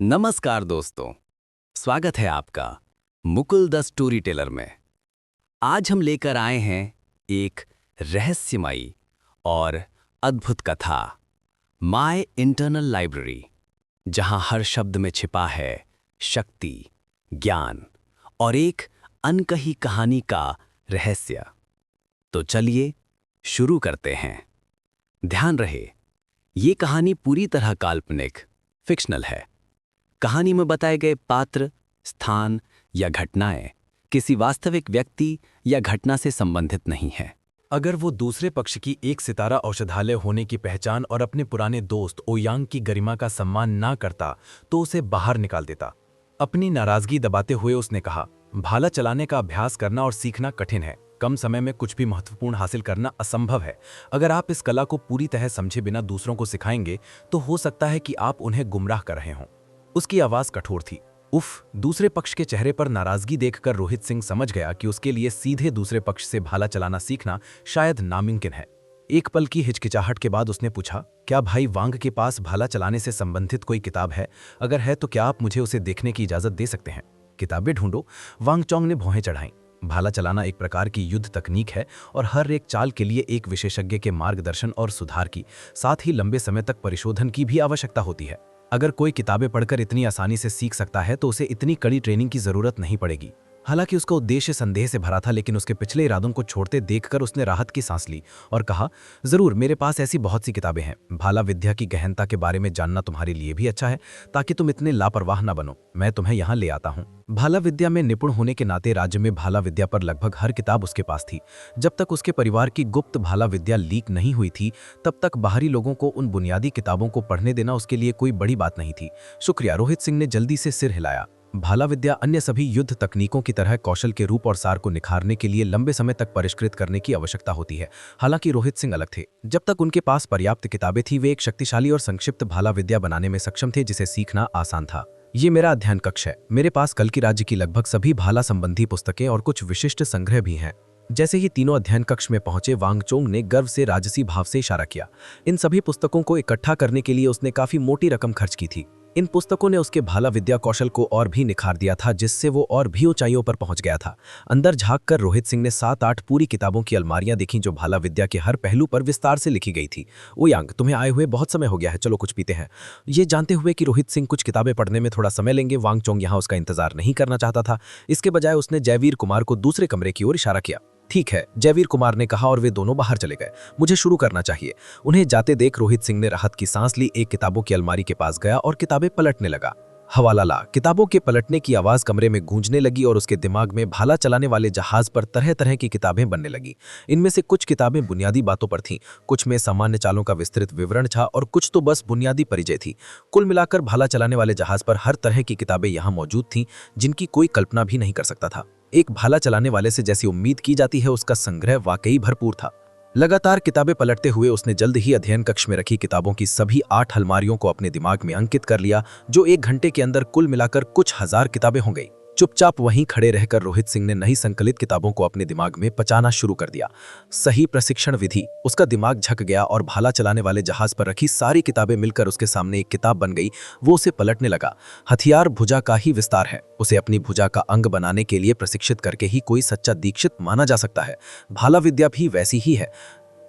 नमस्कार दोस्तों, स्वागत है आपका मुकुल द स्टोरी टेलर में। आज हम लेकर आए हैं एक रहस्यमयी और अद्भुत कथा, माय इंटरनल लाइब्रेरी, जहां हर शब्द में छिपा है शक्ति, ज्ञान और एक अनकही कहानी का रहस्य। तो चलिए शुरू करते हैं। ध्यान रहे, ये कहानी पूरी तरह काल्पनिक, फिक्शनल है। कहानी में बताए गए पात्र, स्थान या घटनाएं किसी वास्तविक व्यक्ति या घटना से संबंधित नहीं है। अगर वो दूसरे पक्ष की एक सितारा औषधालय होने की पहचान और अपने पुराने दोस्त ओयांग की गरिमा का सम्मान ना करता तो उसे बाहर निकाल देता। अपनी नाराजगी दबाते हुए उसने कहा, भाला चलाने का अभ्यास करना और सीखना कठिन है। कम समय में कुछ भी महत्वपूर्ण हासिल करना असंभव है। अगर आप इस कला को पूरी तरह समझे बिना दूसरों को सिखाएंगे तो हो सकता है कि आप उन्हें गुमराह कर रहे हों। उसकी आवाज कठोर थी। उफ! दूसरे पक्ष के चेहरे पर नाराजगी देखकर रोहित सिंह समझ गया कि उसके लिए सीधे दूसरे पक्ष से भाला चलाना सीखना शायद नामुमकिन है। एक पल की हिचकिचाहट के बाद उसने पूछा, क्या भाई वांग के पास भाला चलाने से संबंधित कोई किताब है? अगर है तो क्या आप मुझे उसे देखने की इजाजत दे सकते हैं? किताबें ढूंढो, वांग चोंग ने भौहें चढ़ाईं। भाला चलाना एक प्रकार की युद्ध तकनीक है और हर एक चाल के लिए एक विशेषज्ञ के मार्गदर्शन और सुधार की, साथ ही लंबे समय तक परिशोधन की भी आवश्यकता होती है। अगर कोई किताबें पढ़कर इतनी आसानी से सीख सकता है तो उसे इतनी कड़ी ट्रेनिंग की जरूरत नहीं पड़ेगी। हालांकि उसका उद्देश्य संदेह से भरा था, लेकिन उसके पिछले इरादों को छोड़ते देखकर उसने राहत की सांस ली और कहा, जरूर, मेरे पास ऐसी बहुत सी किताबें हैं। भाला विद्या की गहनता के बारे में जानना तुम्हारे लिए भी अच्छा है, ताकि तुम इतने लापरवाह न बनो। मैं तुम्हें यहाँ ले आता हूँ। भाला विद्या में निपुण होने के नाते राज्य में भाला विद्या पर लगभग हर किताब उसके पास थी। जब तक उसके परिवार की गुप्त भाला विद्या लीक नहीं हुई थी, तब तक बाहरी लोगों को उन बुनियादी किताबों को पढ़ने देना उसके लिए कोई बड़ी बात नहीं थी। शुक्रिया, रोहित सिंह ने जल्दी से सिर हिलाया। भाला विद्या अन्य सभी युद्ध तकनीकों की तरह कौशल के रूप और सार को निखारने के लिए लंबे समय तक परिष्कृत करने की आवश्यकता होती है। हालांकि रोहित सिंह अलग थे। जब तक उनके पास पर्याप्त किताबें थी, वे एक शक्तिशाली और संक्षिप्त भाला विद्या बनाने में सक्षम थे, जिसे सीखना आसान था। ये मेरा अध्ययन कक्ष है। मेरे पास कल की राज्य की लगभग सभी भाला संबंधी पुस्तकें और कुछ विशिष्ट संग्रह भी हैं। जैसे ही तीनों अध्ययन कक्ष में पहुंचे, वांग चोंग ने गर्व से राजसी भाव से इशारा किया। इन सभी पुस्तकों को इकट्ठा करने के लिए उसने काफी मोटी रकम खर्च की थी। इन पुस्तकों ने उसके भाला विद्या कौशल को और भी निखार दिया था, जिससे वो और भी ऊंचाइयों पर पहुंच गया था। अंदर झांककर रोहित सिंह ने 7-8 पूरी किताबों की अलमारियां देखीं, जो भाला विद्या के हर पहलू पर विस्तार से लिखी गई थी। ओयांग, तुम्हें आए हुए बहुत समय हो गया है, चलो कुछ पीते हैं। ये जानते हुए कि रोहित सिंह कुछ किताबें पढ़ने में थोड़ा समय लेंगे, वांग चोंग यहाँ उसका इंतजार नहीं करना चाहता था। इसके बजाय उसने जयवीर कुमार को दूसरे कमरे की ओर इशारा किया। ठीक है, जयवीर कुमार ने कहा और वे दोनों बाहर चले गए। मुझे शुरू करना चाहिए। उन्हें जाते देख रोहित सिंह ने राहत की सांस ली, एक किताबों की अलमारी के पास गया और किताबें पलटने लगा। हवाला ला। किताबों के पलटने की आवाज कमरे में गूंजने लगी और उसके दिमाग में भाला चलाने वाले जहाज पर तरह तरह की किताबें बनने लगी। इनमें से कुछ किताबें बुनियादी बातों पर थीं, कुछ में सामान्य चालों का विस्तृत विवरण था और कुछ तो बस बुनियादी परिचय थी। कुल मिलाकर भाला चलाने वाले जहाज पर हर तरह की किताबें यहाँ मौजूद थीं, जिनकी कोई कल्पना भी नहीं कर सकता था। एक भाला चलाने वाले से जैसी उम्मीद की जाती है, उसका संग्रह वाकई भरपूर था। लगातार किताबें पलटते हुए उसने जल्द ही अध्ययन कक्ष में रखी किताबों की सभी 8 अलमारियों को अपने दिमाग में अंकित कर लिया, जो 1 घंटे के अंदर कुल मिलाकर कुछ हजार किताबें हो गई। चुपचाप वहीं खड़े रहकर रोहित सिंह ने नई संकलित किताबों को अपने दिमाग में पचाना शुरू कर दिया। सही प्रशिक्षण विधि। उसका दिमाग झक गया और भाला चलाने वाले जहाज पर रखी सारी किताबें मिलकर उसके सामने एक किताब बन गई। वो उसे पलटने लगा। हथियार भुजा का ही विस्तार है। उसे अपनी भुजा का अंग बनाने के लिए प्रशिक्षित करके ही कोई सच्चा दीक्षित माना जा सकता है। भाला विद्या भी वैसी ही है।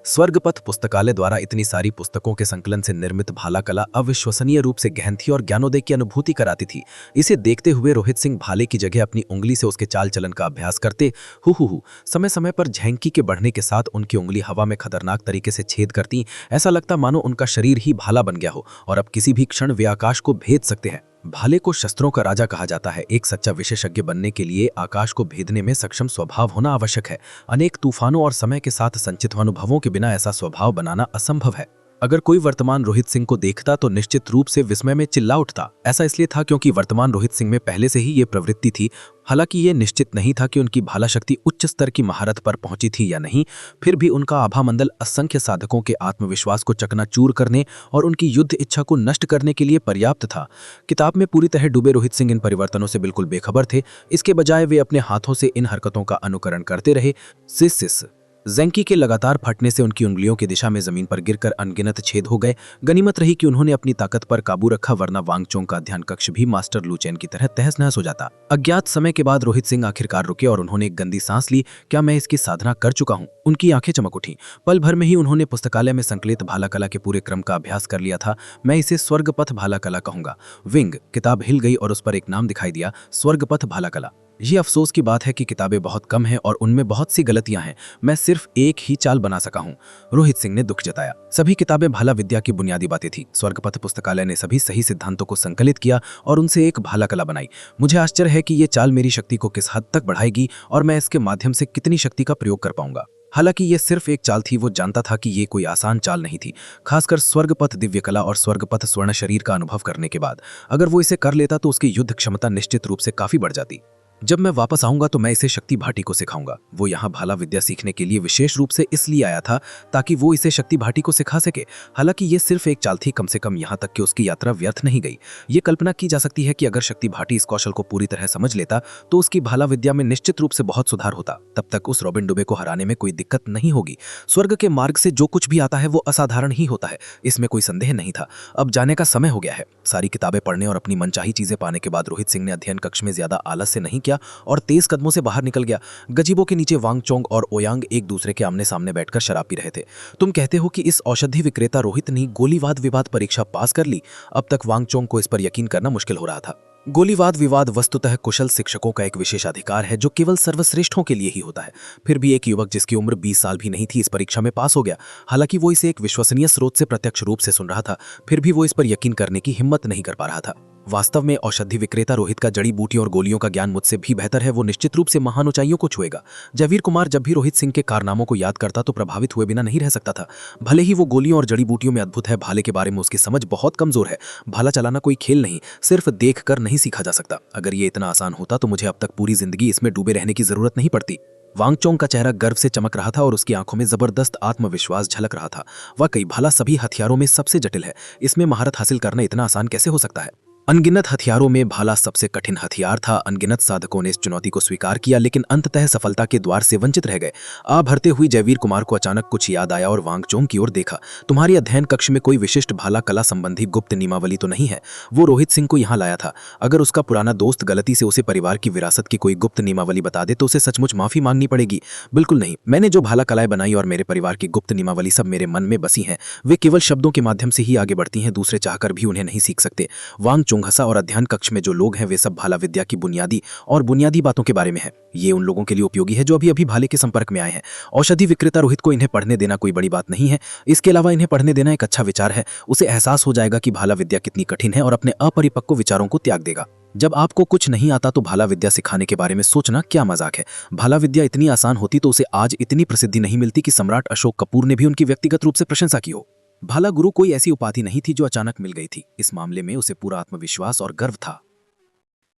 स्वर्गपथ पुस्तकालय द्वारा इतनी सारी पुस्तकों के संकलन से निर्मित भाला कला अविश्वसनीय रूप से गहन थी और ज्ञानोदय की अनुभूति कराती थी। इसे देखते हुए रोहित सिंह भाले की जगह अपनी उंगली से उसके चाल चलन का अभ्यास करते हु समय समय पर झेंकी के बढ़ने के साथ उनकी उंगली हवा में खतरनाक तरीके से छेद करती। ऐसा लगता मानो उनका शरीर ही भाला बन गया हो और अब किसी भी क्षण वे आकाश को भेद सकते हैं। भाले को शस्त्रों का राजा कहा जाता है। एक सच्चा विशेषज्ञ बनने के लिए आकाश को भेदने में सक्षम स्वभाव होना आवश्यक है। अनेक तूफानों और समय के साथ संचित अनुभवों के बिना ऐसा स्वभाव बनाना असंभव है। अगर कोई वर्तमान रोहित सिंह को देखता तो निश्चित रूप से विस्मय में चिल्ला उठता। ऐसा इसलिए था क्योंकि वर्तमान रोहित सिंह में पहले से ही ये प्रवृत्ति थी। हालांकि ये निश्चित नहीं था कि उनकी भाला शक्ति उच्च स्तर की महारत पर पहुंची थी या नहीं, फिर भी उनका आभामंडल असंख्य साधकों के आत्मविश्वास को चकनाचूर करने और उनकी युद्ध इच्छा को नष्ट करने के लिए पर्याप्त था। किताब में पूरी तरह डूबे रोहित सिंह इन परिवर्तनों से बिल्कुल बेखबर थे। इसके बजाय वे अपने हाथों से इन हरकतों का अनुकरण करते रहे। सिस सिस जेंकी के लगातार फटने से उनकी उंगलियों की दिशा में जमीन पर गिरकर अनगिनत छेद हो गए। गनीमत रही कि उन्होंने अपनी ताकत पर काबू रखा, वरना वांगचोंग का ध्यान कक्ष भी मास्टर लू चेन की तरह तहस नहस हो जाता। अज्ञात समय के बाद रोहित सिंह आखिरकार रुके और उन्होंने एक गंदी सांस ली। क्या मैं इसकी साधना कर चुका हूँ? उनकी आंखें चमक उठी। पल भर में ही उन्होंने पुस्तकालय में संकलित भाला कला के पूरे क्रम का अभ्यास कर लिया था। मैं इसे स्वर्गपथ भाला कला कहूंगा। विंग किताब हिल गई और उस पर एक नाम दिखाई दिया, स्वर्गपथ भाला कला। ये अफसोस की बात है कि किताबें बहुत कम हैं और उनमें बहुत सी गलतियां हैं। मैं सिर्फ एक ही चाल बना सका हूं। रोहित सिंह ने दुख जताया। सभी किताबें भाला विद्या की बुनियादी बातें थी। स्वर्गपथ पुस्तकालय ने सभी सही सिद्धांतों को संकलित किया और उनसे एक भाला कला बनाई। मुझे आश्चर्य है कि ये चाल मेरी शक्ति को किस हद तक बढ़ाएगी और मैं इसके माध्यम से कितनी शक्ति का प्रयोग कर पाऊंगा। हालांकि ये सिर्फ एक चाल थी, वो जानता था कि ये कोई आसान चाल नहीं थी, खासकर स्वर्गपथ दिव्य कला और स्वर्गपथ स्वर्ण शरीर का अनुभव करने के बाद। अगर वो इसे कर लेता तो उसकी युद्ध क्षमता निश्चित रूप से काफी बढ़ जाती। जब मैं वापस आऊंगा तो मैं इसे शक्ति भाटी को सिखाऊंगा। वो यहाँ भाला विद्या सीखने के लिए विशेष रूप से इसलिए आया था ताकि वो इसे शक्ति भाटी को सिखा सके। हालांकि ये सिर्फ एक चाल थी, कम से कम यहाँ तक कि उसकी यात्रा व्यर्थ नहीं गई। ये कल्पना की जा सकती है कि अगर शक्ति भाटी इस कौशल को पूरी तरह समझ लेता तो उसकी भाला विद्या में निश्चित रूप से बहुत सुधार होता। तब तक उस रॉबिन डुबे को हराने में कोई दिक्कत नहीं होगी। स्वर्ग के मार्ग से जो कुछ भी आता है वो असाधारण ही होता है, इसमें कोई संदेह नहीं था। अब जाने का समय हो गया है। सारी किताबें पढ़ने और अपनी मनचाही चीजें पाने के बाद रोहित सिंह ने अध्ययन कक्ष में ज्यादा आलस्य नहीं किया और तेज कदमों से बाहर निकल गया। गजीबों के नीचे वांगचोंग और ओयांग एक दूसरे के आमने सामने बैठकर शराब पी रहे थे। तुम कहते हो कि इस औषधि विक्रेता रोहित ने गोलीवाद विवाद परीक्षा पास कर ली? अब तक वांगचोंग को इस पर यकीन करना मुश्किल हो रहा था। गोलीवाद विवाद वस्तुतः कुशल शिक्षकों का एक विशेषाधिकार है जो केवल सर्वश्रेष्ठों के लिए ही होता है। फिर भी एक युवक जिसकी उम्र 20 साल भी नहीं थी इस परीक्षा में पास हो गया। हालांकि वो इसे एक विश्वसनीय स्रोत से प्रत्यक्ष रूप से सुन रहा था, फिर भी वो इस पर यकीन करने की हिम्मत नहीं कर पा रहा था। वास्तव में औषधि विक्रेता रोहित का जड़ी बूटियों और गोलियों का ज्ञान मुझसे भी बेहतर है। वो निश्चित रूप से महान ऊंचाइयों को छुएगा। जयवीर कुमार जब भी रोहित सिंह के कारनामों को याद करता तो प्रभावित हुए बिना नहीं रह सकता था। भले ही वो गोलियों और जड़ी बूटियों में अद्भुत है, भाले के बारे में उसकी समझ बहुत कमजोर है। भाला चलाना कोई खेल नहीं, सिर्फ देख कर नहीं सीखा जा सकता। अगर ये इतना आसान होता तो मुझे अब तक पूरी जिंदगी इसमें डूबे रहने की जरूरत नहीं पड़ती। वांगचोंग का चेहरा गर्व से चमक रहा था और उसकी आंखों में जबरदस्त आत्मविश्वास झलक रहा था। वाकई भाला सभी हथियारों में सबसे जटिल है। इसमें महारत हासिल करना इतना आसान कैसे हो सकता है? अनगिनत हथियारों में भाला सबसे कठिन हथियार था। अनगिनत साधकों ने इस चुनौती को स्वीकार किया लेकिन अंततः सफलता के द्वार से वंचित रह गए। आ भरते हुई जयवीर कुमार को अचानक कुछ याद आया और वांगचोंग की ओर देखा। तुम्हारी अध्ययन कक्ष में कोई विशिष्ट भाला कला संबंधी गुप्त नियमावली तो नहीं है? वो रोहित सिंह को यहाँ लाया था। अगर उसका पुराना दोस्त गलती से उसे परिवार की विरासत की कोई गुप्त नियमावली बता दे तो उसे सचमुच माफी मांगनी पड़ेगी। बिल्कुल नहीं, मैंने जो भाला कलाएं बनाई और मेरे परिवार की गुप्त नियमावली सब मेरे मन में बसी हैं। वे केवल शब्दों के माध्यम से ही आगे बढ़ती हैं, दूसरे चाहकर भी उन्हें नहीं सीख सकते। वांगचोंग हंसा और अध्ययन कक्ष में जो लोग हैं वे सब भाला विद्या की बुनियादी बातों के बारे में है। ये उन लोगों के लिए उपयोगी है जो अभी अभी भाले के संपर्क में आए हैं। औषधि विक्रेता रोहित को इन्हें पढ़ने देना कोई बड़ी बात नहीं है। इसके अलावा इन्हें पढ़ने देना एक अच्छा विचार है। उसे एहसास हो जाएगा कि भाला विद्या कितनी कठिन है और अपने अपरिपक्व विचारों को त्याग देगा। जब आपको कुछ नहीं आता तो भाला विद्या सिखाने के बारे में सोचना क्या मजाक है। भाला विद्या इतनी आसान होती तो उसे आज इतनी प्रसिद्धि नहीं मिलती कि सम्राट अशोक कपूर ने भी उनकी व्यक्तिगत रूप से प्रशंसा की हो। भाला गुरु कोई ऐसी उपाधि नहीं थी जो अचानक मिल गई थी। इस मामले में उसे पूरा आत्मविश्वास और गर्व था।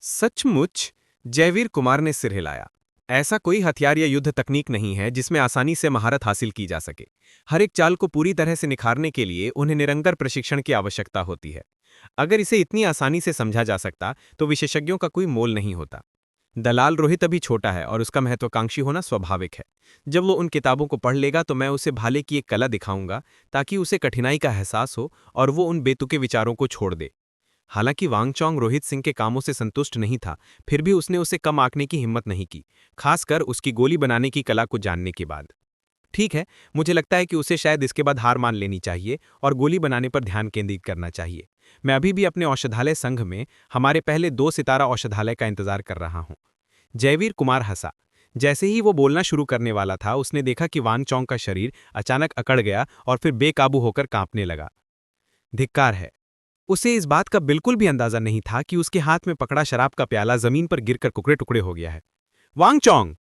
सचमुच? जयवीर कुमार ने सिर हिलाया। ऐसा कोई हथियार या युद्ध तकनीक नहीं है जिसमें आसानी से महारत हासिल की जा सके। हर एक चाल को पूरी तरह से निखारने के लिए उन्हें निरंतर प्रशिक्षण की आवश्यकता होती है। अगर इसे इतनी आसानी से समझा जा सकता तो विशेषज्ञों का कोई मोल नहीं होता। दलाल रोहित अभी छोटा है और उसका महत्वाकांक्षी होना स्वाभाविक है। जब वो उन किताबों को पढ़ लेगा तो मैं उसे भाले की एक कला दिखाऊंगा ताकि उसे कठिनाई का एहसास हो और वो उन बेतुके विचारों को छोड़ दे। हालांकि वांगचोंग रोहित सिंह के कामों से संतुष्ट नहीं था, फिर भी उसने उसे कम आंकने की हिम्मत नहीं की, खासकर उसकी गोली बनाने की कला को जानने के बाद। ठीक है, मुझे लगता है कि उसे शायद इसके बाद हार मान लेनी चाहिए और गोली बनाने पर ध्यान केंद्रित करना चाहिए। मैं अभी भी अपने औषधालय संघ में हमारे पहले 2 सितारा औषधालय का इंतजार कर रहा हूं। जयवीर कुमार हंसा। जैसे ही वो बोलना शुरू करने वाला था उसने देखा कि वांगचोंग का शरीर अचानक अकड़ गया और फिर बेकाबू होकर कांपने लगा। धिक्कार है। उसे इस बात का बिल्कुल भी अंदाजा नहीं था कि उसके हाथ में पकड़ा शराब का प्याला जमीन पर गिरकर टुकड़े टुकड़े हो गया है। वांगचोंग,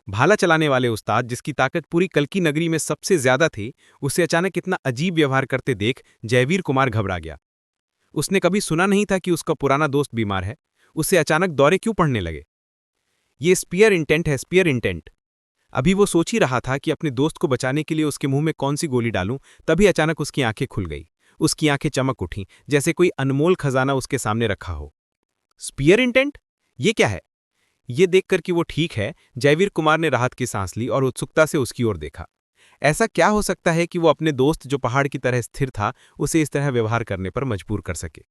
भाला चलाने वाले उस्ताद जिसकी ताकत पूरी कल्की नगरी में सबसे ज्यादा थी, उसे अचानक इतना अजीब व्यवहार करते देख जयवीर कुमार घबरा गया। उसने कभी सुना नहीं था कि उसका पुराना दोस्त बीमार है। उसे अचानक दौरे क्यों पड़ने लगे? ये स्पीयर इंटेंट है, स्पीयर इंटेंट। अभी वो सोच ही रहा था कि अपने दोस्त को बचाने के लिए उसके मुंह में कौन सी गोली डालूं, तभी अचानक उसकी आंखें खुल गई। उसकी आंखें चमक उठीं, जैसे कोई अनमोल खजाना उसके सामने रखा हो। Spear intent? ये क्या है? ये देखकर कि वो ठीक है, जयवीर कुमार ने राहत की सांस ली और उत्सुकता से उसकी ओर देखा। ऐसा क्या हो सकता है कि वो अपने दोस्त जो पहाड़ की तरह स्थिर था, उसे इस तरह व्यवहार करने पर मजबूर कर सके।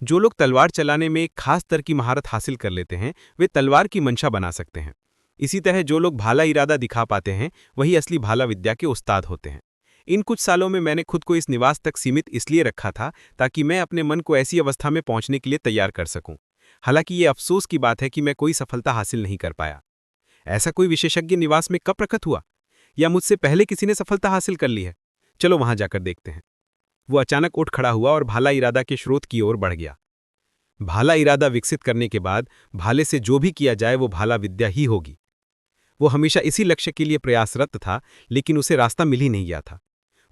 जो लोग तलवार चलाने में एक खास स्तर की महारत हासिल कर लेते हैं, वे तलवार की मंशा बना सकते हैं। इसी तरह जो लोग भाला इरादा दिखा पाते हैं, वही असली भाला विद्या के उस्ताद होते हैं। इन कुछ सालों में मैंने खुद को इस निवास तक सीमित इसलिए रखा था ताकि मैं अपने मन को ऐसी अवस्था में पहुंचने के लिए तैयार कर सकूं। हालांकि ये अफसोस की बात है कि मैं कोई सफलता हासिल नहीं कर पाया। ऐसा कोई विशेषज्ञ निवास में कब प्रकट हुआ, या मुझसे पहले किसी ने सफलता हासिल कर ली है? चलो वहां जाकर देखते हैं। वो अचानक उठ खड़ा हुआ और भाला इरादा के स्रोत की ओर बढ़ गया। भाला इरादा विकसित करने के बाद भाले से जो भी किया जाए वो भाला विद्या ही होगी। वो हमेशा इसी लक्ष्य के लिए प्रयासरत था, लेकिन उसे रास्ता मिल ही नहीं गया था।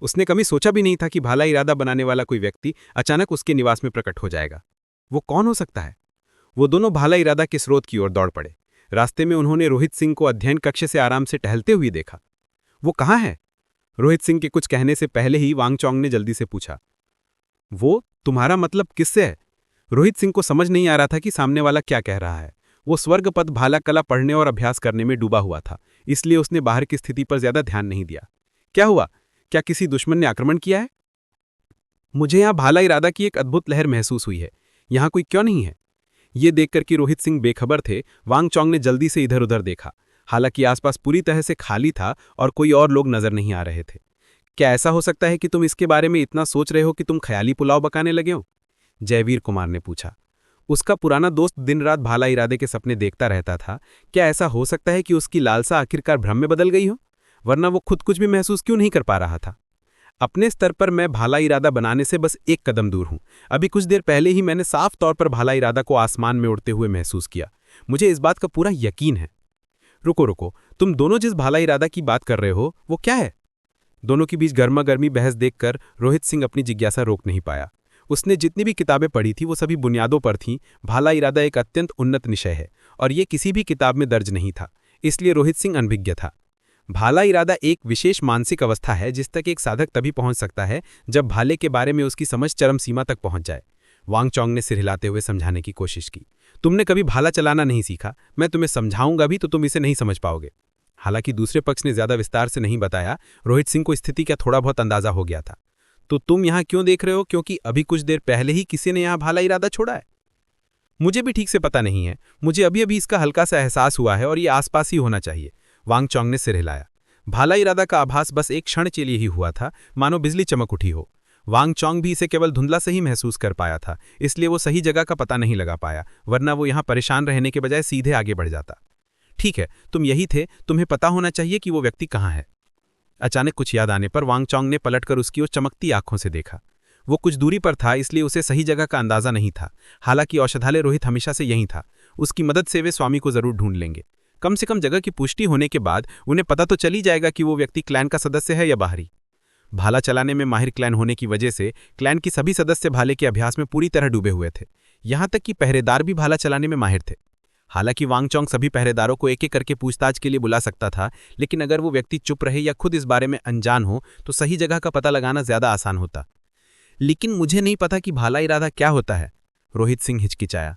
उसने कभी सोचा भी नहीं था कि भाला इरादा बनाने वाला कोई व्यक्ति अचानक उसके निवास में प्रकट हो जाएगा। वो कौन हो सकता है? वो दोनों भाला इरादा के स्रोत की ओर दौड़ पड़े। रास्ते में उन्होंने रोहित सिंह को अध्ययन कक्ष से आराम से टहलते हुए देखा। वो कहाँ है? रोहित सिंह के कुछ कहने से पहले ही वांगचोंग ने जल्दी से पूछा। वो तुम्हारा मतलब किससे है? रोहित सिंह को समझ नहीं आ रहा था कि सामने वाला क्या कह रहा है। वो स्वर्गपद भाला कला पढ़ने और अभ्यास करने में डूबा हुआ था, इसलिए उसने बाहर की स्थिति पर ज्यादा ध्यान नहीं दिया। क्या हुआ? क्या किसी दुश्मन ने आक्रमण किया है? मुझे यहाँ भाला इरादा की एक अद्भुत लहर महसूस हुई है। यहाँ कोई क्यों नहीं है? ये देखकर कि रोहित सिंह बेखबर थे, वांगचोंग ने जल्दी से इधर उधर देखा। हालांकि आसपास पूरी तरह से खाली था और कोई और लोग नजर नहीं आ रहे थे। क्या ऐसा हो सकता है कि तुम इसके बारे में इतना सोच रहे हो कि तुम ख्याली पुलाव पकाने लगे हो? जयवीर कुमार ने पूछा। उसका पुराना दोस्त दिन रात भाला इरादे के सपने देखता रहता था। क्या ऐसा हो सकता है कि उसकी लालसा आखिरकार भ्रम में बदल गई हो? वरना वो खुद कुछ भी महसूस क्यों नहीं कर पा रहा था? अपने स्तर पर मैं भाला इरादा बनाने से बस एक कदम दूर हूं। अभी कुछ देर पहले ही मैंने साफ तौर पर भाला इरादा को आसमान में उड़ते हुए महसूस किया। मुझे इस बात का पूरा यकीन है। रुको रुको, तुम दोनों जिस भाला इरादा की बात कर रहे हो वो क्या है? दोनों के बीच गर्मा गर्मी बहस देखकर रोहित सिंह अपनी जिज्ञासा रोक नहीं पाया। उसने जितनी भी किताबें पढ़ी थी वो सभी बुनियादों पर थीं। भाला इरादा एक अत्यंत उन्नत विषय है और ये किसी भी किताब में दर्ज नहीं था, इसलिए रोहित सिंह अनभिज्ञ था। भाला इरादा एक विशेष मानसिक अवस्था है जिस तक एक साधक तभी पहुंच सकता है जब भाले के बारे में उसकी समझ चरम सीमा तक पहुंच जाए। वांगचोंग ने सिर हिलाते हुए समझाने की कोशिश की। तुमने कभी भाला चलाना नहीं सीखा, मैं तुम्हें समझाऊंगा भी तो तुम इसे नहीं समझ पाओगे। हालांकि दूसरे पक्ष ने ज्यादा विस्तार से नहीं बताया। रोहित सिंह को स्थिति का थोड़ा बहुत अंदाजा हो गया था। तो तुम यहां क्यों देख रहे हो? क्योंकि अभी कुछ देर पहले ही किसी ने यहां भाला इरादा छोड़ा है? मुझे भी ठीक से पता नहीं है, मुझे अभी अभी इसका हल्का सा एहसास हुआ है और ये आसपास ही होना चाहिए। वांगचोंग ने सिर हिलाया। भाला इरादा का आभास बस एक क्षण के लिए ही हुआ था, मानो बिजली चमक उठी हो। वांगचोंग भी इसे केवल धुंधला से ही महसूस कर पाया था, इसलिए वो सही जगह का पता नहीं लगा पाया, वरना वो यहां परेशान रहने के बजाय सीधे आगे बढ़ जाता। ठीक है, तुम यही थे, तुम्हें पता होना चाहिए कि वो व्यक्ति कहाँ है। अचानक कुछ याद आने पर वांगचोंग ने पलटकर उसकी ओर चमकती आंखों से देखा। वो कुछ दूरी पर था, इसलिए उसे सही जगह का अंदाजा नहीं था। हालांकि औषधालय रोहित हमेशा से यहीं था। उसकी मदद से वे स्वामी को जरूर ढूंढ लेंगे। कम से कम जगह की पुष्टि होने के बाद उन्हें पता तो चल ही जाएगा कि वो व्यक्ति क्लैन का सदस्य है या बाहरी। भाला चलाने में माहिर क्लैन होने की वजह से क्लैन की सभी सदस्य भाले के अभ्यास में पूरी तरह डूबे हुए थे। यहां तक कि पहरेदार भी भाला चलाने में माहिर थे। हालांकि वांगचोंग सभी पहरेदारों को एक एक करके पूछताछ के लिए बुला सकता था, लेकिन अगर वो व्यक्ति चुप रहे या खुद इस बारे में अनजान हो तो सही जगह का पता लगाना ज्यादा आसान होता। लेकिन मुझे नहीं पता कि भाला इरादा क्या होता है, रोहित सिंह हिचकिचाया।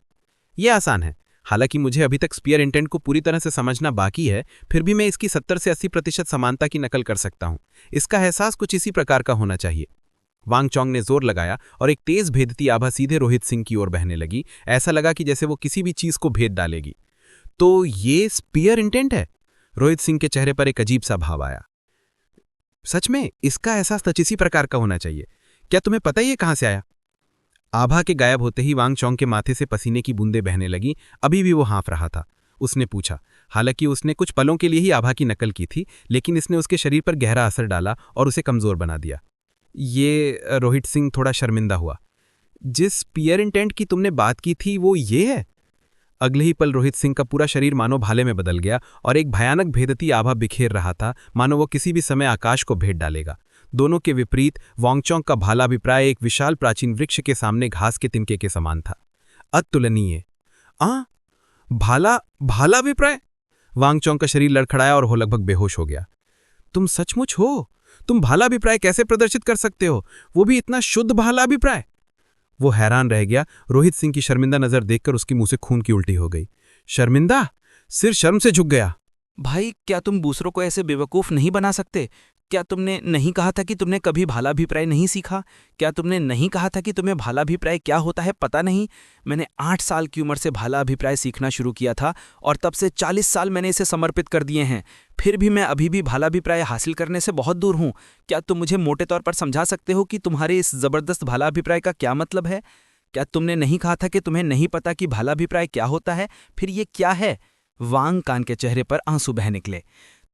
यह आसान है। हालांकि मुझे अभी तक स्पीयर इंटेंट को पूरी तरह से समझना बाकी है, फिर भी मैं इसकी 70 से 80% समानता की नकल कर सकता हूं। इसका एहसास कुछ इसी प्रकार का होना चाहिए। वांगचोंग ने जोर लगाया और एक तेज भेदती आभा सीधे रोहित सिंह की ओर बहने लगी। ऐसा लगा कि जैसे वो किसी भी चीज को भेद डालेगी। तो ये स्पीयर इंटेंट है? रोहित सिंह के चेहरे पर एक अजीब सा भाव आया। सच में इसका एहसास सच इसी प्रकार का होना चाहिए। क्या तुम्हें पता ही है कहां से आया? आभा के गायब होते ही वांगचोंग के माथे से पसीने की बूंदें बहने लगी। अभी भी वो हाँफ रहा था। उसने पूछा। हालांकि उसने कुछ पलों के लिए ही आभा की नकल की थी, लेकिन इसने उसके शरीर पर गहरा असर डाला और उसे कमजोर बना दिया। ये रोहित सिंह थोड़ा शर्मिंदा हुआ। जिस स्पीयर इंटेंट की तुमने बात की थी वो ये है? अगले ही पल रोहित सिंह का पूरा शरीर मानो भाले में बदल गया और एक भयानक भेदती आभा बिखेर रहा था, मानो वो किसी भी समय आकाश को भेद डालेगा। दोनों के विपरीत वांगचोंग का भाला अभिप्राय एक विशाल प्राचीन वृक्ष के सामने घास के तिनके के समान था। अतुलनीय। भाला भाला अभिप्राय? वांगचोंग का शरीर लड़खड़ाया और वो लगभग बेहोश हो गया। तुम सचमुच हो? तुम भाला अभिप्राय कैसे प्रदर्शित कर सकते हो, वो भी इतना शुद्ध भाला अभिप्राय? वो हैरान रह गया। रोहित सिंह की शर्मिंदा नजर देखकर उसके मुंह से खून की उल्टी हो गई। शर्मिंदा? सिर शर्म से झुक गया। भाई, क्या तुम दूसरों को ऐसे बेवकूफ़ नहीं बना सकते? क्या तुमने नहीं कहा था कि तुमने कभी भालाभिप्राय नहीं सीखा? क्या तुमने नहीं कहा था कि तुम्हें भालाभिप्राय क्या होता है पता नहीं? मैंने 8 साल की उम्र से भालाभिप्राय सीखना शुरू किया था और तब से 40 साल मैंने इसे समर्पित कर दिए हैं। फिर भी मैं अभी भी भालाभिप्राय हासिल करने से बहुत दूर हूँ। क्या तुम मुझे मोटे तौर पर समझा सकते हो कि तुम्हारे इस ज़बरदस्त भालाभिप्राय का क्या मतलब है? क्या तुमने नहीं कहा था कि तुम्हें नहीं पता कि भालाभिप्राय क्या होता है? फिर ये क्या है? वांग कान के चेहरे पर आंसू बह निकले।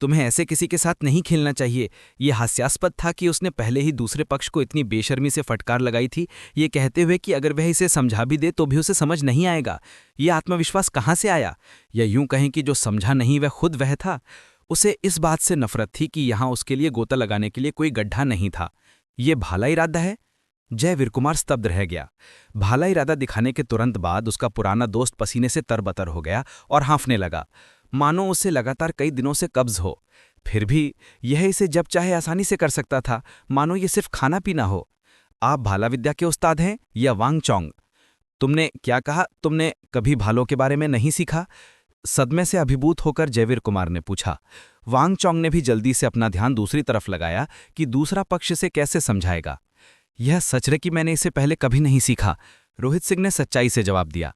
तुम्हें ऐसे किसी के साथ नहीं खेलना चाहिए। ये हास्यास्पद था कि उसने पहले ही दूसरे पक्ष को इतनी बेशर्मी से फटकार लगाई थी, ये कहते हुए कि अगर वह इसे समझा भी दे तो भी उसे समझ नहीं आएगा। ये आत्मविश्वास कहाँ से आया? या यूं कहें कि जो समझा नहीं वह खुद वह था। उसे इस बात से नफरत थी कि यहाँ उसके लिए गोता लगाने के लिए कोई गड्ढा नहीं था। ये भाला इरादा है? जयवीर कुमार स्तब्ध रह गया। भाला इरादा दिखाने के तुरंत बाद उसका पुराना दोस्त पसीने से तरबतर हो गया और हाँफने लगा, मानो उसे लगातार कई दिनों से कब्ज हो। फिर भी यह इसे जब चाहे आसानी से कर सकता था, मानो ये सिर्फ खाना पीना हो। आप भाला विद्या के उस्ताद हैं या वांग चोंग? तुमने क्या कहा? तुमने कभी भालों के बारे में नहीं सीखा? सदमे से अभिभूत होकर जयवीर कुमार ने पूछा। वांग चोंग ने भी जल्दी से अपना ध्यान दूसरी तरफ लगाया कि दूसरा पक्ष इसे कैसे समझाएगा। यह सच है कि मैंने इसे पहले कभी नहीं सीखा, रोहित सिंह ने सच्चाई से जवाब दिया।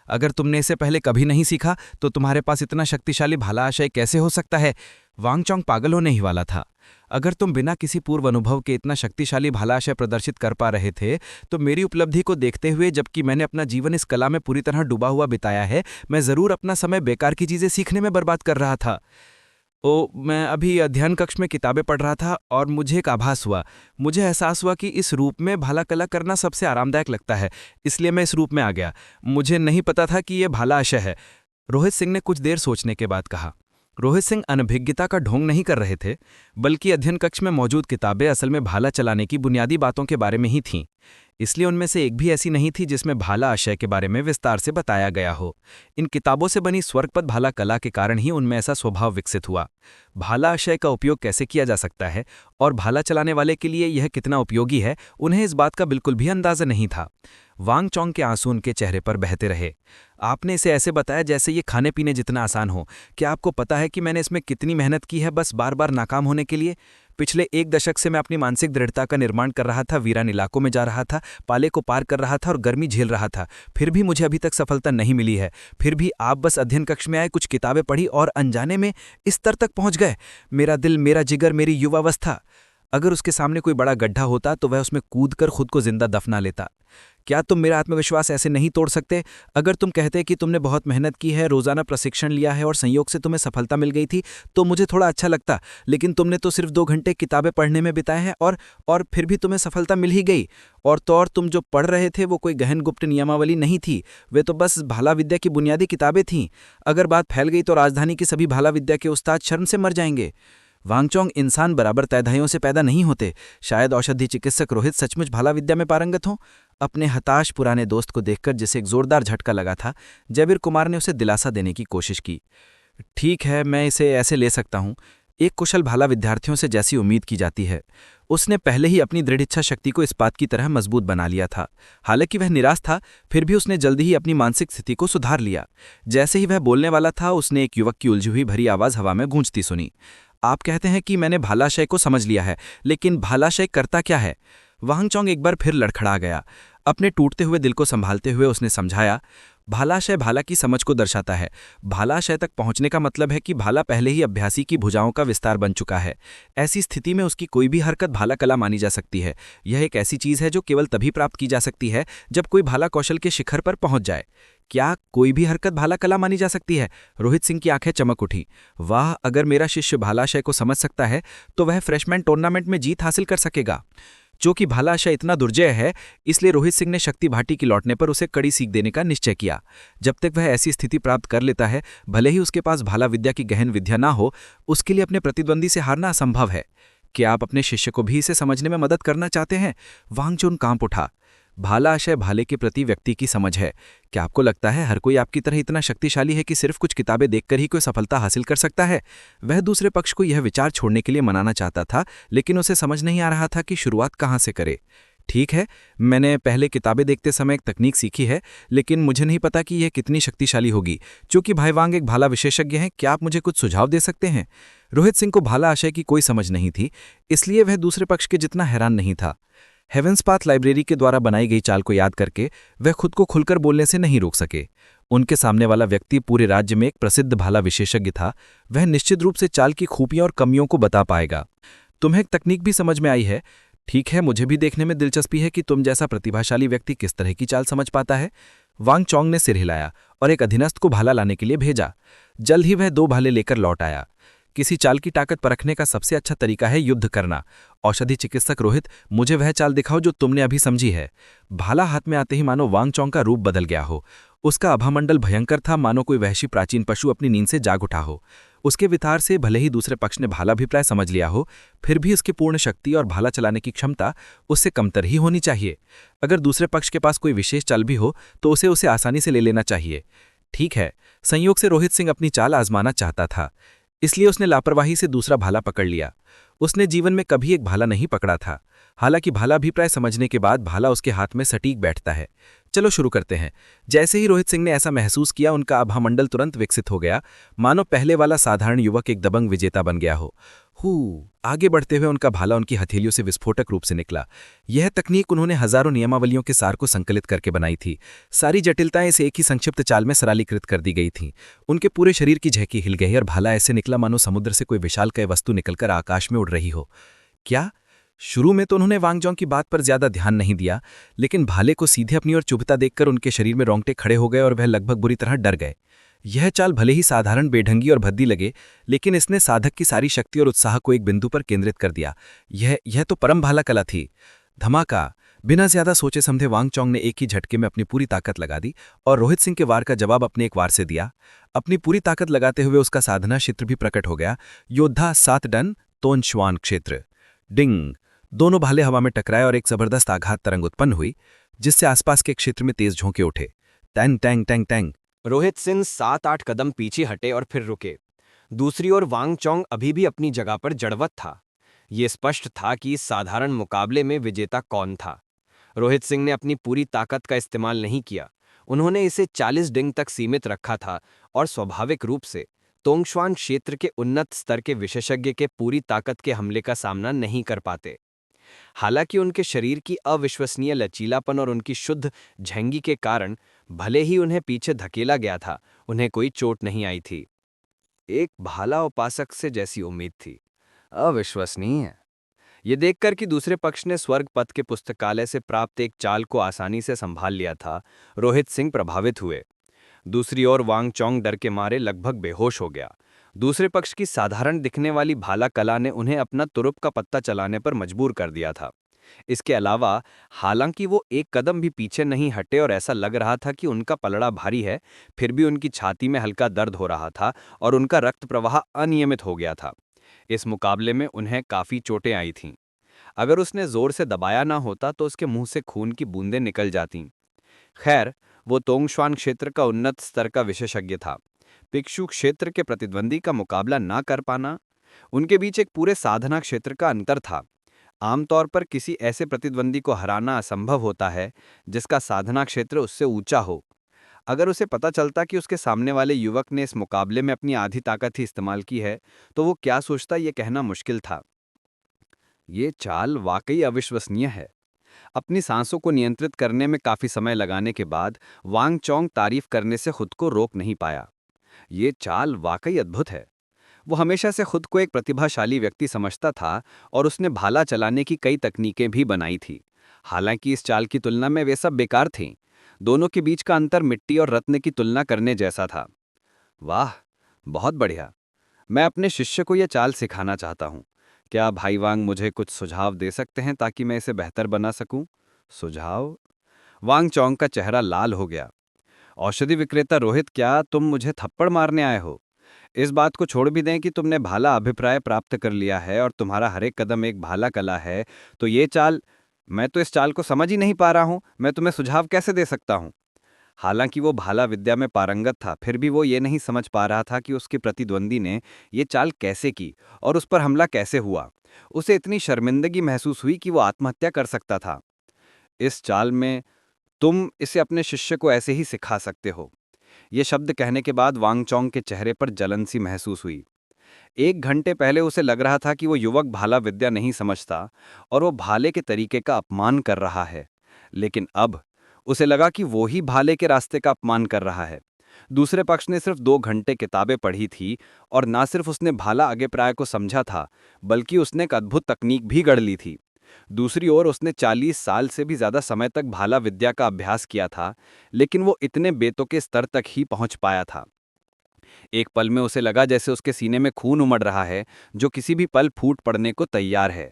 अगर तुमने इसे पहले कभी नहीं सीखा तो तुम्हारे पास इतना शक्तिशाली भाला आशय कैसे हो सकता है? वांग चोंग पागल होने ही वाला था। अगर तुम बिना किसी पूर्व अनुभव के इतना शक्तिशाली भालाशय प्रदर्शित कर पा रहे थे तो मेरी उपलब्धि को देखते हुए, जबकि मैंने अपना जीवन इस कला में पूरी तरह डूबा हुआ बिताया है, मैं जरूर अपना समय बेकार की चीजें सीखने में बर्बाद कर रहा था। मैं अभी अध्ययन कक्ष में किताबें पढ़ रहा था और मुझे एक आभास हुआ। मुझे एहसास हुआ कि इस रूप में भाला कला करना सबसे आरामदायक लगता है, इसलिए मैं इस रूप में आ गया। मुझे नहीं पता था कि यह भाला आशय है, रोहित सिंह ने कुछ देर सोचने के बाद कहा। रोहित सिंह अनभिज्ञता का ढोंग नहीं कर रहे थे, बल्कि अध्ययन कक्ष में मौजूद किताबें असल में भाला चलाने की बुनियादी बातों के बारे में ही थीं। इसलिए उनमें से एक भी ऐसी नहीं थी जिसमें भाला आशय के बारे में विस्तार से बताया गया हो। इन किताबों से बनी स्वर्गपद भाला कला के कारण ही उनमें ऐसा स्वभाव विकसित हुआ। भाला आशय का उपयोग कैसे किया जा सकता है और भाला चलाने वाले के लिए यह कितना उपयोगी है, उन्हें इस बात का बिल्कुल भी अंदाजा नहीं था। वांग चोंग के आंसू उनके चेहरे पर बहते रहे। आपने इसे ऐसे बताया जैसे ये खाने पीने जितना आसान हो। क्या आपको पता है कि मैंने इसमें कितनी मेहनत की है बस बार बार नाकाम होने के लिए? पिछले 1 दशक से मैं अपनी मानसिक दृढ़ता का निर्माण कर रहा था, वीरान इलाकों में जा रहा था, पाले को पार कर रहा था और गर्मी झेल रहा था। फिर भी मुझे अभी तक सफलता नहीं मिली है। फिर भी आप बस अध्ययन कक्ष में आए, कुछ किताबें पढ़ी और अनजाने में इस स्तर तक पहुंच गए। मेरा दिल, मेरा जिगर, मेरी युवावस्था, अगर उसके सामने कोई बड़ा गड्ढा होता तो वह उसमें कूदकर खुद को जिंदा दफना लेता। क्या तुम मेरा आत्मविश्वास ऐसे नहीं तोड़ सकते? अगर तुम कहते कि तुमने बहुत मेहनत की है, रोजाना प्रशिक्षण लिया है और संयोग से तुम्हें सफलता मिल गई थी तो मुझे थोड़ा अच्छा लगता, लेकिन तुमने तो सिर्फ 2 घंटे किताबें पढ़ने में बिताए हैं और फिर भी तुम्हें सफलता मिल ही गई। और तो और तुम जो पढ़ रहे थे वो कोई गहन गुप्त नियमावली नहीं थी, वे तो बस भाला विद्या की बुनियादी किताबें थीं। अगर बात फैल गई तो राजधानी की सभी भाला विद्या के उस्ताद शर्म से मर जाएंगे। वांग चोंग इंसान बराबर तैधाइयों से पैदा नहीं होते। शायद औषधि चिकित्सक रोहित सचमुच भाला विद्या में पारंगत हों। अपने हताश पुराने दोस्त को देखकर जिसे एक जोरदार झटका लगा था, जयवीर कुमार ने उसे दिलासा देने की कोशिश की। ठीक है, मैं इसे ऐसे ले सकता हूँ। एक कुशल भाला विद्यार्थियों से जैसी उम्मीद की जाती है। उसने पहले ही अपनी दृढ़ इच्छा शक्ति को इस्पात की तरह मजबूत बना लिया था। हालांकि वह निराश था, फिर भी उसने जल्दी ही अपनी मानसिक स्थिति को सुधार लिया। जैसे ही वह बोलने वाला था, उसने एक युवक की उलझी हुई भरी आवाज हवा में गूंजती सुनी। आप कहते हैं कि मैंने भालाशय को समझ लिया है, लेकिन भालाशय करता क्या है? वांग चोंग एक बार फिर लड़खड़ा गया। अपने टूटते हुए दिल को संभालते हुए उसने समझाया, भालाशय भाला की समझ को दर्शाता है। भालाशय तक पहुंचने का मतलब है कि भाला पहले ही अभ्यासी की भुजाओं का विस्तार बन चुका है। ऐसी स्थिति में उसकी कोई भी हरकत भाला कला मानी जा सकती है। यह एक ऐसी चीज है जो केवल तभी प्राप्त की जा सकती है जब कोई भाला कौशल के शिखर पर पहुंच जाए। क्या कोई भी हरकत भाला कला मानी जा सकती है? रोहित सिंह की आंखें चमक उठी। वाह, अगर मेरा शिष्य भालाशय को समझ सकता है तो वह फ्रेशमैन टूर्नामेंट में जीत हासिल कर सकेगा। जो कि भालाशय इतना दुर्जय है, इसलिए रोहित सिंह ने शक्ति भाटी की लौटने पर उसे कड़ी सीख देने का निश्चय किया। जब तक वह ऐसी स्थिति प्राप्त कर लेता है, भले ही उसके पास भाला विद्या की गहन विद्या ना हो, उसके लिए अपने प्रतिद्वंदी से हारना असंभव है। क्या आप अपने शिष्य को भी इसे समझने में मदद करना चाहते हैं? वांग चोंग कांप उठा। भाला आशय भाले के प्रति व्यक्ति की समझ है। क्या आपको लगता है हर कोई आपकी तरह इतना शक्तिशाली है कि सिर्फ कुछ किताबें देखकर ही कोई सफलता हासिल कर सकता है? वह दूसरे पक्ष को यह विचार छोड़ने के लिए मनाना चाहता था, लेकिन उसे समझ नहीं आ रहा था कि शुरुआत कहाँ से करे। ठीक है, मैंने पहले किताबें देखते समय एक तकनीक सीखी है, लेकिन मुझे नहीं पता कि यह कितनी शक्तिशाली होगी। चूंकि भाई वांग एक भाला विशेषज्ञ हैं, क्या आप मुझे कुछ सुझाव दे सकते हैं? रोहित सिंह को भाला आशय की कोई समझ नहीं थी, इसलिए वह दूसरे पक्ष के जितना हैरान नहीं था। हेवेंस पाथ लाइब्रेरी के द्वारा बनाई गई चाल को याद करके वह खुद को खुलकर बोलने से नहीं रोक सके। उनके सामने वाला व्यक्ति पूरे राज्य में एक प्रसिद्ध भाला विशेषज्ञ था। वह निश्चित रूप से चाल की खूबियां और कमियों को बता पाएगा। तुम्हें एक तकनीक भी समझ में आई है? ठीक है, मुझे भी देखने में दिलचस्पी है कि तुम जैसा प्रतिभाशाली व्यक्ति किस तरह की चाल समझ पाता है। वांग चोंग ने सिर हिलाया और एक अधीनस्थ को भाला लाने के लिए भेजा। जल्द ही वह 2 भाले लेकर लौट आया। किसी चाल की ताकत परखने का सबसे अच्छा तरीका है युद्ध करना। औषधि चिकित्सक रोहित, मुझे वह चाल दिखाओ जो तुमने अभी समझी है। भाला हाथ में आते ही मानो वांग चोंग का रूप बदल गया हो। उसका आभामंडल भयंकर था, मानो कोई वहशी प्राचीन पशु अपनी नींद से जाग उठा हो। उसके वितार से भले ही दूसरे पक्ष ने भालाभिप्राय समझ लिया हो, फिर भी उसकी पूर्ण शक्ति और भाला चलाने की क्षमता उससे कमतर ही होनी चाहिए। अगर दूसरे पक्ष के पास कोई विशेष चाल भी हो तो उसे आसानी से ले लेना चाहिए। ठीक है, संयोग से रोहित सिंह अपनी चाल आजमाना चाहता था, इसलिए उसने लापरवाही से दूसरा भाला पकड़ लिया। उसने जीवन में कभी एक भाला नहीं पकड़ा था। हालांकि भालाभिप्राय समझने के बाद भाला उसके हाथ में सटीक बैठता है। चलो शुरू करते हैं। जैसे ही रोहित सिंह ने ऐसा महसूस किया, उनका आभामंडल तुरंत विकसित हो गया, मानो पहले वाला साधारण युवक एक दबंग विजेता बन गया हो। आगे बढ़ते हुए उनका भाला उनकी हथेलियों से विस्फोटक रूप से निकला। यह तकनीक उन्होंने हजारों नियमावलियों के सार को संकलित करके बनाई थी। सारी जटिलताएं इस एक ही संक्षिप्त चाल में सरालीकृत कर दी गई थीं। उनके पूरे शरीर की झेकी हिल गई और भाला ऐसे निकला मानो समुद्र से कोई विशालकाय वस्तु निकलकर आकाश में उड़ रही हो। क्या? शुरू में तो उन्होंने वांग चोंग की बात पर ज्यादा ध्यान नहीं दिया, लेकिन भाले को सीधे अपनी ओर चुभता देखकर उनके शरीर में रोंगटे खड़े हो गए और वह लगभग बुरी तरह डर गए। यह चाल भले ही साधारण बेढंगी और भद्दी लगे, लेकिन इसने साधक की सारी शक्ति और उत्साह को एक बिंदु पर केंद्रित कर दिया। यह तो परम भाला कला थी। धमाका! बिना ज्यादा सोचे समझे वांग चोंग ने एक ही झटके में अपनी पूरी ताकत लगा दी और रोहित सिंह के वार का जवाब अपने एक वार से दिया। अपनी पूरी ताकत लगाते हुए उसका साधना क्षेत्र भी प्रकट हो गया। योद्धा 7 डन तोनश्वान क्षेत्र। डिंग! दोनों भाले हवा में टकराए और एक जबरदस्त आघात तरंग उत्पन्न हुई, जिससे आसपास के क्षेत्र में तेज झोंके उठे। Tang Tang Tang Tang! Rohit Singh 7-8 कदम पीछे हटे और फिर रुके। दूसरी ओर वांग चोंग अभी भी अपनी जगह पर जड़वत था। ये स्पष्ट था कि इस साधारण मुकाबले में विजेता कौन था। रोहित सिंह ने अपनी पूरी ताकत का इस्तेमाल नहीं किया। उन्होंने इसे 40 डिंग तक सीमित रखा था और स्वाभाविक रूप से तोंगश्वान क्षेत्र के उन्नत स्तर के विशेषज्ञ के पूरी ताकत के हमले का सामना नहीं कर पाते। हालांकि उनके शरीर की अविश्वसनीय लचीलापन और उनकी शुद्ध झंगी के कारण भले ही उन्हें पीछे धकेला गया था, उन्हें कोई चोट नहीं आई थी। एक भाला उपासक से जैसी उम्मीद थी। अविश्वसनीय। ये देखकर कि दूसरे पक्ष ने स्वर्ग पथ के पुस्तकालय से प्राप्त एक चाल को आसानी से संभाल लिया था, रोहित सिंह प्रभावित हुए। दूसरी ओर वांग चोंग डर के मारे लगभग बेहोश हो गया। दूसरे पक्ष की साधारण दिखने वाली भाला कला ने उन्हें अपना तुरुप का पत्ता चलाने पर मजबूर कर दिया था। इसके अलावा हालांकि वो एक कदम भी पीछे नहीं हटे और ऐसा लग रहा था कि उनका पलड़ा भारी है, फिर भी उनकी छाती में हल्का दर्द हो रहा था और उनका रक्त प्रवाह अनियमित हो गया था। इस मुकाबले में उन्हें काफी चोटें आई थीं। अगर उसने जोर से दबाया ना होता तो उसके मुंह से खून की बूंदें निकल जातीं। खैर, वो तोंगश्वान क्षेत्र का उन्नत स्तर का विशेषज्ञ था। पिक्षु क्षेत्र के प्रतिद्वंदी का मुकाबला ना कर पाना, उनके बीच एक पूरे साधना क्षेत्र का अंतर था। आमतौर पर किसी ऐसे प्रतिद्वंदी को हराना असंभव होता है जिसका साधना क्षेत्र उससे ऊंचा हो। अगर उसे पता चलता कि उसके सामने वाले युवक ने इस मुकाबले में अपनी आधी ताकत ही इस्तेमाल की है, तो वो क्या सोचता ये कहना मुश्किल था। ये चाल वाकई अविश्वसनीय है। अपनी सांसों को नियंत्रित करने में काफी समय लगाने के बाद वांग चोंग तारीफ करने से खुद को रोक नहीं पाया। ये चाल वाकई अद्भुत है। वो हमेशा से खुद को एक प्रतिभाशाली व्यक्ति समझता था और उसने भाला चलाने की कई तकनीकें भी बनाई थी। हालांकि इस चाल की तुलना में वे सब बेकार थीं। दोनों के बीच का अंतर मिट्टी और रत्न की तुलना करने जैसा था। वाह, बहुत बढ़िया। मैं अपने शिष्य को यह चाल सिखाना चाहता हूँ। क्या भाई वांग मुझे कुछ सुझाव दे सकते हैं ताकि मैं इसे बेहतर बना सकूं? सुझाव? वांग चोंग का चेहरा लाल हो गया। औषधि विक्रेता रोहित, क्या तुम मुझे थप्पड़ मारने आए हो? इस बात को छोड़ भी दें कि तुमने भाला अभिप्राय प्राप्त कर लिया है और तुम्हारा हर एक कदम एक भाला कला है, तो ये चाल, मैं तो इस चाल को समझ ही नहीं पा रहा हूं। मैं तुम्हें सुझाव कैसे दे सकता हूं? हालांकि वो भाला विद्या में पारंगत था, फिर भी वो ये नहीं समझ पा रहा था कि उसके प्रतिद्वंदी ने ये चाल कैसे की और उस पर हमला कैसे हुआ। उसे इतनी शर्मिंदगी महसूस हुई कि वो आत्महत्या कर सकता था। इस चाल में तुम इसे अपने शिष्य को ऐसे ही सिखा सकते हो। ये शब्द कहने के बाद वांग चोंग के चेहरे पर जलन सी महसूस हुई। 1 घंटे पहले उसे लग रहा था कि वो युवक भाला विद्या नहीं समझता और वो भाले के तरीके का अपमान कर रहा है, लेकिन अब उसे लगा कि वो ही भाले के रास्ते का अपमान कर रहा है। दूसरे पक्ष ने सिर्फ 2 घंटे किताबें पढ़ी थी और ना सिर्फ उसने भाला अभिप्राय को समझा था, बल्कि उसने एक अद्भुत तकनीक भी गढ़ ली थी। दूसरी ओर उसने 40 साल से भी ज्यादा समय तक भाला विद्या का अभ्यास किया था, लेकिन वो इतने बेतुके स्तर तक ही पहुंच पाया था। एक पल में उसे लगा जैसे उसके सीने में खून उमड़ रहा है, जो किसी भी पल फूट पड़ने को तैयार है।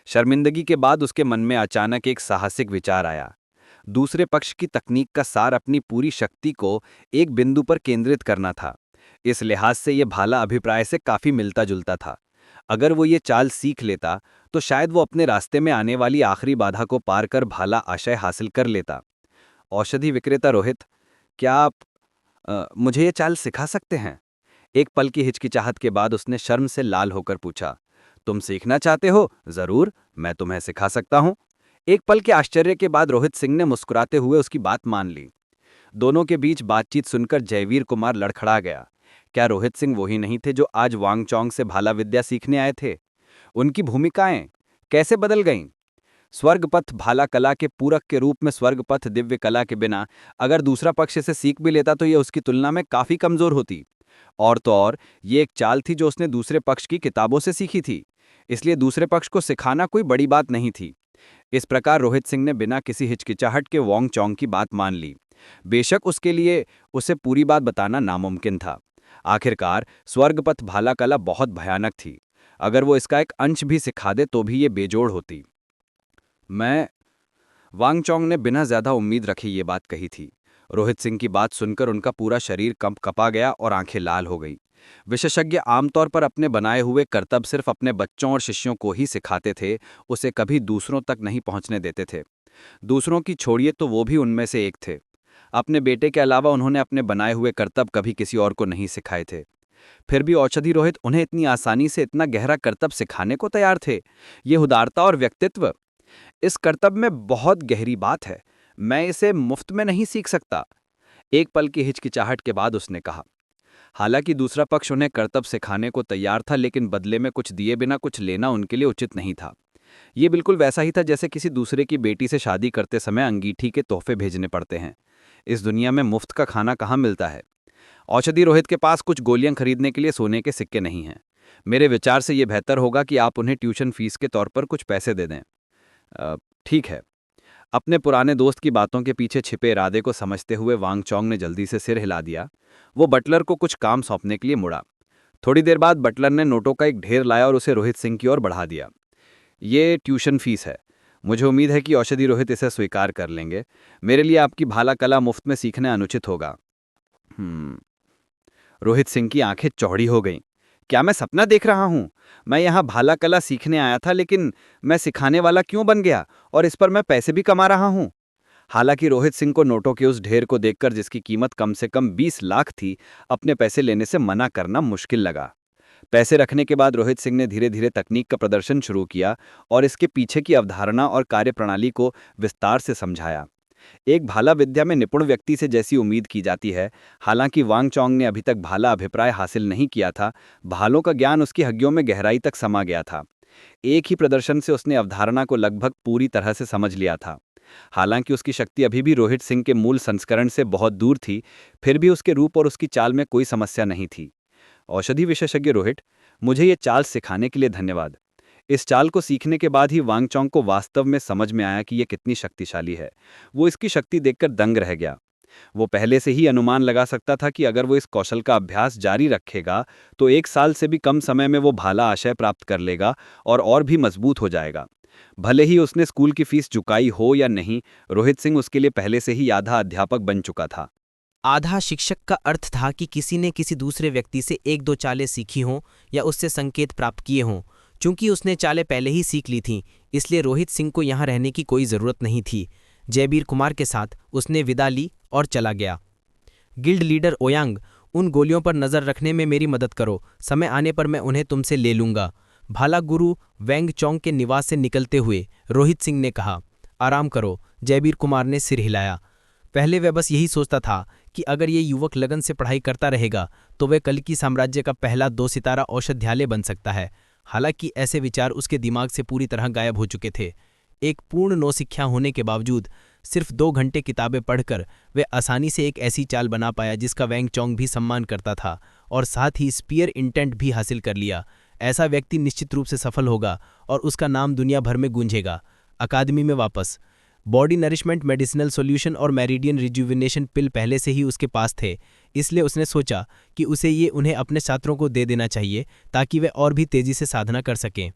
शर्मिंदगी के बाद उसके मन में अचानक एक साहसिक विचार आया। दूसरे पक्ष की तकनीक का सार अपनी पूरी शक्ति को एक बिंदु पर केंद्रित करना था। इस लिहाज से यह भाला अभिप्राय से काफी मिलता जुलता था। अगर वो ये चाल सीख लेता तो शायद वो अपने रास्ते में आने वाली आखिरी बाधा को पार कर भाला आशय हासिल कर लेता। औषधि विक्रेता रोहित, क्या आप मुझे ये चाल सिखा सकते हैं? एक पल की हिचकिचाहट के बाद उसने शर्म से लाल होकर पूछा। तुम सीखना चाहते हो? जरूर, मैं तुम्हें सिखा सकता हूं। एक पल के आश्चर्य के बाद रोहित सिंह ने मुस्कुराते हुए उसकी बात मान ली। दोनों के बीच बातचीत सुनकर जयवीर कुमार लड़खड़ा गया। क्या रोहित सिंह वही नहीं थे जो आज वांग चोंग से भाला विद्या सीखने आए थे? उनकी भूमिकाएं कैसे बदल गईं? स्वर्गपथ भाला कला के पूरक के रूप में स्वर्गपथ दिव्य कला के बिना अगर दूसरा पक्ष इसे सीख भी लेता तो यह उसकी तुलना में काफी कमजोर होती। और तो और ये एक चाल थी जो उसने दूसरे पक्ष की किताबों से सीखी थी, इसलिए दूसरे पक्ष को सिखाना कोई बड़ी बात नहीं थी। इस प्रकार रोहित सिंह ने बिना किसी हिचकिचाहट के वांग चोंग की बात मान ली। बेशक उसके लिए उसे पूरी बात बताना नामुमकिन था। आखिरकार स्वर्गपथ भाला कला बहुत भयानक थी। अगर वो इसका एक अंश भी सिखा दे तो भी ये बेजोड़ होती। वांग चोंग ने बिना ज्यादा उम्मीद रखे ये बात कही थी। रोहित सिंह की बात सुनकर उनका पूरा शरीर कपा गया और आंखें लाल हो गई। विशेषज्ञ आमतौर पर अपने बनाए हुए करतब सिर्फ अपने बच्चों और शिष्यों को ही सिखाते थे, उसे कभी दूसरों तक नहीं पहुंचने देते थे। दूसरों की छोड़िए तो वो भी उनमें से एक थे। अपने बेटे के अलावा उन्होंने अपने बनाए हुए करतब कभी किसी और को नहीं सिखाए थे। फिर भी औषधि रोहित उन्हें इतनी आसानी से इतना गहरा करतब सिखाने को तैयार थे। ये उदारता और व्यक्तित्व, इस करतब में बहुत गहरी बात है। मैं इसे मुफ्त में नहीं सीख सकता। एक पल की हिचकिचाहट के बाद उसने कहा। हालांकि दूसरा पक्ष उन्हें करतब सिखाने को तैयार था, लेकिन बदले में कुछ दिए बिना कुछ लेना उनके लिए उचित नहीं था। ये बिल्कुल वैसा ही था जैसे किसी दूसरे की बेटी से शादी करते समय अंगीठी के तोहफे भेजने पड़ते हैं। इस दुनिया में मुफ्त का खाना कहाँ मिलता है? औषधि रोहित के पास कुछ गोलियां खरीदने के लिए सोने के सिक्के नहीं हैं। मेरे विचार से यह बेहतर होगा कि आप उन्हें ट्यूशन फीस के तौर पर कुछ पैसे दे दें। ठीक है। अपने पुराने दोस्त की बातों के पीछे छिपे इरादे को समझते हुए वांग चोंग ने जल्दी से सिर हिला दिया। वो बटलर को कुछ काम सौंपने के लिए मुड़ा। थोड़ी देर बाद बटलर ने नोटों का एक ढेर लाया और उसे रोहित सिंह की ओर बढ़ा दिया। ये ट्यूशन फीस है। मुझे उम्मीद है कि औषधि रोहित इसे स्वीकार कर लेंगे। मेरे लिए आपकी भाला कला मुफ्त में सीखना अनुचित होगा। रोहित सिंह की आंखें चौड़ी हो गईं। क्या मैं सपना देख रहा हूं? मैं यहां भाला कला सीखने आया था, लेकिन मैं सिखाने वाला क्यों बन गया और इस पर मैं पैसे भी कमा रहा हूं? हालांकि रोहित सिंह को नोटों के उस ढेर को देखकर, जिसकी कीमत कम से कम 20 लाख थी, अपने पैसे लेने से मना करना मुश्किल लगा। पैसे रखने के बाद रोहित सिंह ने धीरे धीरे तकनीक का प्रदर्शन शुरू किया और इसके पीछे की अवधारणा और कार्यप्रणाली को विस्तार से समझाया। एक भाला विद्या में निपुण व्यक्ति से जैसी उम्मीद की जाती है, हालांकि वांग चोंग ने अभी तक भाला अभिप्राय हासिल नहीं किया था, भालों का ज्ञान उसकी हड्डियों में गहराई तक समा गया था। एक ही प्रदर्शन से उसने अवधारणा को लगभग पूरी तरह से समझ लिया था। हालांकि उसकी शक्ति अभी भी रोहित सिंह के मूल संस्करण से बहुत दूर थी, फिर भी उसके रूप और उसकी चाल में कोई समस्या नहीं थी। औषधि विशेषज्ञ रोहित, मुझे ये चाल सिखाने के लिए धन्यवाद। इस चाल को सीखने के बाद ही वांग चोंग को वास्तव में समझ में आया कि यह कितनी शक्तिशाली है। वो इसकी शक्ति देखकर दंग रह गया। वो पहले से ही अनुमान लगा सकता था कि अगर वो इस कौशल का अभ्यास जारी रखेगा तो 1 साल से भी कम समय में वो भाला आशय प्राप्त कर लेगा और भी मजबूत हो जाएगा। भले ही उसने स्कूल की फीस चुकाई हो या नहीं, रोहित सिंह उसके लिए पहले से ही आधा अध्यापक बन चुका था। आधा शिक्षक का अर्थ था कि किसी ने किसी दूसरे व्यक्ति से 1-2 चालें सीखी हों या उससे संकेत प्राप्त किए हों। चूंकि उसने चालें पहले ही सीख ली थीं, इसलिए रोहित सिंह को यहाँ रहने की कोई ज़रूरत नहीं थी। जयबीर कुमार के साथ उसने विदा ली और चला गया। गिल्ड लीडर ओयांग, उन गोलियों पर नज़र रखने में मेरी मदद करो। समय आने पर मैं उन्हें तुमसे ले लूँगा। भाला गुरु वैंग चोंग के निवास से निकलते हुए रोहित सिंह ने कहा। आराम करो, जयवीर कुमार ने सिर हिलाया। पहले वह बस यही सोचता था कि अगर ये युवक लगन से पढ़ाई करता रहेगा तो वह कल की साम्राज्य का पहला 2 सितारा औषधालय बन सकता है। हालांकि ऐसे विचार उसके दिमाग से पूरी तरह गायब हो चुके थे। एक पूर्ण नौशिक्षा होने के बावजूद सिर्फ 2 घंटे किताबें पढ़कर वह आसानी से एक ऐसी चाल बना पाया जिसका वैंग चोंग भी सम्मान करता था और साथ ही स्पीयर इंटेंट भी हासिल कर लिया। ऐसा व्यक्ति निश्चित रूप से सफल होगा और उसका नाम दुनिया भर में गूंजेगा। अकादमी में वापस बॉडी नरिशमेंट मेडिसिनल सॉल्यूशन और मेरिडियन रिजुविनेशन पिल पहले से ही उसके पास थे, इसलिए उसने सोचा कि उसे ये उन्हें अपने छात्रों को दे देना चाहिए ताकि वे और भी तेजी से साधना कर सकें।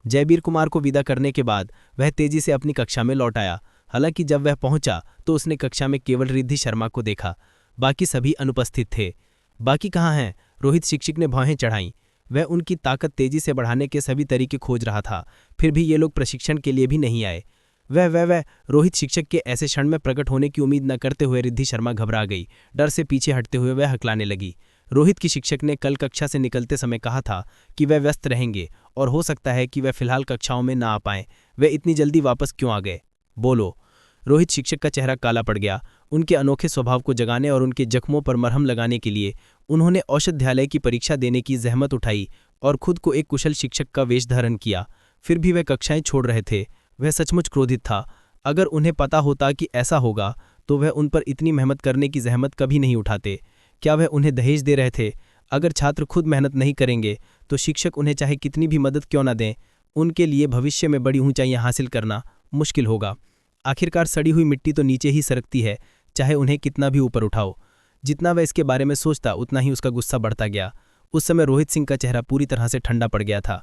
जयवीर कुमार को विदा करने के बाद वह तेजी से अपनी कक्षा में लौट आया। हालांकि जब वह पहुंचा तो उसने कक्षा में केवल रिद्धि शर्मा को देखा, बाकी सभी अनुपस्थित थे। बाकी कहाँ हैं? रोहित शिक्षक ने भौहें चढ़ाईं। वह उनकी ताकत तेजी से बढ़ाने के सभी तरीके खोज रहा था, फिर भी ये लोग प्रशिक्षण के लिए भी नहीं आए। वह रोहित शिक्षक के ऐसे क्षण में प्रकट होने की उम्मीद न करते हुए रिद्धि शर्मा घबरा गई। डर से पीछे हटते हुए वह हकलाने लगी। रोहित की शिक्षक ने कल कक्षा से निकलते समय कहा था कि वह व्यस्त रहेंगे और हो सकता है कि वह फिलहाल कक्षाओं में ना आ पाएं। वे इतनी जल्दी वापस क्यों आ गए? बोलो। रोहित शिक्षक का चेहरा काला पड़ गया। उनके अनोखे स्वभाव को जगाने और उनके जख्मों पर मरहम लगाने के लिए उन्होंने औषधालय की परीक्षा देने की जहमत उठाई और खुद को एक कुशल शिक्षक का वेश धारण किया। फिर भी वह कक्षाएं छोड़ रहे थे। वह सचमुच क्रोधित था। अगर उन्हें पता होता कि ऐसा होगा तो वह उन पर इतनी मेहनत करने की जहमत कभी नहीं उठाते। क्या वह उन्हें दहेज दे रहे थे? अगर छात्र खुद मेहनत नहीं करेंगे तो शिक्षक उन्हें चाहे कितनी भी मदद क्यों न दें, उनके लिए भविष्य में बड़ी ऊंचाइयां हासिल करना मुश्किल होगा। आखिरकार सड़ी हुई मिट्टी तो नीचे ही सरकती है, चाहे उन्हें कितना भी ऊपर उठाओ। जितना वह इसके बारे में सोचता उतना ही उसका गुस्सा बढ़ता गया। उस समय रोहित सिंह का चेहरा पूरी तरह से ठंडा पड़ गया था।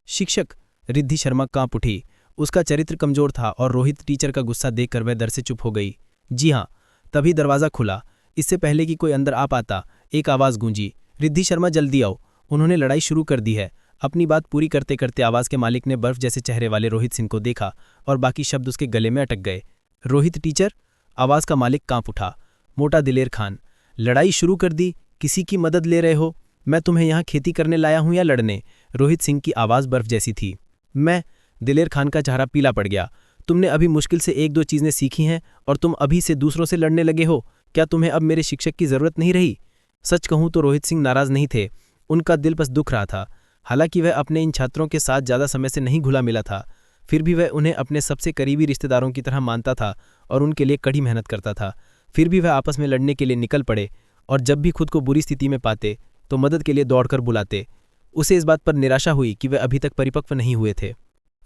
शिक्षक? रिद्धि शर्मा कांप उठी। उसका चरित्र कमजोर था और रोहित टीचर का गुस्सा देखकर वह डर से चुप हो गई। जी हाँ। तभी दरवाज़ा खुला। इससे पहले कि कोई अंदर आ पाता एक आवाज़ गूंजी, रिद्धि शर्मा जल्दी आओ, उन्होंने लड़ाई शुरू कर दी है। अपनी बात पूरी करते करते आवाज़ के मालिक ने बर्फ जैसे चेहरे वाले रोहित सिंह को देखा और बाकी शब्द उसके गले में अटक गए। रोहित टीचर? आवाज़ का मालिक कांप उठा। मोटा दिलेर खान। लड़ाई शुरू कर दी? किसी की मदद ले रहे हो? मैं तुम्हें यहाँ खेती करने लाया हूँ या लड़ने? रोहित सिंह की आवाज़ बर्फ जैसी थी। मैं? दिलेर खान का चेहरा पीला पड़ गया। तुमने अभी मुश्किल से 1-2 चीज़ें सीखी हैं और तुम अभी से दूसरों से लड़ने लगे हो। क्या तुम्हें अब मेरे शिक्षक की ज़रूरत नहीं रही? सच कहूँ तो रोहित सिंह नाराज़ नहीं थे, उनका दिल बस दुख रहा था। हालांकि वह अपने इन छात्रों के साथ ज़्यादा समय से नहीं घुला मिला था, फिर भी वह उन्हें अपने सबसे करीबी रिश्तेदारों की तरह मानता था और उनके लिए कड़ी मेहनत करता था। फिर भी वह आपस में लड़ने के लिए निकल पड़े और जब भी खुद को बुरी स्थिति में पाते तो मदद के लिए दौड़कर बुलाते। उसे इस बात पर निराशा हुई कि वे अभी तक परिपक्व नहीं हुए थे।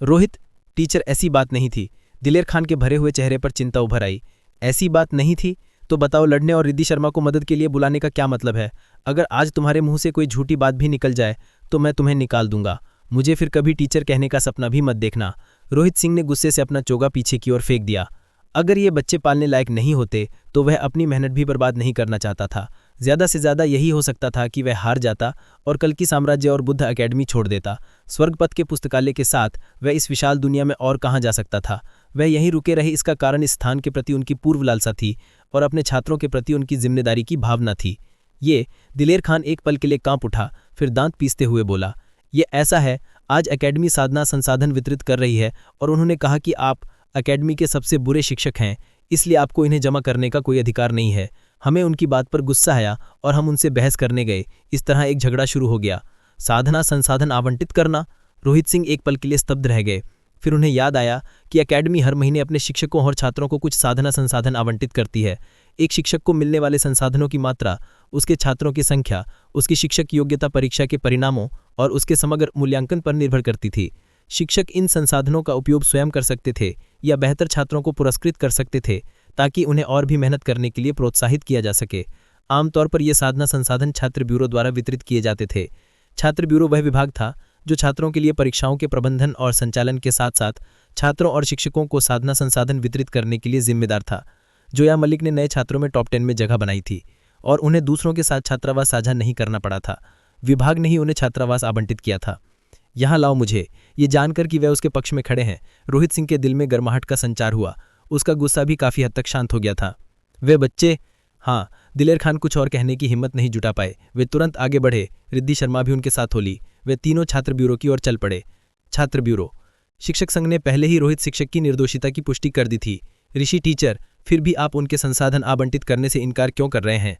रोहित टीचर, ऐसी बात नहीं थी। दिलेर खान के भरे हुए चेहरे पर चिंता उभर आई। ऐसी बात नहीं थी? तो बताओ, लड़ने और रिद्धि शर्मा को मदद के लिए बुलाने का क्या मतलब है? अगर आज तुम्हारे मुंह से कोई झूठी बात भी निकल जाए तो मैं तुम्हें निकाल दूंगा। मुझे फिर कभी टीचर कहने का सपना भी मत देखना। रोहित सिंह ने गुस्से से अपना चोगा पीछे की ओर फेंक दिया। अगर ये बच्चे पालने लायक नहीं होते तो वह अपनी मेहनत भी बर्बाद नहीं करना चाहता था। ज़्यादा से ज़्यादा यही हो सकता था कि वह हार जाता और कल की साम्राज्य और बुद्ध अकेडमी छोड़ देता। स्वर्गपथ के पुस्तकालय के साथ वह इस विशाल दुनिया में और कहाँ जा सकता था? वह यहीं रुके रहे, इसका कारण इस स्थान के प्रति उनकी पूर्व लालसा थी और अपने छात्रों के प्रति उनकी जिम्मेदारी की भावना थी। ये दिलेर खान एक पल के लिए कांप उठा, फिर दांत पीसते हुए बोला, ये ऐसा है, आज अकेडमी साधना संसाधन वितरित कर रही है और उन्होंने कहा कि आप अकेडमी के सबसे बुरे शिक्षक हैं, इसलिए आपको इन्हें जमा करने का कोई अधिकार नहीं है। हमें उनकी बात पर गुस्सा आया और हम उनसे बहस करने गए। इस तरह एक झगड़ा शुरू हो गया। साधना संसाधन आवंटित करना? रोहित सिंह एक पल के लिए स्तब्ध रह गए। फिर उन्हें याद आया कि अकेडमी हर महीने अपने शिक्षकों और छात्रों को कुछ साधना संसाधन आवंटित करती है। एक शिक्षक को मिलने वाले संसाधनों की मात्रा, उसके छात्रों की संख्या, उसकी शिक्षक योग्यता परीक्षा के परिणामों और उसके समग्र मूल्यांकन पर निर्भर करती थी। शिक्षक इन संसाधनों का उपयोग स्वयं कर सकते थे या बेहतर छात्रों को पुरस्कृत कर सकते थे ताकि उन्हें और भी मेहनत करने के लिए प्रोत्साहित किया जा सके। आमतौर पर ये साधना संसाधन छात्र ब्यूरो द्वारा वितरित किए जाते थे। छात्र ब्यूरो वह विभाग था जो छात्रों के लिए परीक्षाओं के प्रबंधन और संचालन के साथ साथ छात्रों और शिक्षकों को साधना संसाधन वितरित करने के लिए जिम्मेदार था। जोया मलिक ने नए छात्रों में टॉप 10 में जगह बनाई थी और उन्हें दूसरों के साथ छात्रावास साझा नहीं करना पड़ा था। विभाग ने ही उन्हें छात्रावास आवंटित किया था। यहाँ लाओ मुझे, ये जानकर कि वे उसके पक्ष में खड़े हैं, रोहित सिंह के दिल में गर्माहट का संचार हुआ। उसका गुस्सा भी काफ़ी हद तक शांत हो गया था। वे बच्चे? हाँ। दिलेर खान कुछ और कहने की हिम्मत नहीं जुटा पाए। वे तुरंत आगे बढ़े। रिद्धि शर्मा भी उनके साथ हो ली। वे तीनों छात्र ब्यूरो की ओर चल पड़े। छात्र ब्यूरो। शिक्षक संघ ने पहले ही रोहित शिक्षक की निर्दोषिता की पुष्टि कर दी थी। ऋषि टीचर, फिर भी आप उनके संसाधन आवंटित करने से इनकार क्यों कर रहे हैं?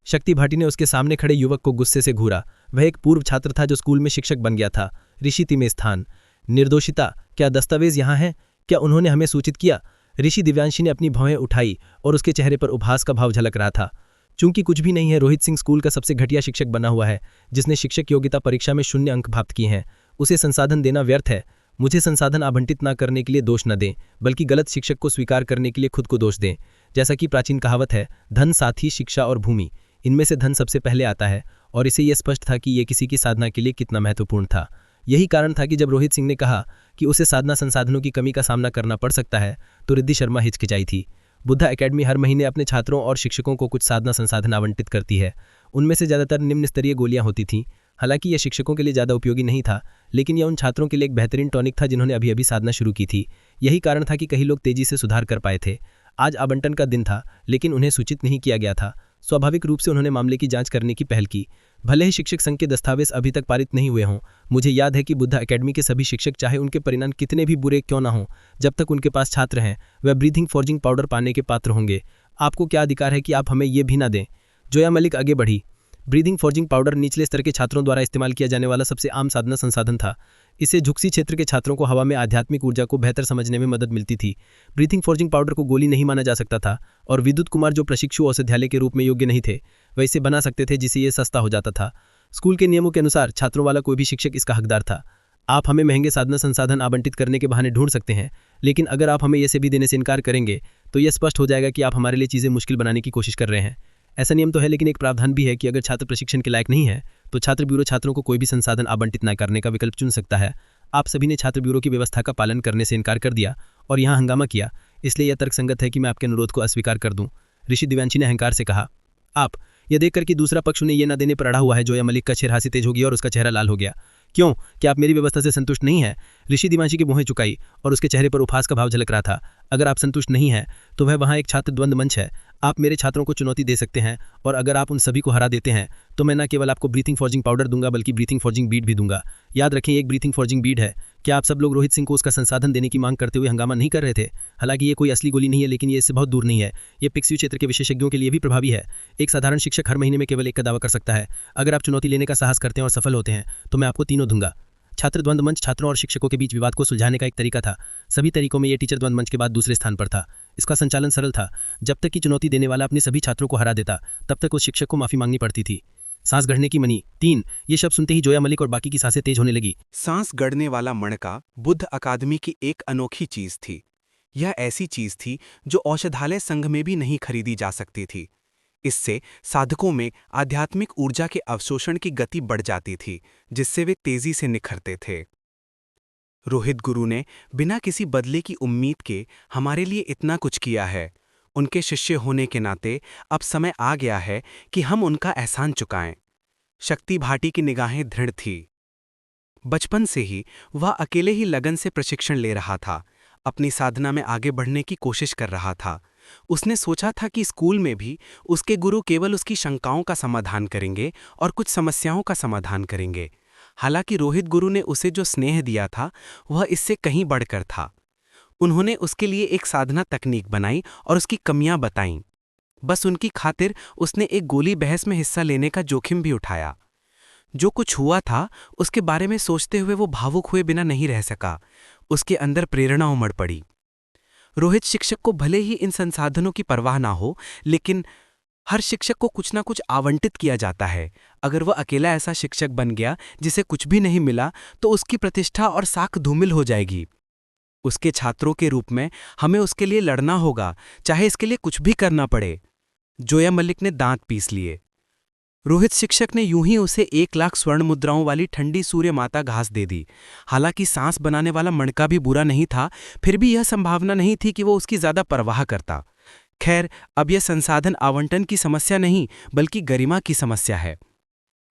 शक्ति भाटी ने उसके सामने खड़े युवक को गुस्से से घूरा। वह एक पूर्व छात्र था जो स्कूल में शिक्षक बन गया था। ऋषि तिमे स्थान। निर्दोषिता, क्या दस्तावेज यहाँ हैं? क्या उन्होंने हमें सूचित किया? ऋषि दिव्यांशी ने अपनी भौहें उठाई और उसके चेहरे पर उपहास का भाव झलक रहा था। चूंकि कुछ भी नहीं है, रोहित सिंह स्कूल का सबसे घटिया शिक्षक बना हुआ है, जिसने शिक्षक योग्यता परीक्षा में 0 अंक प्राप्त किए हैं। उसे संसाधन देना व्यर्थ है। मुझे संसाधन आवंटित न करने के लिए दोष न दें, बल्कि गलत शिक्षक को स्वीकार करने के लिए खुद को दोष दें। जैसा कि प्राचीन कहावत है, धन, साथी, शिक्षा और भूमि, इनमें से धन सबसे पहले आता है, और इसे यह स्पष्ट था कि यह किसी की साधना के लिए कितना महत्वपूर्ण था। यही कारण था कि जब रोहित सिंह ने कहा कि उसे साधना संसाधनों की कमी का सामना करना पड़ सकता है, तो रिद्धि शर्मा हिचकिचाई थी। बुद्धा एकेडमी हर महीने अपने छात्रों और शिक्षकों को कुछ साधना संसाधन आवंटित करती है। उनमें से ज़्यादातर निम्न स्तरीय गोलियां होती थीं। हालांकि यह शिक्षकों के लिए ज़्यादा उपयोगी नहीं था, लेकिन यह उन छात्रों के लिए एक बेहतरीन टॉनिक था जिन्होंने अभी अभी साधना शुरू की थी। यही कारण था कि कई लोग तेजी से सुधार कर पाए थे। आज आवंटन का दिन था, लेकिन उन्हें सूचित नहीं किया गया था। स्वाभाविक रूप से उन्होंने मामले की जांच करने की पहल की। भले ही शिक्षक संघ के दस्तावेज अभी तक पारित नहीं हुए हों, मुझे याद है कि बुद्धा एकेडमी के सभी शिक्षक, चाहे उनके परिणाम कितने भी बुरे क्यों ना हों, जब तक उनके पास छात्र हैं, वह ब्रीथिंग फॉर्जिंग पाउडर पाने के पात्र होंगे। आपको क्या अधिकार है कि आप हमें ये भी ना दें? जोया मलिक आगे बढ़ी। ब्रीथिंग फॉर्जिंग पाउडर निचले स्तर के छात्रों द्वारा इस्तेमाल किया जाने वाला सबसे आम साधना संसाधन था। इससे झुकसी क्षेत्र के छात्रों को हवा में आध्यात्मिक ऊर्जा को बेहतर समझने में मदद मिलती थी। ब्रीथिंग फॉर्जिंग पाउडर को गोली नहीं माना जा सकता था, और विद्युत कुमार, जो प्रशिक्षु औषधालय के रूप में योग्य नहीं थे, वह इसे बना सकते थे, जिससे यह सस्ता हो जाता था। स्कूल के नियमों के अनुसार छात्रों वाला कोई भी शिक्षक इसका हकदार था। आप हमें महंगे साधना संसाधन आवंटित करने के बहाने ढूंढ सकते हैं, लेकिन अगर आप हमें ये भी देने से इनकार करेंगे, तो यह स्पष्ट हो जाएगा कि आप हमारे लिए चीज़ें मुश्किल बनाने की कोशिश कर रहे हैं। ऐसा नियम तो है, लेकिन एक प्रावधान भी है कि अगर छात्र प्रशिक्षण के लायक नहीं है, तो छात्र ब्यूरो छात्रों को कोई भी संसाधन आवंटित न करने का विकल्प चुन सकता है। आप सभी ने छात्र ब्यूरो की व्यवस्था का पालन करने से इनकार कर दिया और यहाँ हंगामा किया, इसलिए यह तर्कसंगत है कि मैं आपके अनुरोध को अस्वीकार कर दूं। ऋषि दिव्यांशी ने अहंकार से कहा। आप यह देखकर कि दूसरा पक्ष उन्हें यह न देने पर अड़ा हुआ है, जोया मलिक का चेहरा तेज हो गया और उसका चेहरा लाल हो गया। क्यों? क्या आप मेरी व्यवस्था से संतुष्ट नहीं है? ऋषि दिव्यांशी की भौहें चुकाई और उसके चेहरे पर उपहास का भाव झलक रहा था। अगर आप संतुष्ट नहीं हैं, तो वह वहाँ एक छात्र द्वंद्व मंच है। आप मेरे छात्रों को चुनौती दे सकते हैं, और अगर आप उन सभी को हरा देते हैं, तो मैं न केवल आपको ब्रीथिंग फॉर्जिंग पाउडर दूंगा, बल्कि ब्रीथिंग फॉर्जिंग बीड भी दूंगा। याद रखें, एक ब्रीथिंग फॉर्जिंग बीड है। क्या आप सब लोग रोहित सिंह को उसका संसाधन देने की मांग करते हुए हंगामा नहीं कर रहे थे? हालांकि ये कोई असली गोली नहीं है, लेकिन ये इससे बहुत दूर नहीं है। ये पिक्स्यू क्षेत्र के विशेषज्ञों के लिए भी प्रभावी है। एक साधारण शिक्षक हर महीने में केवल एक का दावा कर सकता है। अगर आप चुनौती लेने का साहस करते हैं और सफल होते हैं, तो मैं आपको तीनों दूंगा। छात्र द्वंद्व मंच छात्रों और शिक्षकों के बीच विवाद को सुलझाने का एक तरीका था। सभी तरीकों में यह टीचर द्वंद्व मंच के बाद दूसरे स्थान पर था। इसका संचालन सरल था। जब तक कि चुनौती देने वाला अपने सभी छात्रों को हरा देता, तब तक उस शिक्षक को माफी मांगनी पड़ती थी। सांस गढ़ने की मणि 3। ये शब्द सुनते ही जोया मलिक और बाकी की सांसें तेज होने लगी। सांस गढ़ने वाला मणका बुद्ध अकादमी की एक अनोखी चीज थी। यह ऐसी चीज थी जो औषधालय संघ में भी नहीं खरीदी जा सकती थी। इससे साधकों में आध्यात्मिक ऊर्जा के अवशोषण की गति बढ़ जाती थी, जिससे वे तेजी से निखरते थे। रोहित गुरु ने बिना किसी बदले की उम्मीद के हमारे लिए इतना कुछ किया है। उनके शिष्य होने के नाते अब समय आ गया है कि हम उनका एहसान चुकाएं। शक्ति भाटी की निगाहें दृढ़ थी। बचपन से ही वह अकेले ही लगन से प्रशिक्षण ले रहा था, अपनी साधना में आगे बढ़ने की कोशिश कर रहा था। उसने सोचा था कि स्कूल में भी उसके गुरु केवल उसकी शंकाओं का समाधान करेंगे और कुछ समस्याओं का समाधान करेंगे। हालांकि रोहित गुरु ने उसे जो स्नेह दिया था, वह इससे कहीं बढ़कर था। उन्होंने उसके लिए एक साधना तकनीक बनाई और उसकी कमियां बताईं। बस उनकी खातिर उसने एक गोली बहस में हिस्सा लेने का जोखिम भी उठाया। जो कुछ हुआ था, उसके बारे में सोचते हुए वो भावुक हुए बिना नहीं रह सका। उसके अंदर प्रेरणा उमड़ पड़ी। रोहित शिक्षक को भले ही इन संसाधनों की परवाह ना हो, लेकिन हर शिक्षक को कुछ ना कुछ आवंटित किया जाता है। अगर वह अकेला ऐसा शिक्षक बन गया जिसे कुछ भी नहीं मिला, तो उसकी प्रतिष्ठा और साख धूमिल हो जाएगी। उसके छात्रों के रूप में हमें उसके लिए लड़ना होगा, चाहे इसके लिए कुछ भी करना पड़े। जोया मलिक ने दांत पीस लिए। रोहित शिक्षक ने यूं ही उसे 1 लाख स्वर्ण मुद्राओं वाली ठंडी सूर्य माता घास दे दी। हालांकि सांस बनाने वाला मणका भी बुरा नहीं था, फिर भी यह संभावना नहीं थी कि वो उसकी ज्यादा परवाह करता। खैर, अब यह संसाधन आवंटन की समस्या नहीं, बल्कि गरिमा की समस्या है।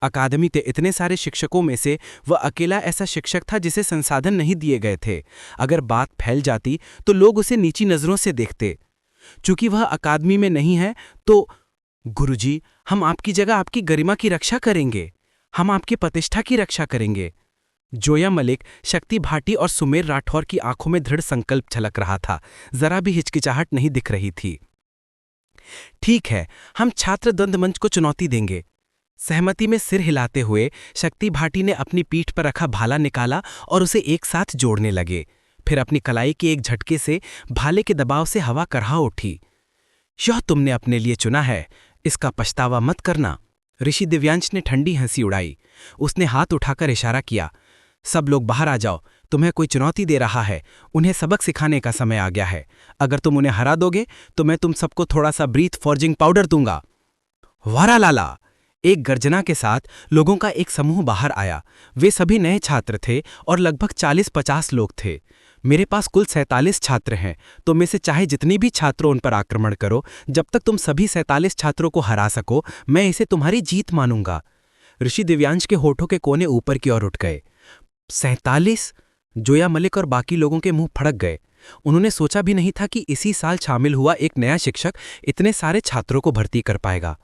अकादमी के इतने सारे शिक्षकों में से वह अकेला ऐसा शिक्षक था जिसे संसाधन नहीं दिए गए थे। अगर बात फैल जाती तो लोग उसे नीची नजरों से देखते। चूंकि वह अकादमी में नहीं है, तो गुरुजी, हम आपकी जगह आपकी गरिमा की रक्षा करेंगे। हम आपकी प्रतिष्ठा की रक्षा करेंगे। जोया मलिक, शक्ति भाटी और सुमेर राठौर की आंखों में दृढ़ संकल्प झलक रहा था। जरा भी हिचकिचाहट नहीं दिख रही थी। ठीक है, हम छात्र द्वंद्व मंच को चुनौती देंगे। सहमति में सिर हिलाते हुए शक्ति भाटी ने अपनी पीठ पर रखा भाला निकाला और उसे एक साथ जोड़ने लगे। फिर अपनी कलाई के एक झटके से भाले के दबाव से हवा करहा उठी। यह तुमने अपने लिए चुना है, इसका पछतावा मत करना। ऋषि दिव्यांश ने ठंडी हंसी उड़ाई। उसने हाथ उठाकर इशारा किया, सब लोग बाहर आ जाओ, तुम्हें कोई चुनौती दे रहा है, उन्हें सबक सिखाने का समय आ गया है। अगर तुम उन्हें हरा दोगे तो मैं तुम सबको थोड़ा सा ब्रीथ फॉर्जिंग पाउडर दूंगा। वारा लाला! एक गर्जना के साथ लोगों का एक समूह बाहर आया। वे सभी नए छात्र थे और लगभग 40-50 लोग थे। मेरे पास कुल 47 छात्र हैं, तो में से चाहे जितनी भी छात्रों उन पर आक्रमण करो, जब तक तुम सभी 47 छात्रों को हरा सको, मैं इसे तुम्हारी जीत मानूंगा। ऋषि दिव्यांश के होठों के कोने ऊपर की ओर उठ गए। 47? जोया मलिक और बाकी लोगों के मुंह फड़क गए। उन्होंने सोचा भी नहीं था कि इसी साल शामिल हुआ एक नया शिक्षक इतने सारे छात्रों को भर्ती कर पाएगा।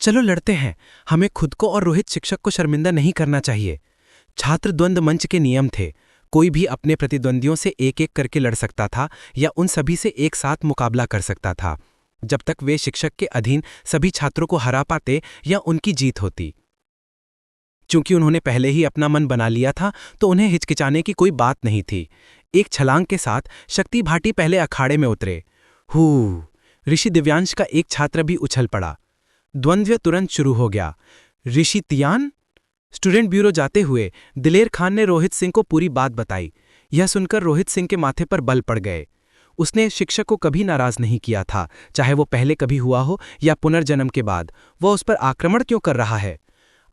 चलो लड़ते हैं, हमें खुद को और रोहित शिक्षक को शर्मिंदा नहीं करना चाहिए। छात्र द्वंद्व मंच के नियम थे। कोई भी अपने प्रतिद्वंदियों से एक एक करके लड़ सकता था या उन सभी से एक साथ मुकाबला कर सकता था, जब तक वे शिक्षक के अधीन सभी छात्रों को हरा पाते या उनकी जीत होती। चूंकि उन्होंने पहले ही अपना मन बना लिया था, तो उन्हें हिचकिचाने की कोई बात नहीं थी। एक छलांग के साथ शक्ति भाटी पहले अखाड़े में उतरे। हू! ऋषि दिव्यांश का एक छात्र भी उछल पड़ा। द्वंद्व तुरंत शुरू हो गया। ऋषि तियान? स्टूडेंट ब्यूरो जाते हुए दिलेर खान ने रोहित सिंह को पूरी बात बताई। यह सुनकर रोहित सिंह के माथे पर बल पड़ गए। उसने शिक्षक को कभी नाराज नहीं किया था, चाहे वो पहले कभी हुआ हो या पुनर्जन्म के बाद। वह उस पर आक्रमण क्यों कर रहा है?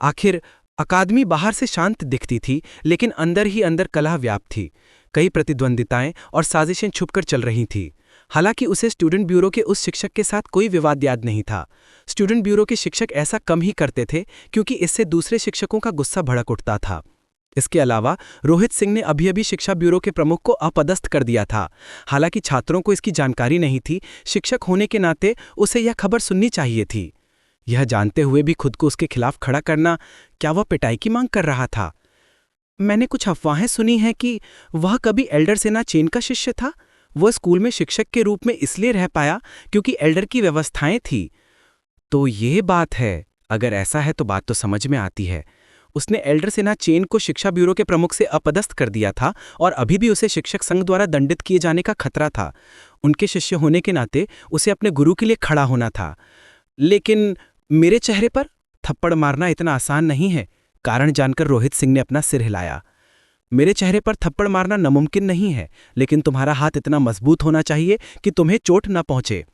आखिर अकादमी बाहर से शांत दिखती थी, लेकिन अंदर ही अंदर कलह व्याप्त थी। कई प्रतिद्वंदिताएं और साजिशें छुपकर चल रही थी। हालांकि उसे स्टूडेंट ब्यूरो के उस शिक्षक के साथ कोई विवाद याद नहीं था। स्टूडेंट ब्यूरो के शिक्षक ऐसा कम ही करते थे, क्योंकि इससे दूसरे शिक्षकों का गुस्सा भड़क उठता था। इसके अलावा रोहित सिंह ने अभी अभी शिक्षा ब्यूरो के प्रमुख को अपदस्थ कर दिया था। हालांकि छात्रों को इसकी जानकारी नहीं थी। शिक्षक होने के नाते उसे यह खबर सुननी चाहिए थी। यह जानते हुए भी खुद को उसके खिलाफ खड़ा करना, क्या वह पिटाई की मांग कर रहा था? मैंने कुछ अफवाहें सुनी हैं कि वह कभी एल्डर सेना चेन का शिष्य था। वह स्कूल में शिक्षक के रूप में इसलिए रह पाया क्योंकि एल्डर की व्यवस्थाएं थी। तो ये बात है। अगर ऐसा है तो बात तो समझ में आती है। उसने एल्डर सेना चेन को शिक्षा ब्यूरो के प्रमुख से अपदस्थ कर दिया था और अभी भी उसे शिक्षक संघ द्वारा दंडित किए जाने का खतरा था। उनके शिष्य होने के नाते उसे अपने गुरु के लिए खड़ा होना था। लेकिन मेरे चेहरे पर थप्पड़ मारना इतना आसान नहीं है। कारण जानकर रोहित सिंह ने अपना सिर हिलाया। मेरे चेहरे पर थप्पड़ मारना नामुमकिन नहीं है, लेकिन तुम्हारा हाथ इतना मजबूत होना चाहिए कि तुम्हें चोट न पहुंचे।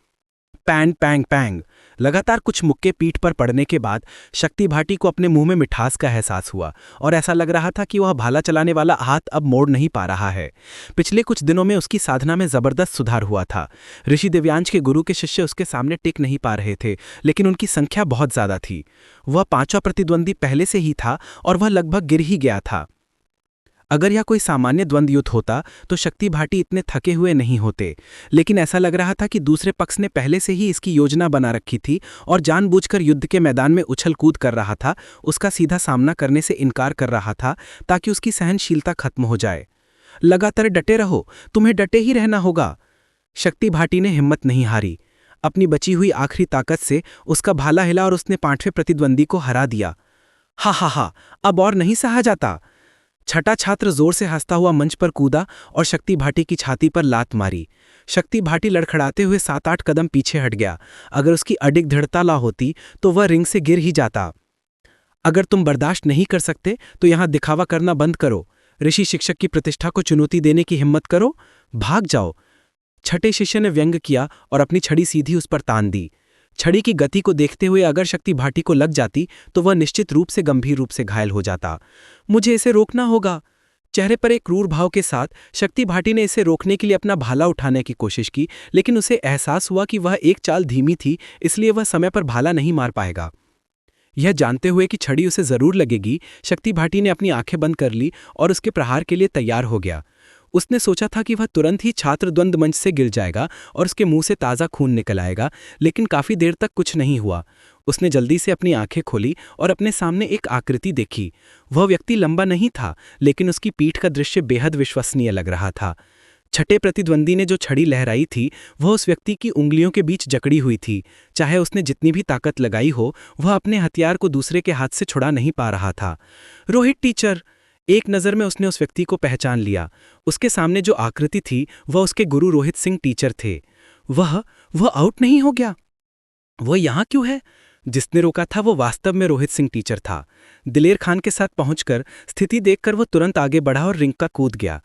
पैंग पैंग पैंग। लगातार कुछ मुक्के पीठ पर पड़ने के बाद शक्ति भाटी को अपने मुंह में मिठास का एहसास हुआ और ऐसा लग रहा था कि वह भाला चलाने वाला हाथ अब मोड़ नहीं पा रहा है। पिछले कुछ दिनों में उसकी साधना में जबरदस्त सुधार हुआ था। ऋषि दिव्यांश के गुरु के शिष्य उसके सामने टिक नहीं पा रहे थे, लेकिन उनकी संख्या बहुत ज्यादा थी। वह पांचवा प्रतिद्वंदी पहले से ही था और वह लगभग गिर ही गया था। अगर यह कोई सामान्य द्वंद्व युद्ध होता तो शक्ति भाटी इतने थके हुए नहीं होते, लेकिन ऐसा लग रहा था कि दूसरे पक्ष ने पहले से ही इसकी योजना बना रखी थी और जानबूझकर युद्ध के मैदान में उछल कूद कर रहा था, उसका सीधा सामना करने से इनकार कर रहा था ताकि उसकी सहनशीलता खत्म हो जाए। लगातार डटे रहो, तुम्हें डटे ही रहना होगा। शक्ति भाटी ने हिम्मत नहीं हारी। अपनी बची हुई आखिरी ताकत से उसका भाला हिला और उसने पांचवें प्रतिद्वंदी को हरा दिया। हा, अब और नहीं सहा जाता। छठा छात्र जोर से हंसता हुआ मंच पर कूदा और शक्ति भाटी की छाती पर लात मारी। शक्ति भाटी लड़खड़ाते हुए 7-8 कदम पीछे हट गया। अगर उसकी अडिग दृढ़ता ला होती तो वह रिंग से गिर ही जाता। अगर तुम बर्दाश्त नहीं कर सकते तो यहां दिखावा करना बंद करो। ऋषि शिक्षक की प्रतिष्ठा को चुनौती देने की हिम्मत करो, भाग जाओ। छठे शिष्य ने व्यंग किया और अपनी छड़ी सीधी उस पर तान दी। छड़ी की गति को देखते हुए अगर शक्ति भाटी को लग जाती तो वह निश्चित रूप से गंभीर रूप से घायल हो जाता। मुझे इसे रोकना होगा। चेहरे पर एक क्रूर भाव के साथ शक्ति भाटी ने इसे रोकने के लिए अपना भाला उठाने की कोशिश की, लेकिन उसे एहसास हुआ कि वह एक चाल धीमी थी, इसलिए वह समय पर भाला नहीं मार पाएगा। यह जानते हुए कि छड़ी उसे जरूर लगेगी, शक्ति भाटी ने अपनी आंखें बंद कर ली और उसके प्रहार के लिए तैयार हो गया। उसने सोचा था कि वह तुरंत ही छात्र द्वंद्व मंच से गिर जाएगा और उसके मुंह से ताज़ा खून निकल आएगा, लेकिन काफ़ी देर तक कुछ नहीं हुआ। उसने जल्दी से अपनी आंखें खोली और अपने सामने एक आकृति देखी। वह व्यक्ति लंबा नहीं था, लेकिन उसकी पीठ का दृश्य बेहद विश्वसनीय लग रहा था। छठे प्रतिद्वंदी ने जो छड़ी लहराई थी वह उस व्यक्ति की उंगलियों के बीच जकड़ी हुई थी। चाहे उसने जितनी भी ताकत लगाई हो, वह अपने हथियार को दूसरे के हाथ से छुड़ा नहीं पा रहा था। रोहित टीचर! एक नज़र में उसने उस व्यक्ति को पहचान लिया। उसके सामने जो आकृति थी वह उसके गुरु रोहित सिंह टीचर थे। वह आउट नहीं हो गया? वह यहाँ क्यों है? जिसने रोका था वो वास्तव में रोहित सिंह टीचर था। दिलेर खान के साथ पहुंचकर स्थिति देखकर वह तुरंत आगे बढ़ा और रिंग का कूद गया।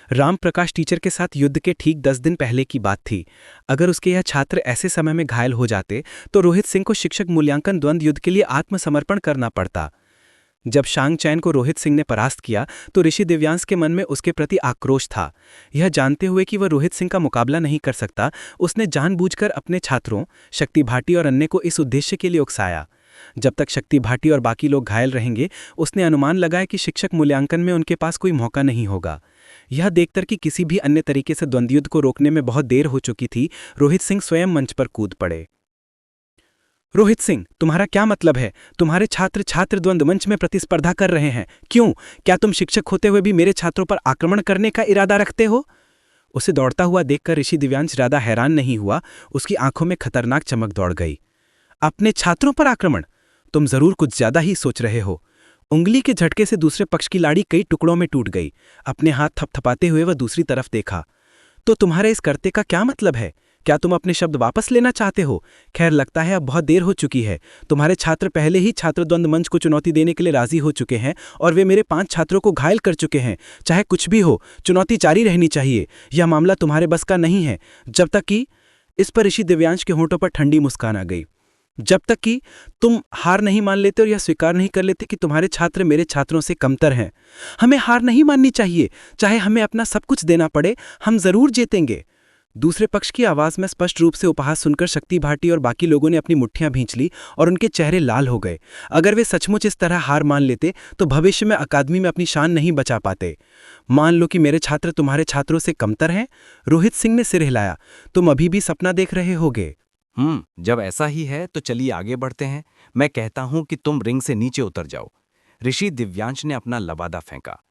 राम प्रकाश टीचर के साथ युद्ध के ठीक 10 दिन पहले की बात थी। अगर उसके यह छात्र ऐसे समय में घायल हो जाते तो रोहित सिंह को शिक्षक मूल्यांकन द्वंद्व युद्ध के लिए आत्मसमर्पण करना पड़ता। जब शांग चैन को रोहित सिंह ने परास्त किया तो ऋषि दिव्यांश के मन में उसके प्रति आक्रोश था। यह जानते हुए कि वह रोहित सिंह का मुकाबला नहीं कर सकता, उसने जानबूझकर अपने छात्रों शक्ति भाटी और अन्य को इस उद्देश्य के लिए उकसाया। जब तक शक्ति भाटी और बाकी लोग घायल रहेंगे, उसने अनुमान लगाया कि शिक्षक मूल्यांकन में उनके पास कोई मौका नहीं होगा। यह देखकर कि किसी भी अन्य तरीके से द्वंद्वयुद्ध को रोकने में बहुत देर हो चुकी थी, रोहित सिंह स्वयं मंच पर कूद पड़े। रोहित सिंह, तुम्हारा क्या मतलब है? तुम्हारे छात्र छात्र द्वंद्व मंच में प्रतिस्पर्धा कर रहे हैं, क्यों? क्या तुम शिक्षक होते हुए भी मेरे छात्रों पर आक्रमण करने का इरादा रखते हो? उसे दौड़ता हुआ देखकर ऋषि दिव्यांश ज्यादा हैरान नहीं हुआ। उसकी आंखों में खतरनाक चमक दौड़ गई। अपने छात्रों पर आक्रमण? तुम जरूर कुछ ज्यादा ही सोच रहे हो। उंगली के झटके से दूसरे पक्ष की लाड़ी कई टुकड़ों में टूट गई। अपने हाथ थपथपाते हुए वह दूसरी तरफ देखा। तो तुम्हारे इस करते का क्या मतलब है? क्या तुम अपने शब्द वापस लेना चाहते हो? खैर, लगता है अब बहुत देर हो चुकी है। तुम्हारे छात्र पहले ही छात्र द्वंद्व मंच को चुनौती देने के लिए राजी हो चुके हैं और वे मेरे 5 छात्रों को घायल कर चुके हैं। चाहे कुछ भी हो, चुनौती जारी रहनी चाहिए। यह मामला तुम्हारे बस का नहीं है। जब तक कि इस पर ऋषि दिव्यांश के होंठों पर ठंडी मुस्कान आ गई। जब तक कि तुम हार नहीं मान लेते और यह स्वीकार नहीं कर लेते कि तुम्हारे छात्र मेरे छात्रों से कमतर हैं। हमें हार नहीं माननी चाहिए। चाहे हमें अपना सब कुछ देना पड़े, हम जरूर जीतेंगे। दूसरे पक्ष की आवाज में स्पष्ट रूप से उपहास सुनकर शक्ति भाटी और बाकी लोगों ने अपनी मुट्ठियां भींच ली और उनके चेहरे लाल हो गए। अगर वे सचमुच इस तरह हार मान लेते तो भविष्य में अकादमी में अपनी शान नहीं बचा पाते। मान लो कि मेरे छात्र तुम्हारे छात्रों से कमतर हैं? रोहित सिंह ने सिर हिलाया। तुम अभी भी सपना देख रहे होगे। जब ऐसा ही है तो चलिए आगे बढ़ते हैं। मैं कहता हूं कि तुम रिंग से नीचे उतर जाओ। ऋषि दिव्यांश ने अपना लबादा फेंका।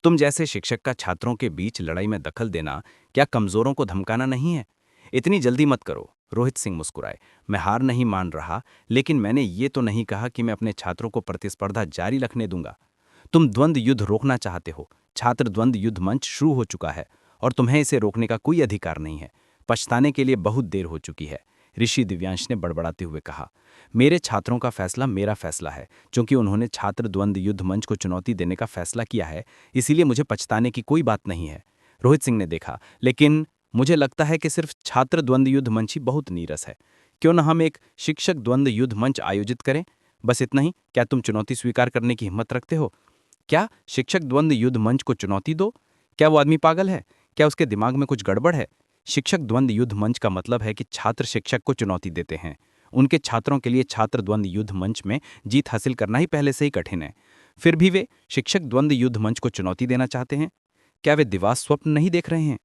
तुम जैसे शिक्षक का छात्रों के बीच लड़ाई में दखल देना क्या कमजोरों को धमकाना नहीं है? इतनी जल्दी मत करो। रोहित सिंह मुस्कुराए। मैं हार नहीं मान रहा, लेकिन मैंने ये तो नहीं कहा कि मैं अपने छात्रों को प्रतिस्पर्धा जारी रखने दूंगा। तुम द्वंद्व युद्ध रोकना चाहते हो। छात्र द्वंद्व युद्ध मंच शुरू हो चुका है और तुम्हें इसे रोकने का कोई अधिकार नहीं है। पछताने के लिए बहुत देर हो चुकी है। ऋषि दिव्यांश ने बड़बड़ाते हुए कहा। मेरे छात्रों का फैसला मेरा फैसला है। क्योंकि उन्होंने छात्र द्वंद्व युद्ध मंच को चुनौती देने का फैसला किया है, इसीलिए मुझे पछताने की कोई बात नहीं है। रोहित सिंह ने देखा, लेकिन मुझे लगता है कि सिर्फ छात्र द्वंद्व युद्ध मंच ही बहुत नीरस है। क्यों न हम एक शिक्षक द्वंद्व युद्ध मंच आयोजित करें? बस इतना ही। क्या तुम चुनौती स्वीकार करने की हिम्मत रखते हो? क्या शिक्षक द्वंद्व युद्ध मंच को चुनौती दो? क्या वो आदमी पागल है? क्या उसके दिमाग में कुछ गड़बड़ है? शिक्षक द्वंद्व युद्ध मंच का मतलब है कि छात्र शिक्षक को चुनौती देते हैं। उनके छात्रों के लिए छात्र द्वंद्व युद्ध मंच में जीत हासिल करना ही पहले से ही कठिन है। फिर भी वे शिक्षक द्वंद्व युद्ध मंच को चुनौती देना चाहते हैं। क्या वे दिवास स्वप्न नहीं देख रहे हैं?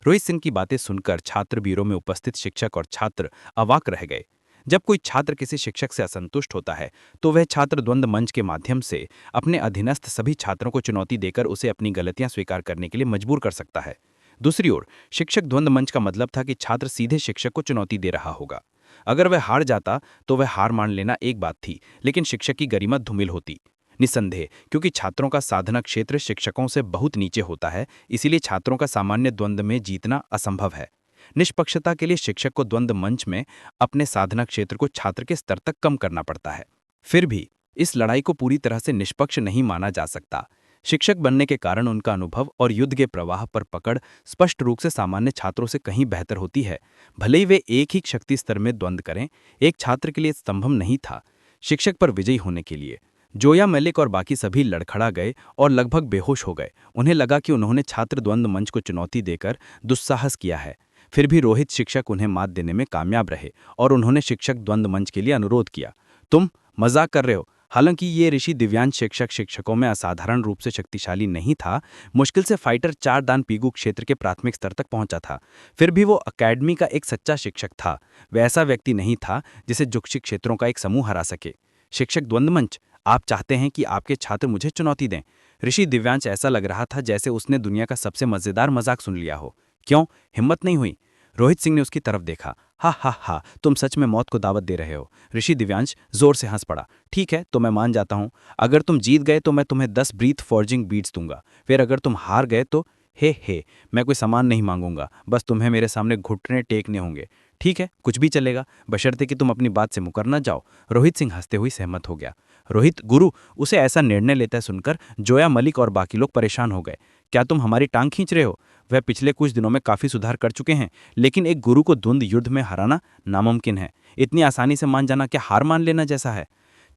रोहित सिंह की बातें सुनकर छात्र बीरों में उपस्थित शिक्षक और छात्र अवाक रह गए। जब कोई छात्र किसी शिक्षक से असंतुष्ट होता है तो वह छात्र द्वंद्व मंच के माध्यम से अपने अधीनस्थ सभी छात्रों को चुनौती देकर उसे अपनी गलतियां स्वीकार करने के लिए मजबूर कर सकता है। दूसरी ओर शिक्षक द्वंद्व मंच का मतलब था कि छात्र सीधे शिक्षक को चुनौती दे रहा होगा। अगर वह हार जाता तो वह हार मान लेना एक बात थी, लेकिन शिक्षक की गरिमा धूमिल होती। निसंदेह, क्योंकि छात्रों का साधना क्षेत्र शिक्षकों से बहुत नीचे होता है, इसीलिए छात्रों का सामान्य द्वंद्व में जीतना असंभव है। निष्पक्षता के लिए शिक्षक को द्वंद्व मंच में अपने साधना क्षेत्र को छात्र के स्तर तक कम करना पड़ता है। फिर भी इस लड़ाई को पूरी तरह से निष्पक्ष नहीं माना जा सकता। शिक्षक बनने के कारण उनका अनुभव और युद्ध के प्रवाह पर पकड़ स्पष्ट रूप से सामान्य छात्रों से कहीं बेहतर होती है। भले ही वे एक ही शक्ति स्तर में द्वंद्व करें, एक छात्र के लिए संभव नहीं था शिक्षक पर विजयी होने के लिए। जोया मलिक और बाकी सभी लड़खड़ा गए और लगभग बेहोश हो गए। उन्हें लगा कि उन्होंने छात्र द्वंद्व मंच को चुनौती देकर दुस्साहस किया है। फिर भी रोहित शिक्षक उन्हें मात देने में कामयाब रहे और उन्होंने शिक्षक द्वंद्व मंच के लिए अनुरोध किया। तुम मजाक कर रहे हो? हालांकि ये ऋषि दिव्यांश शिक्षकों में असाधारण रूप से शक्तिशाली नहीं था, मुश्किल से फाइटर 4 दान पीगू क्षेत्र के प्राथमिक स्तर तक पहुंचा था। फिर भी वो अकेडमी का एक सच्चा शिक्षक था। वह ऐसा व्यक्ति नहीं था जिसे जुक्षी क्षेत्रों का एक समूह हरा सके। शिक्षक द्वंद्व मंच, आप चाहते हैं कि आपके छात्र मुझे चुनौती दें। ऋषि दिव्यांश ऐसा लग रहा था जैसे उसने दुनिया का सबसे मजेदार मजाक सुन लिया हो। क्यों हिम्मत नहीं हुई? रोहित सिंह ने उसकी तरफ देखा। हा हा हा, तुम सच में मौत को दावत दे रहे हो। ऋषि दिव्यांश जोर से हंस पड़ा। ठीक है, तो मैं मान जाता हूं। अगर तुम जीत गए तो मैं तुम्हें 10 ब्रीथ फॉर्जिंग बीट्स दूंगा। फिर अगर तुम हार गए तो हे, मैं कोई सामान नहीं मांगूंगा, बस तुम्हें मेरे सामने घुटने टेकने होंगे। ठीक है, कुछ भी चलेगा, बशर्ते कि तुम अपनी बात से मुकर न जाओ। रोहित सिंह हंसते हुए सहमत हो गया। रोहित गुरु, उसे ऐसा निर्णय लेता सुनकर जोया मलिक और बाकी लोग परेशान हो गए। क्या तुम हमारी टांग खींच रहे हो? वह पिछले कुछ दिनों में काफी सुधार कर चुके हैं, लेकिन एक गुरु को द्वंद्व युद्ध में हराना नामुमकिन है। इतनी आसानी से मान जाना क्या हार मान लेना जैसा है?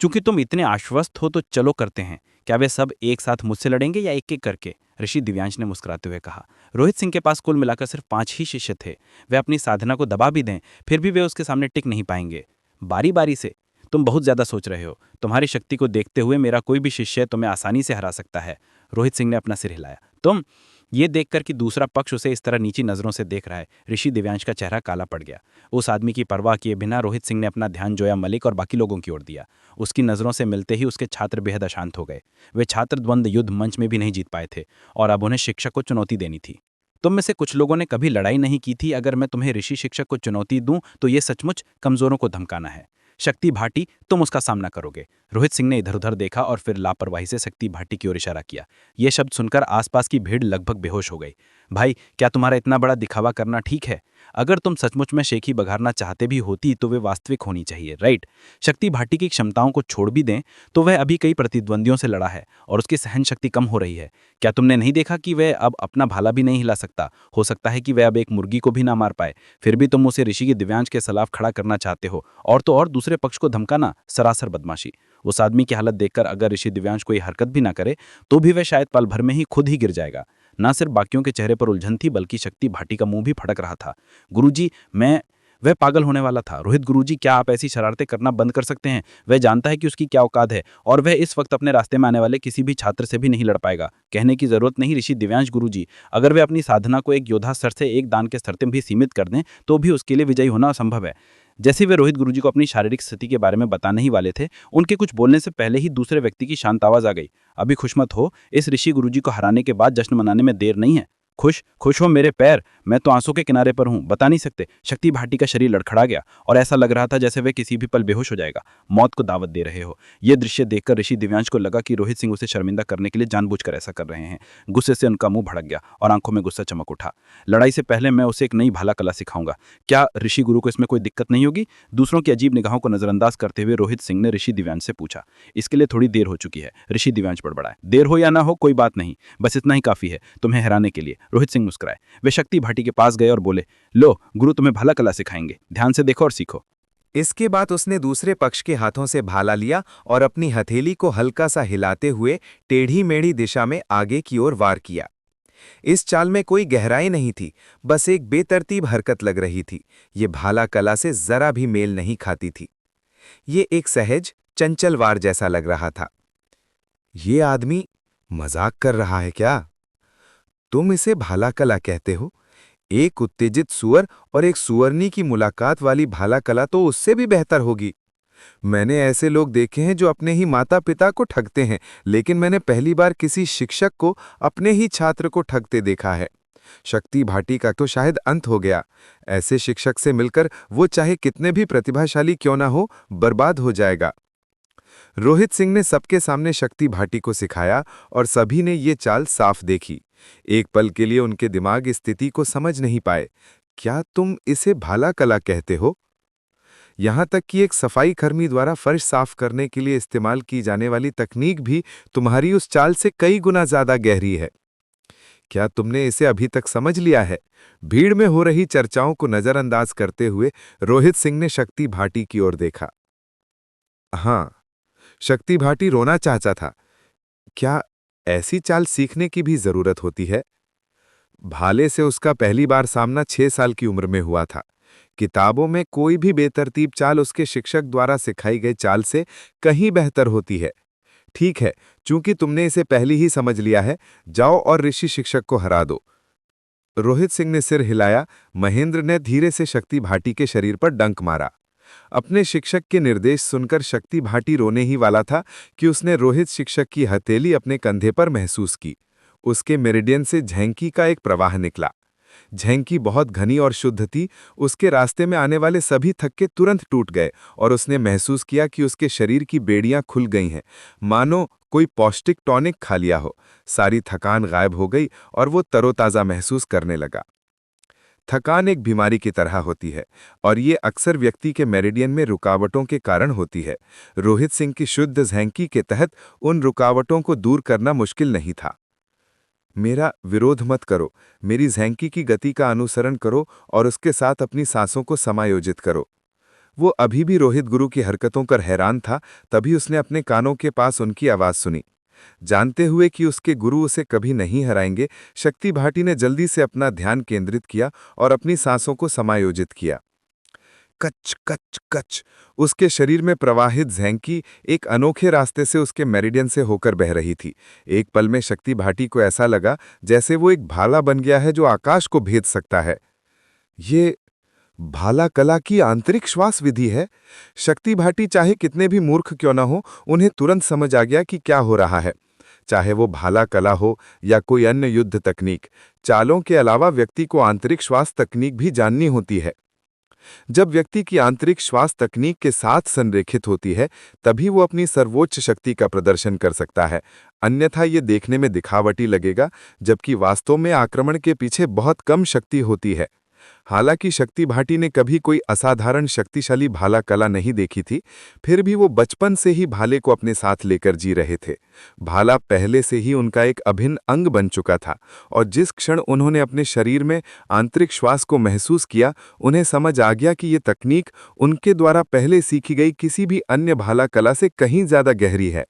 चूंकि तुम इतने आश्वस्त हो तो चलो करते हैं। क्या वे सब एक साथ मुझसे लड़ेंगे या एक एक करके? ऋषि दिव्यांश ने मुस्कुराते हुए कहा। रोहित सिंह के पास कुल मिलाकर सिर्फ 5 ही शिष्य थे। वे अपनी साधना को दबा भी दें, फिर भी वे उसके सामने टिक नहीं पाएंगे। बारी बारी से। तुम बहुत ज्यादा सोच रहे हो। तुम्हारी शक्ति को देखते हुए मेरा कोई भी शिष्य तुम्हें आसानी से हरा सकता है। रोहित सिंह ने अपना सिर हिलाया। तुम ये देखकर कि दूसरा पक्ष उसे इस तरह नीची नजरों से देख रहा है, ऋषि दिव्यांश का चेहरा काला पड़ गया। उस आदमी की परवाह किए बिना रोहित सिंह ने अपना ध्यान जोया मलिक और बाकी लोगों की ओर दिया। उसकी नजरों से मिलते ही उसके छात्र बेहद अशांत हो गए। वे छात्र द्वंद्व युद्ध मंच में भी नहीं जीत पाए थे और अब उन्हें शिक्षक को चुनौती देनी थी। तुम में से कुछ लोगों ने कभी लड़ाई नहीं की थी। अगर मैं तुम्हें ऋषि शिक्षक को चुनौती दूं तो ये सचमुच कमजोरों को धमकाना है। शक्ति भाटी, तुम उसका सामना करोगे। रोहित सिंह ने इधर उधर देखा और फिर लापरवाही से शक्ति भाटी की ओर इशारा किया। यह शब्द सुनकर आसपास की भीड़ लगभग बेहोश हो गई। भाई, क्या तुम्हारा इतना बड़ा दिखावा करना ठीक है? अगर तुम सचमुच में शेखी बघारना चाहते भी होती तो वे वास्तविक होनी चाहिए, राइट? शक्ति भाटी की क्षमताओं को छोड़ भी दें तो वह अभी कई प्रतिद्वंदियों से लड़ा है और उसकी सहन शक्ति कम हो रही है। क्या तुमने नहीं देखा कि वह अब अपना भाला भी नहीं हिला सकता? हो सकता है कि वह अब एक मुर्गी को भी ना मार पाए। फिर भी तुम उसे ऋषि के दिव्यांश के खिलाफ खड़ा करना चाहते हो, और तो और दूसरे पक्ष को धमकाना, सरासर बदमाशी। उस आदमी की हालत देखकर अगर ऋषि दिव्यांश कोई हरकत भी ना करे तो भी वह शायद पल भर में ही खुद ही गिर जाएगा। ना सिर्फ बाकियों के चेहरे पर उलझन थी, बल्कि शक्ति भाटी का मुंह भी फटक रहा था। गुरुजी, वह पागल होने वाला था। रोहित गुरुजी, क्या आप ऐसी शरारतें करना बंद कर सकते हैं? वह जानता है कि उसकी क्या औकात है और वह इस वक्त अपने रास्ते में आने वाले किसी भी छात्र से भी नहीं लड़ पाएगा। कहने की जरूरत नहीं ऋषि दिव्यांश गुरुजी, अगर वे अपनी साधना को एक योद्धा स्तर से एक दान के स्तर तक भी सीमित कर दें तो भी उसके लिए विजयी होना असंभव है। जैसे वे रोहित गुरुजी को अपनी शारीरिक स्थिति के बारे में बताने ही वाले थे, उनके कुछ बोलने से पहले ही दूसरे व्यक्ति की शांत आवाज आ गई। अभी खुश मत हो, इस ऋषि गुरुजी को हराने के बाद जश्न मनाने में देर नहीं है। खुश हो मेरे पैर, मैं तो आंसू के किनारे पर हूं, बता नहीं सकते। शक्ति भाटी का शरीर लड़खड़ा गया और ऐसा लग रहा था जैसे वह किसी भी पल बेहोश हो जाएगा। मौत को दावत दे रहे हो। यह दृश्य देखकर ऋषि दिव्यांश को लगा कि रोहित सिंह उसे शर्मिंदा करने के लिए जानबूझकर ऐसा कर रहे हैं। गुस्से से उनका मुंह भड़क गया और आंखों में गुस्सा चमक उठा। लड़ाई से पहले मैं उसे एक नई भाला कला सिखाऊंगा। क्या ऋषि गुरु को इसमें कोई दिक्कत नहीं होगी? दूसरों की अजीब निगाहों को नजरअंदाज करते हुए रोहित सिंह ने ऋषि दिव्यांश से पूछा। इसके लिए थोड़ी देर हो चुकी है, ऋषि दिव्यांश बड़बड़ाए। देर हो या ना हो कोई बात नहीं, बस इतना ही काफी है तुम्हें हराने के लिए। रोहित सिंह मुस्कुराए। वे शक्ति भाटी के पास गए और बोले, लो गुरु तुम्हें भाला कला सिखाएंगे, ध्यान से देखो और सीखो। इसके बाद उसने दूसरे पक्ष के हाथों से भाला लिया और अपनी हथेली को हल्का सा हिलाते हुए टेढ़ी मेढ़ी दिशा में आगे की ओर वार किया। इस चाल में कोई गहराई नहीं थी, बस एक बेतरतीब हरकत लग रही थी। ये भाला कला से जरा भी मेल नहीं खाती थी। ये एक सहज चंचल वार जैसा लग रहा था। ये आदमी मजाक कर रहा है क्या? तुम इसे भाला कला कहते हो? एक उत्तेजित सुअर और एक सुअरनी की मुलाकात वाली भाला कला तो उससे भी बेहतर होगी। मैंने ऐसे लोग देखे हैं जो अपने ही माता पिता को ठगते हैं, लेकिन मैंने पहली बार किसी शिक्षक को अपने ही छात्र को ठगते देखा है। शक्ति भाटी का तो शायद अंत हो गया। ऐसे शिक्षक से मिलकर वो चाहे कितने भी प्रतिभाशाली क्यों ना हो, बर्बाद हो जाएगा। रोहित सिंह ने सबके सामने शक्ति भाटी को सिखाया और सभी ने ये चाल साफ देखी। एक पल के लिए उनके दिमाग इस स्थिति को समझ नहीं पाए। क्या तुम इसे भाला कला कहते हो? यहां तक कि एक सफाई कर्मी द्वारा फर्श साफ करने के लिए इस्तेमाल की जाने वाली तकनीक भी तुम्हारी उस चाल से कई गुना ज्यादा गहरी है। क्या तुमने इसे अभी तक समझ लिया है? भीड़ में हो रही चर्चाओं को नजरअंदाज करते हुए रोहित सिंह ने शक्ति भाटी की ओर देखा। हाँ, शक्ति भाटी रोना चाहता था। क्या ऐसी चाल सीखने की भी जरूरत होती है? भाले से उसका पहली बार सामना 6 साल की उम्र में हुआ था। किताबों में कोई भी बेतरतीब चाल उसके शिक्षक द्वारा सिखाई गई चाल से कहीं बेहतर होती है। ठीक है, चूंकि तुमने इसे पहले ही समझ लिया है, जाओ और ऋषि शिक्षक को हरा दो। रोहित सिंह ने सिर हिलाया। महेंद्र ने धीरे से शक्ति भाटी के शरीर पर डंक मारा। अपने शिक्षक के निर्देश सुनकर शक्ति भाटी रोने ही वाला था कि उसने रोहित शिक्षक की हथेली अपने कंधे पर महसूस की। उसके मेरिडियन से झेंकी का एक प्रवाह निकला। झेंकी बहुत घनी और शुद्ध थी। उसके रास्ते में आने वाले सभी थक्के तुरंत टूट गए और उसने महसूस किया कि उसके शरीर की बेड़ियां खुल गई हैं, मानो कोई पौष्टिक टॉनिक खा लिया हो। सारी थकान गायब हो गई और वो तरोताज़ा महसूस करने लगा। थकान एक बीमारी की तरह होती है और ये अक्सर व्यक्ति के मेरिडियन में रुकावटों के कारण होती है। रोहित सिंह की शुद्ध झेंकी के तहत उन रुकावटों को दूर करना मुश्किल नहीं था। मेरा विरोध मत करो, मेरी झेंकी की गति का अनुसरण करो और उसके साथ अपनी सांसों को समायोजित करो। वो अभी भी रोहित गुरु की हरकतों पर हैरान था, तभी उसने अपने कानों के पास उनकी आवाज़ सुनी। जानते हुए कि उसके गुरु उसे कभी नहीं हराएंगे, शक्ति भाटी ने जल्दी से अपना ध्यान केंद्रित किया और अपनी सांसों को समायोजित किया। कच कच कच उसके शरीर में प्रवाहित झेंकी एक अनोखे रास्ते से उसके मेरिडियन से होकर बह रही थी। एक पल में शक्ति भाटी को ऐसा लगा जैसे वो एक भाला बन गया है जो आकाश को भेद सकता है। ये भाला कला की आंतरिक श्वास विधि है। शक्ति भाटी चाहे कितने भी मूर्ख क्यों न हो, उन्हें तुरंत समझ आ गया कि क्या हो रहा है। चाहे वो भाला कला हो या कोई अन्य युद्ध तकनीक, चालों के अलावा व्यक्ति को आंतरिक श्वास तकनीक भी जाननी होती है। जब व्यक्ति की आंतरिक श्वास तकनीक के साथ संरेखित होती है, तभी वो अपनी सर्वोच्च शक्ति का प्रदर्शन कर सकता है। अन्यथा ये देखने में दिखावटी लगेगा, जबकि वास्तव में आक्रमण के पीछे बहुत कम शक्ति होती है। हालांकि शक्ति भाटी ने कभी कोई असाधारण शक्तिशाली भाला कला नहीं देखी थी, फिर भी वो बचपन से ही भाले को अपने साथ लेकर जी रहे थे। भाला पहले से ही उनका एक अभिन्न अंग बन चुका था और जिस क्षण उन्होंने अपने शरीर में आंतरिक श्वास को महसूस किया, उन्हें समझ आ गया कि ये तकनीक उनके द्वारा पहले सीखी गई किसी भी अन्य भाला कला से कहीं ज्यादा गहरी है।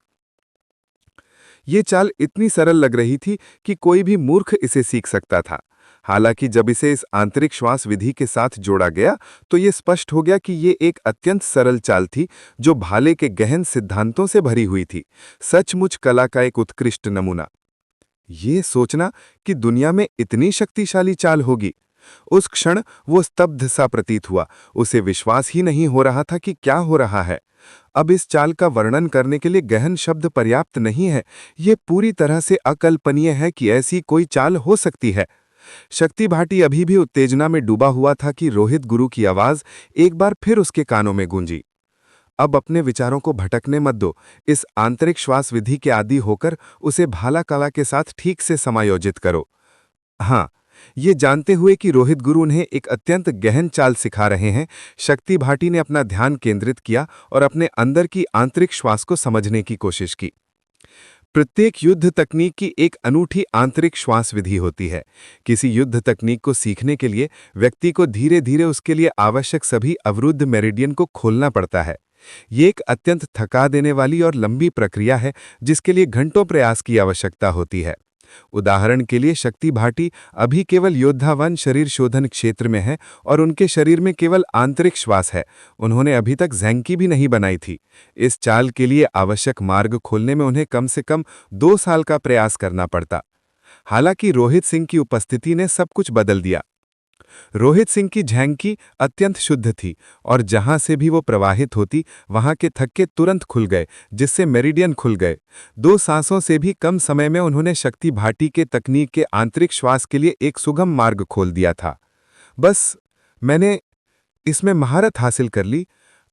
ये चाल इतनी सरल लग रही थी कि कोई भी मूर्ख इसे सीख सकता था। हालांकि जब इसे इस आंतरिक श्वास विधि के साथ जोड़ा गया, तो ये स्पष्ट हो गया कि ये एक अत्यंत सरल चाल थी जो भाले के गहन सिद्धांतों से भरी हुई थी। सचमुच कला का एक उत्कृष्ट नमूना। ये सोचना कि दुनिया में इतनी शक्तिशाली चाल होगी, उस क्षण वो स्तब्ध सा प्रतीत हुआ। उसे विश्वास ही नहीं हो रहा था कि क्या हो रहा है। अब इस चाल का वर्णन करने के लिए गहन शब्द पर्याप्त नहीं है। ये पूरी तरह से अकल्पनीय है कि ऐसी कोई चाल हो सकती है। शक्ति भाटी अभी भी उत्तेजना में डूबा हुआ था कि रोहित गुरु की आवाज एक बार फिर उसके कानों में गूंजी। अब अपने विचारों को भटकने मत दो। इस आंतरिक श्वास विधि के आदी होकर उसे भाला कला के साथ ठीक से समायोजित करो। हाँ, ये जानते हुए कि रोहित गुरु उन्हें एक अत्यंत गहन चाल सिखा रहे हैं, शक्ति भाटी ने अपना ध्यान केंद्रित किया और अपने अंदर की आंतरिक श्वास को समझने की कोशिश की। प्रत्येक युद्ध तकनीक की एक अनूठी आंतरिक श्वास विधि होती है। किसी युद्ध तकनीक को सीखने के लिए व्यक्ति को धीरे धीरे उसके लिए आवश्यक सभी अवरुद्ध मेरिडियन को खोलना पड़ता है। ये एक अत्यंत थका देने वाली और लंबी प्रक्रिया है जिसके लिए घंटों प्रयास की आवश्यकता होती है। उदाहरण के लिए शक्ति भाटी अभी केवल योद्धावन शरीर शोधन क्षेत्र में है और उनके शरीर में केवल आंतरिक श्वास है। उन्होंने अभी तक झेंकी भी नहीं बनाई थी। इस चाल के लिए आवश्यक मार्ग खोलने में उन्हें कम से कम 2 साल का प्रयास करना पड़ता। हालांकि रोहित सिंह की उपस्थिति ने सब कुछ बदल दिया। रोहित सिंह की झेंकी अत्यंत शुद्ध थी और जहां से भी वो प्रवाहित होती, वहां के थक्के तुरंत खुल गए, जिससे मेरिडियन खुल गए। 2 सांसों से भी कम समय में उन्होंने शक्ति भाटी के तकनीक के आंतरिक श्वास के लिए एक सुगम मार्ग खोल दिया था। बस मैंने इसमें महारत हासिल कर ली।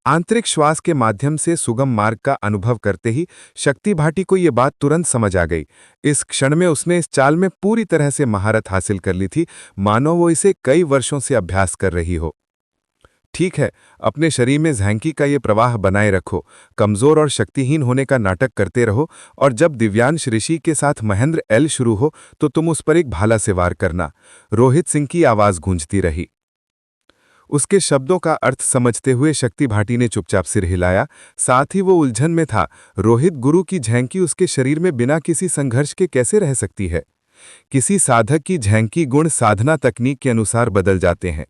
आंतरिक श्वास के माध्यम से सुगम मार्ग का अनुभव करते ही शक्ति भाटी को ये बात तुरंत समझ आ गई। इस क्षण में उसने इस चाल में पूरी तरह से महारत हासिल कर ली थी, मानो वो इसे कई वर्षों से अभ्यास कर रही हो। ठीक है, अपने शरीर में झेंकी का ये प्रवाह बनाए रखो, कमजोर और शक्तिहीन होने का नाटक करते रहो और जब दिव्यांश ऋषि के साथ महेंद्र एल शुरू हो तो तुम उस पर एक भाला से वार करना। रोहित सिंह की आवाज गूंजती रही। उसके शब्दों का अर्थ समझते हुए शक्ति भाटी ने चुपचाप सिर हिलाया। साथ ही वो उलझन में था, रोहित गुरु की झेंकी उसके शरीर में बिना किसी संघर्ष के कैसे रह सकती है। किसी साधक की झेंकी गुण साधना तकनीक के अनुसार बदल जाते हैं।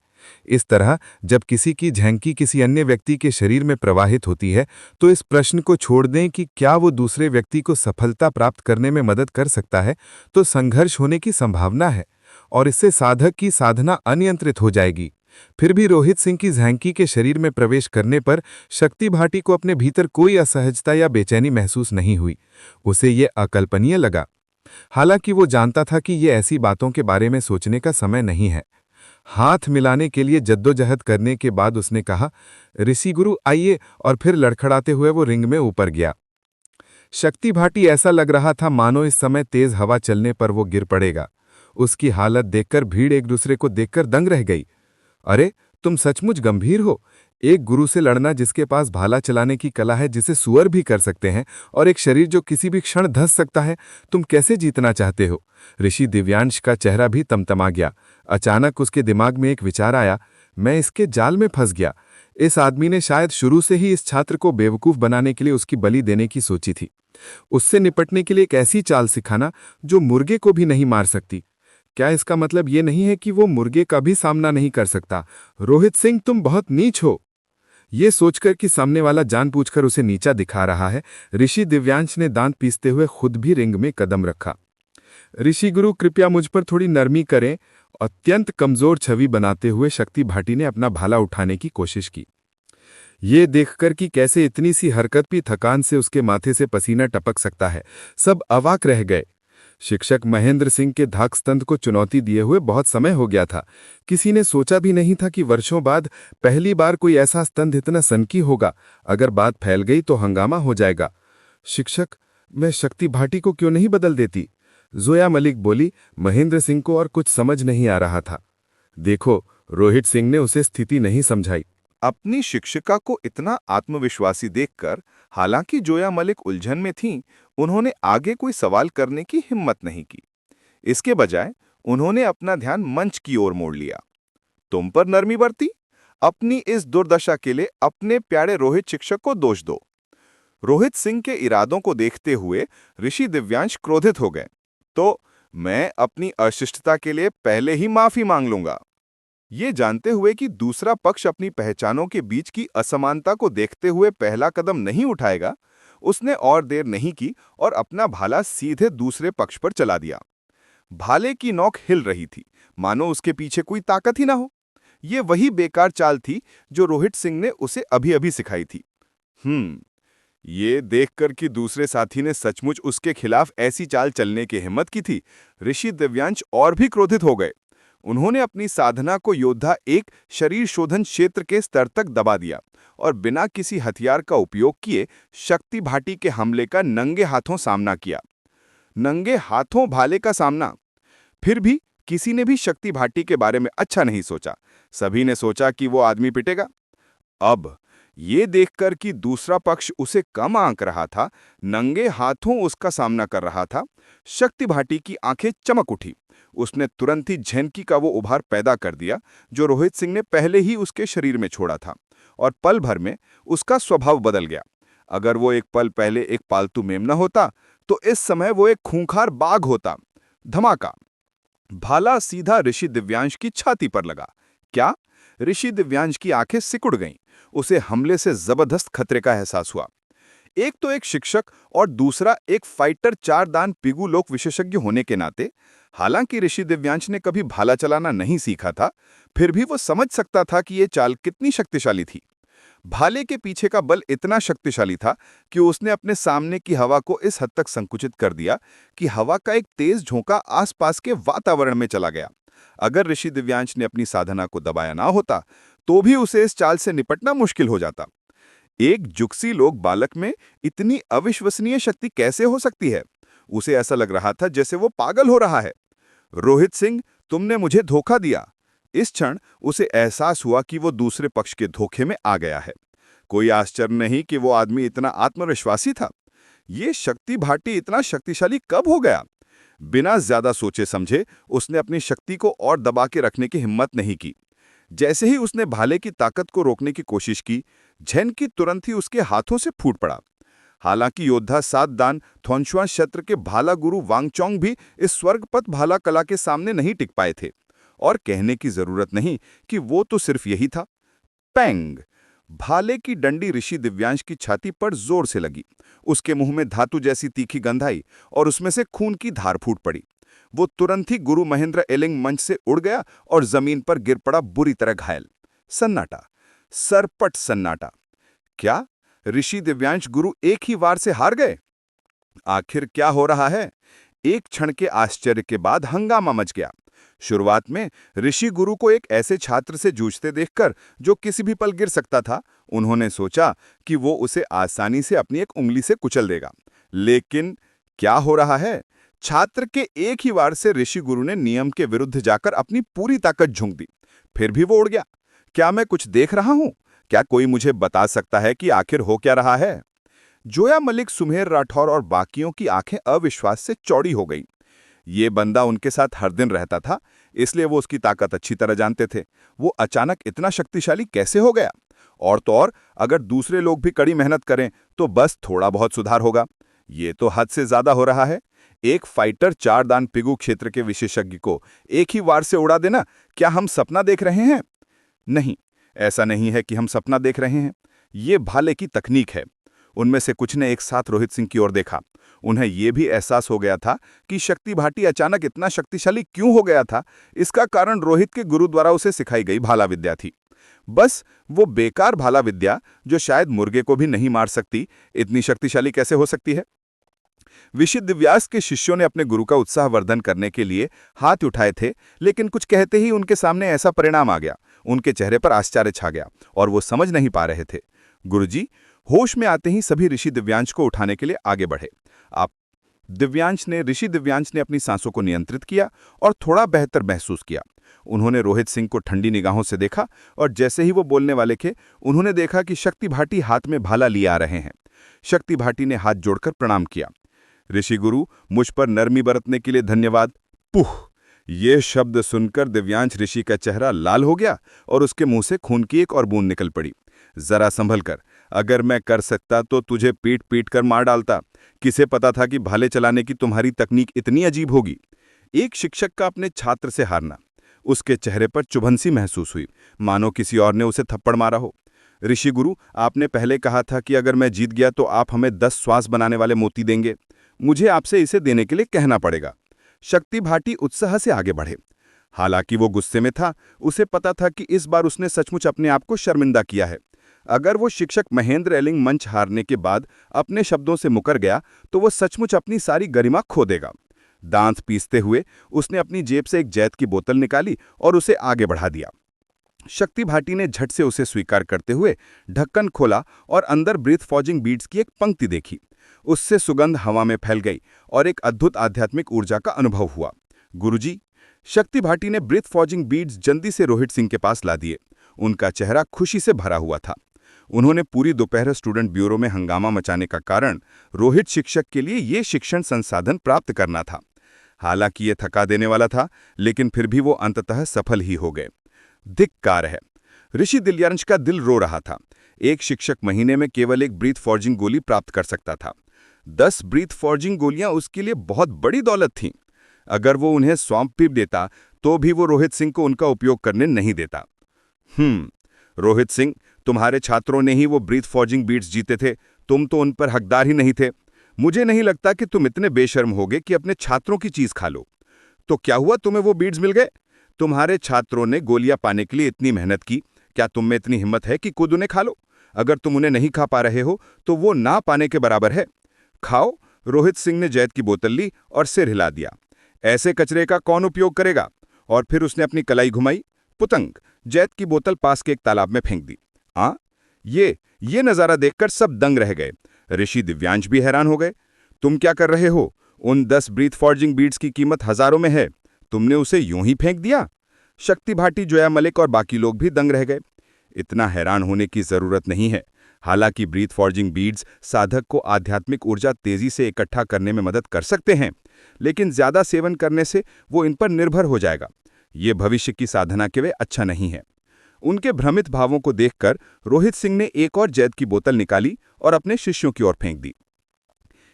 इस तरह जब किसी की झंकी किसी अन्य व्यक्ति के शरीर में प्रवाहित होती है तो इस प्रश्न को छोड़ दें कि क्या वो दूसरे व्यक्ति को सफलता प्राप्त करने में मदद कर सकता है, तो संघर्ष होने की संभावना है और इससे साधक की साधना अनियंत्रित हो जाएगी। फिर भी रोहित सिंह की झांकी के शरीर में प्रवेश करने पर शक्ति भाटी को अपने भीतर कोई असहजता या बेचैनी महसूस नहीं हुई। उसे ये अकल्पनीय लगा। हालांकि वो जानता था कि ये ऐसी बातों के बारे में सोचने का समय नहीं है। हाथ मिलाने के लिए जद्दोजहद करने के बाद उसने कहा, ऋषि गुरु आइए, और फिर लड़खड़ाते हुए वो रिंग में ऊपर गया। शक्ति भाटी ऐसा लग रहा था मानो इस समय तेज हवा चलने पर वो गिर पड़ेगा। उसकी हालत देखकर भीड़ एक दूसरे को देखकर दंग रह गई। अरे, तुम सचमुच गंभीर हो। एक गुरु से लड़ना जिसके पास भाला चलाने की कला है जिसे सुअर भी कर सकते हैं, और एक शरीर जो किसी भी क्षण धंस सकता है, तुम कैसे जीतना चाहते हो? ऋषि दिव्यांश का चेहरा भी तमतमा गया। अचानक उसके दिमाग में एक विचार आया, मैं इसके जाल में फंस गया। इस आदमी ने शायद शुरू से ही इस छात्र को बेवकूफ बनाने के लिए उसकी बलि देने की सोची थी। उससे निपटने के लिए एक ऐसी चाल सिखाना जो मुर्गे को भी नहीं मार सकती। क्या इसका मतलब ये नहीं है कि वो मुर्गे का भी सामना नहीं कर सकता? रोहित सिंह, तुम बहुत नीच हो। ये सोचकर कि सामने वाला जानबूझकर उसे नीचा दिखा रहा है, ऋषि दिव्यांश ने दांत पीसते हुए खुद भी रिंग में कदम रखा। ऋषि गुरु, कृपया मुझ पर थोड़ी नरमी करें। अत्यंत कमजोर छवि बनाते हुए शक्ति भाटी ने अपना भाला उठाने की कोशिश की। ये देखकर कि कैसे इतनी सी हरकत भी थकान से उसके माथे से पसीना टपक सकता है, सब अवाक रह गए। शिक्षक महेंद्र सिंह के धाकस्तंभ को चुनौती दिए हुए बहुत समय हो गया था। किसी ने सोचा भी नहीं था कि वर्षों बाद पहली बार कोई ऐसा स्तंभ इतना सनकी होगा। अगर बात फैल गई तो हंगामा हो जाएगा। शिक्षक, मैं शक्ति भाटी को क्यों नहीं बदल देती? जोया मलिक बोली। महेंद्र सिंह को और कुछ समझ नहीं आ रहा था। देखो, रोहित सिंह ने उसे स्थिति नहीं समझाई। अपनी शिक्षिका को इतना आत्मविश्वासी देखकर हालांकि जोया मलिक उलझन में थीं, उन्होंने आगे कोई सवाल करने की हिम्मत नहीं की। इसके बजाय उन्होंने अपना ध्यान मंच की ओर मोड़ लिया। तुम पर नरमी बरती? अपनी इस दुर्दशा के लिए अपने प्यारे रोहित शिक्षक को दोष दो। रोहित सिंह के इरादों को देखते हुए ऋषि दिव्यांश क्रोधित हो गए। तो मैं अपनी अशिष्टता के लिए पहले ही माफी मांग लूंगा। ये जानते हुए कि दूसरा पक्ष अपनी पहचानों के बीच की असमानता को देखते हुए पहला कदम नहीं उठाएगा, उसने और देर नहीं की और अपना भाला सीधे दूसरे पक्ष पर चला दिया। भाले की नोक हिल रही थी, मानो उसके पीछे कोई ताकत ही ना हो। ये वही बेकार चाल थी जो रोहित सिंह ने उसे अभी-अभी सिखाई थी। ये देखकर कि दूसरे साथी ने सचमुच उसके खिलाफ ऐसी चाल चलने की हिम्मत की थी, ऋषि दिव्यांश और भी क्रोधित हो गए। उन्होंने अपनी साधना को योद्धा एक शरीर शोधन क्षेत्र के स्तर तक दबा दिया और बिना किसी हथियार का उपयोग किए शक्ति भाटी के हमले का नंगे हाथों सामना किया। नंगे हाथों भाले का सामना। फिर भी किसी ने भी शक्ति भाटी के बारे में अच्छा नहीं सोचा। सभी ने सोचा कि वो आदमी पिटेगा। अब ये देखकर कि दूसरा पक्ष उसे कम आंक रहा था, नंगे हाथों उसका सामना कर रहा था, शक्ति भाटी की आंखें चमक उठी। उसने तुरंत ही झेनकी का वो उभार पैदा कर दिया जो रोहित सिंह ने पहले ही उसके शरीर में छोड़ा था, और पल भर में उसका स्वभाव बदल गया। अगर वो एक पल पहले एक पालतू मेमना होता तो इस समय वो एक खूंखार बाघ होता। धमाका! भाला सीधा ऋषि दिव्यांश की छाती पर लगा। क्या? ऋषि दिव्यांश की आंखें सिकुड़ गईं। उसे हमले से जबरदस्त खतरे का एहसास हुआ। एक तो एक शिक्षक और दूसरा एक फाइटर 4 दान पिगू लोक विशेषज्ञ होने के नाते, हालांकि ऋषि दिव्यांश ने कभी भाला चलाना नहीं सीखा था, फिर भी वो समझ सकता था कि ये चाल कितनी शक्तिशाली थी। भाले के पीछे का बल इतना शक्तिशाली था कि उसने अपने सामने की हवा को इस हद तक संकुचित कर दिया कि हवा का एक तेज झोंका आसपास के वातावरण में चला गया। अगर ऋषि दिव्यांश ने अपनी साधना को दबाया ना होता तो भी उसे इस चाल से निपटना मुश्किल हो जाता। एक जुक्सी लोक बालक में इतनी अविश्वसनीय शक्ति कैसे हो सकती है? उसे ऐसा लग रहा था जैसे वो पागल हो रहा है। रोहित सिंह, तुमने मुझे धोखा दिया। इस क्षण उसे एहसास हुआ कि वो दूसरे पक्ष के धोखे में आ गया है। कोई आश्चर्य नहीं कि वो आदमी इतना आत्मविश्वासी था। ये शक्ति भाटी इतना शक्तिशाली कब हो गया? बिना ज्यादा सोचे समझे उसने अपनी शक्ति को और दबा के रखने की हिम्मत नहीं की। जैसे ही उसने भाले की ताकत को रोकने की कोशिश की, झेनकी तुरंत ही उसके हाथों से फूट पड़ा। हालांकि योद्धा 7 दान थोंगशुआ क्षेत्र के भाला गुरु वांगचोंग भी इस स्वर्गपथ भाला कला के सामने नहीं टिक पाए थे और कहने की जरूरत नहीं कि वो तो सिर्फ यही था। पैंग! भाले की डंडी ऋषि दिव्यांश की छाती पर जोर से लगी। उसके मुंह में धातु जैसी तीखी गंध आई और उसमें से खून की धार फूट पड़ी। वो तुरंत ही गुरु महेंद्र एलिंग मंच से उड़ गया और जमीन पर गिर पड़ा, बुरी तरह घायल। सन्नाटा, सरपट सन्नाटा। क्या ऋषि दिव्यांश गुरु एक ही वार से हार गए? आखिर क्या हो रहा है? एक क्षण के आश्चर्य के बाद हंगामा मच गया। शुरुआत में ऋषि गुरु को एक ऐसे छात्र से जूझते देखकर जो किसी भी पल गिर सकता था, उन्होंने सोचा कि वो उसे आसानी से अपनी एक उंगली से कुचल देगा। लेकिन क्या हो रहा है? छात्र के एक ही वार से ऋषि गुरु ने नियम के विरुद्ध जाकर अपनी पूरी ताकत झोंक दी। फिर भी वो उड़ गया। क्या मैं कुछ देख रहा हूं? क्या कोई मुझे बता सकता है कि आखिर हो क्या रहा है? जोया मलिक, सुमेर राठौर और बाकियों की आंखें अविश्वास से चौड़ी हो गईं। ये बंदा उनके साथ हर दिन रहता था, इसलिए वो उसकी ताकत अच्छी तरह जानते थे। वो अचानक इतना शक्तिशाली कैसे हो गया? और तो और, अगर दूसरे लोग भी कड़ी मेहनत करें तो बस थोड़ा बहुत सुधार होगा। ये तो हद से ज्यादा हो रहा है। एक फाइटर 4 दान पिगू क्षेत्र के विशेषज्ञ को एक ही वार से उड़ा देना, क्या हम सपना देख रहे हैं? नहीं, ऐसा नहीं है कि हम सपना देख रहे हैं। ये भाले की तकनीक है। उनमें से कुछ ने एक साथ रोहित सिंह की ओर देखा। उन्हें यह भी एहसास हो गया था कि शक्ति भाटी अचानक इतना शक्तिशाली क्यों हो गया था। इसका कारण रोहित के गुरु द्वारा उसे सिखाई गई भाला विद्या थी। बस वो बेकार भाला विद्या जो शायद मुर्गे को भी नहीं मार सकती, इतनी शक्तिशाली कैसे हो सकती है? ऋषि दिव्यांश के शिष्यों ने अपने गुरु का उत्साहवर्धन करने के लिए हाथ उठाए थे, लेकिन कुछ कहते ही उनके सामने ऐसा परिणाम आ गया। उनके चेहरे पर आश्चर्य छा गया और वो समझ नहीं पा रहे थे। गुरुजी, होश में आते ही सभी ऋषि दिव्यांश को उठाने के लिए आगे बढ़े। ऋषि दिव्यांश ने अपनी सांसों को नियंत्रित किया और थोड़ा बेहतर महसूस किया। उन्होंने रोहित सिंह को ठंडी निगाहों से देखा और जैसे ही वो बोलने वाले थे, उन्होंने देखा कि शक्ति भाटी हाथ में भाला लिए आ रहे हैं। शक्ति भाटी ने हाथ जोड़कर प्रणाम किया। ऋषि गुरु, मुझ पर नरमी बरतने के लिए धन्यवाद। पुह! ये शब्द सुनकर दिव्यांश ऋषि का चेहरा लाल हो गया और उसके मुंह से खून की एक और बूंद निकल पड़ी। जरा संभल कर, अगर मैं कर सकता तो तुझे पीट पीट कर मार डालता। किसे पता था कि भाले चलाने की तुम्हारी तकनीक इतनी अजीब होगी। एक शिक्षक का अपने छात्र से हारना। उसके चेहरे पर चुभन सी महसूस हुई, मानो किसी और ने उसे थप्पड़ मारा हो। ऋषि गुरु, आपने पहले कहा था कि अगर मैं जीत गया तो आप हमें 10 श्वास बनाने वाले मोती देंगे। मुझे आपसे इसे देने के लिए कहना पड़ेगा। शक्ति भाटी उत्साह से आगे बढ़े। हालांकि वो गुस्से में था। उसे पता था कि इस बार उसने सचमुच अपने आप को शर्मिंदा किया है। अगर वो शिक्षक महेंद्र एलिंग मंच हारने के बाद अपने शब्दों से मुकर गया तो वो सचमुच अपनी सारी गरिमा खो देगा। दांत पीसते हुए उसने अपनी जेब से एक जैत की बोतल निकाली और उसे आगे बढ़ा दिया। शक्ति भाटी ने झट से उसे स्वीकार करते हुए ढक्कन खोला और अंदर ब्रीथ फॉजिंग बीड्स की एक पंक्ति देखी। उससे सुगंध हवा में फैल गई और एक अद्भुत आध्यात्मिक ऊर्जा का अनुभव हुआ। गुरुजी, शक्ति भाटी ने ब्रीथ फॉजिंग बीड्स जल्दी से रोहित सिंह के पास ला दिए। उनका चेहरा खुशी से भरा हुआ था। उन्होंने पूरी दोपहर स्टूडेंट ब्यूरो में हंगामा मचाने का कारण रोहित शिक्षक के लिए ये शिक्षण संसाधन प्राप्त करना था। हालांकि ये थका देने वाला था, लेकिन फिर भी वो अंततः सफल ही हो गए। धिक्कार है। ऋषि दिव्यांश का दिल रो रहा था। एक शिक्षक महीने में केवल एक ब्रीथ फॉर्जिंग गोली प्राप्त कर सकता था। 10 ब्रीथ फॉर्जिंग गोलियां उसके लिए बहुत बड़ी दौलत थीं। अगर वो उन्हें सौंप भी देता तो भी वो रोहित सिंह को उनका उपयोग करने नहीं देता। रोहित सिंह, तुम्हारे छात्रों ने ही वो ब्रीथ फॉर्जिंग बीड्स जीते थे। तुम तो उन पर हकदार ही नहीं थे। मुझे नहीं लगता कि तुम इतने बेशर्म होगे कि अपने छात्रों की चीज खा लो। तो क्या हुआ, तुम्हें वो बीड्स मिल गए? तुम्हारे छात्रों ने गोलियां पाने के लिए इतनी मेहनत की, क्या तुम में इतनी हिम्मत है कि खुद उन्हें खा लो? अगर तुम उन्हें नहीं खा पा रहे हो तो वो ना पाने के बराबर है। खाओ। रोहित सिंह ने जैत की बोतल ली और सिर हिला दिया। ऐसे कचरे का कौन उपयोग करेगा? और फिर उसने अपनी कलाई घुमाई। पुतंग, जैत की बोतल पास के एक तालाब में फेंक दी। ये नजारा देखकर सब दंग रह गए। ऋषि दिव्यांश भी हैरान हो गए। तुम क्या कर रहे हो? उन 10 ब्रीथ फॉर्जिंग बीड्स की कीमत हजारों में है। तुमने उसे यूं ही फेंक दिया? शक्ति भाटी, जोया मलिक और बाकी लोग भी दंग रह गए। इतना हैरान होने की जरूरत नहीं है। हालांकि ब्रीथ फॉर्जिंग बीड्स साधक को आध्यात्मिक ऊर्जा तेजी से इकट्ठा करने में मदद कर सकते हैं, लेकिन ज्यादा सेवन करने से वो इन पर निर्भर हो जाएगा। ये भविष्य की साधना के लिए अच्छा नहीं है। उनके भ्रमित भावों को देखकर रोहित सिंह ने एक और जैद की बोतल निकाली और अपने शिष्यों की ओर फेंक दी।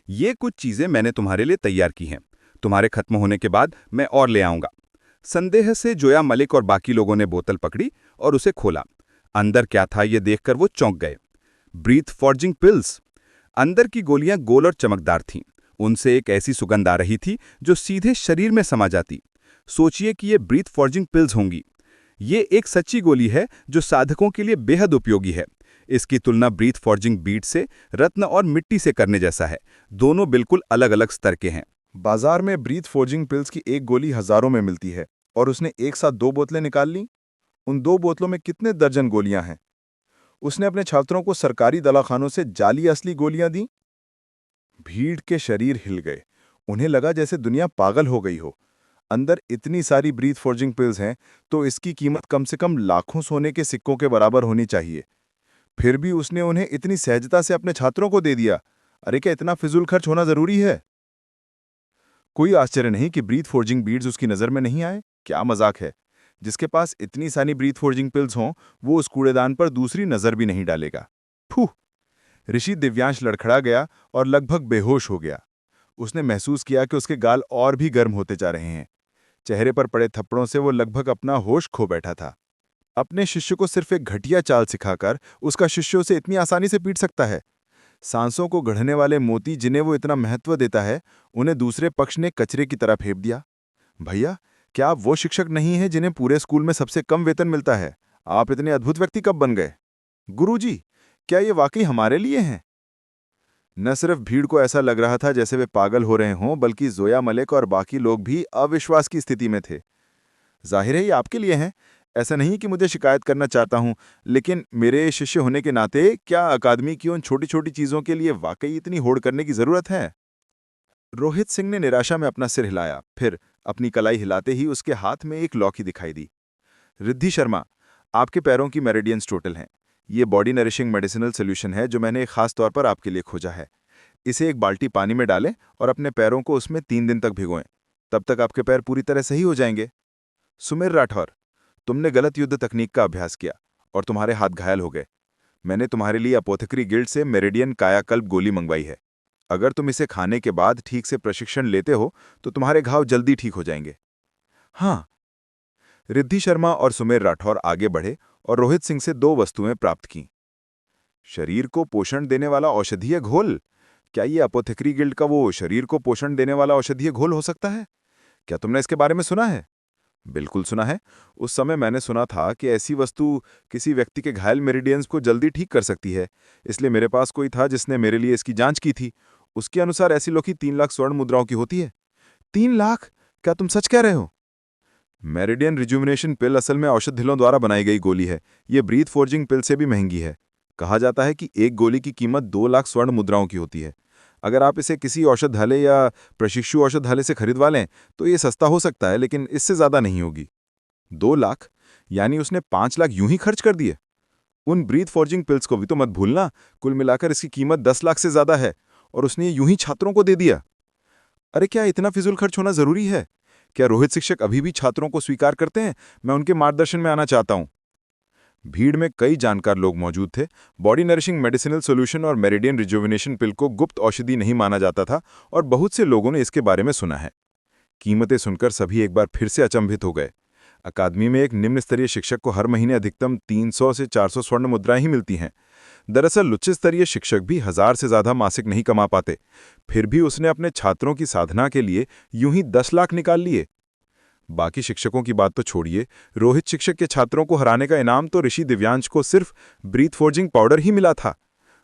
ये कुछ चीजें मैंने तुम्हारे लिए तैयार की हैं। तुम्हारे खत्म होने के बाद मैं और ले आऊंगा। संदेह से जोया मलिक और बाकी लोगों ने बोतल पकड़ी और उसे खोला। अंदर क्या था ये देखकर वो चौंक गए। Breath forging pills. अंदर की गोलियां गोल और चमकदार थीं। उनसे एक ऐसी सुगंध आ रही थी जो सीधे शरीर में समा जाती। सोचिए कि ये ब्रीथ फॉर्जिंग पिल्स होंगी। ये एक सच्ची गोली है जो साधकों के लिए बेहद उपयोगी है। इसकी तुलना ब्रीथ फॉर्जिंग बीट से, रत्न और मिट्टी से करने जैसा है। दोनों बिल्कुल अलग अलग स्तर के हैं। बाजार में ब्रीथ फॉर्जिंग पिल्स की एक गोली हजारों में मिलती है और उसने एक साथ 2 बोतलें निकाल लीं। उन 2 बोतलों में कितने दर्जन गोलियां हैं? उसने अपने छात्रों को सरकारी दवाखानों से जाली असली गोलियां दी। भीड़ के शरीर हिल गए। उन्हें लगा जैसे दुनिया पागल हो गई हो। अंदर इतनी सारी ब्रीथ फॉर्जिंग पिल्स हैं तो इसकी कीमत कम से कम लाखों सोने के सिक्कों के बराबर होनी चाहिए। फिर भी उसने उन्हें इतनी सहजता से अपने छात्रों को दे दिया। अरे क्या इतना फिजूल खर्च होना जरूरी है? कोई आश्चर्य नहीं कि ब्रीथ फॉर्जिंग बीड्स उसकी नजर में नहीं आए। क्या मजाक है। जिसके पास इतनी सारी ब्रीथ फॉर्जिंग पिल्स हों वो उस कूड़ेदान पर दूसरी नजर भी नहीं डालेगा। फूह। ऋषि दिव्यांश लड़खड़ा गया और लगभग बेहोश हो गया। उसने महसूस किया कि उसके गाल और भी गर्म होते जा रहे हैं। चेहरे पर पड़े थप्पड़ों से वो लगभग अपना होश खो बैठा था। अपने शिष्य को सिर्फ एक घटिया चाल सिखाकर उसका शिष्य उसे इतनी आसानी से पीट सकता है। सांसों को गढ़ने वाले मोती जिन्हें वो इतना महत्व देता है, उन्हें दूसरे पक्ष ने कचरे की तरह फेंक दिया। भैया, क्या आप वो शिक्षक नहीं हैं जिन्हें पूरे स्कूल में सबसे कम वेतन मिलता है? आप इतने अद्भुत व्यक्ति कब बन गए? गुरुजी, क्या ये वाकई हमारे लिए हैं? न सिर्फ भीड़ को ऐसा लग रहा था जैसे वे पागल हो रहे हों, बल्कि जोया मलिक और बाकी लोग भी अविश्वास की स्थिति में थे। जाहिर है ये आपके लिए हैं। ऐसा नहीं कि मुझे शिकायत करना चाहता हूं, लेकिन मेरे शिष्य होने के नाते क्या अकादमी की उन छोटी छोटी चीजों के लिए वाकई इतनी होड़ करने की जरूरत है? रोहित सिंह ने निराशा में अपना सिर हिलाया। फिर अपनी कलाई हिलाते ही उसके हाथ में एक लौकी दिखाई दी। रिद्धि शर्मा, आपके पैरों की मेरिडियंस टोटल हैं। ये बॉडी नरिशिंग मेडिसिनल सोल्यूशन है जो मैंने खास तौर पर आपके लिए खोजा है। इसे एक बाल्टी पानी में डालें और अपने पैरों को उसमें 3 दिन तक भिगोएं। तब तक आपके पैर पूरी तरह सही हो जाएंगे। सुमेर राठौर, तुमने गलत युद्ध तकनीक का अभ्यास किया और तुम्हारे हाथ घायल हो गए। मैंने तुम्हारे लिए अपोथेकरी गिल्ड से मेरिडियन कायाकल्प गोली मंगवाई है। अगर तुम इसे खाने के बाद ठीक से प्रशिक्षण लेते हो तो तुम्हारे घाव जल्दी ठीक हो जाएंगे। हाँ। रिद्धि शर्मा और सुमेर राठौर आगे बढ़े और रोहित सिंह से 2 वस्तुएं प्राप्त की। शरीर को पोषण देने वाला औषधीय घोल। क्या ये अपोथेकरी गिल्ड का वो शरीर को पोषण देने वाला औषधीय घोल हो सकता है? क्या तुमने इसके बारे में सुना है? बिल्कुल सुना है। उस समय मैंने सुना था कि ऐसी वस्तु किसी व्यक्ति के घायल मेरिडियंस को जल्दी ठीक कर सकती है। इसलिए मेरे पास कोई था जिसने मेरे लिए इसकी जांच की थी। उसके अनुसार ऐसी लौकी 3 लाख स्वर्ण मुद्राओं की होती है। 3 लाख? क्या तुम सच कह रहे हो? मेरिडियन रिजुविनेशन पिल असल में औषधियों द्वारा बनाई गई गोली है। ये ब्रीथ फॉर्जिंग पिल से भी महंगी है। कहा जाता है कि एक गोली की कीमत 2 लाख स्वर्ण मुद्राओं की होती है। अगर आप इसे किसी औषधालय या प्रशिक्षु औषधालय से खरीदवा लें तो ये सस्ता हो सकता है, लेकिन इससे ज्यादा नहीं होगी। 2 लाख? यानी उसने 5 लाख यूं ही खर्च कर दिए। उन ब्रीथ फॉर्जिंग पिल्स को भी तो मत भूलना। कुल मिलाकर इसकी कीमत 10 लाख से ज्यादा है और उसने ये यूं ही छात्रों को दे दिया। अरे क्या इतना फिजूल खर्च होना जरूरी है? क्या रोहित शिक्षक अभी भी छात्रों को स्वीकार करते हैं? मैं उनके मार्गदर्शन में आना चाहता हूं। भीड़ में कई जानकार लोग मौजूद थे। बॉडी नरिशिंग मेडिसिनल सोल्यूशन और मेरिडियन रिजुविनेशन पिल को गुप्त औषधि नहीं माना जाता था और बहुत से लोगों ने इसके बारे में सुना है। कीमतें सुनकर सभी एक बार फिर से अचंभित हो गए। अकादमी में एक निम्न स्तरीय शिक्षक को हर महीने अधिकतम 300 से 400 स्वर्ण मुद्राएं ही मिलती हैं। दरअसल उच्च स्तरीय शिक्षक भी 1000 से ज्यादा मासिक नहीं कमा पाते। फिर भी उसने अपने छात्रों की साधना के लिए यूं ही 10 लाख निकाल लिए। बाकी शिक्षकों की बात तो छोड़िए, रोहित शिक्षक के छात्रों को हराने का इनाम तो ऋषि दिव्यांश को सिर्फ ब्रीथ फॉर्जिंग पाउडर ही मिला था।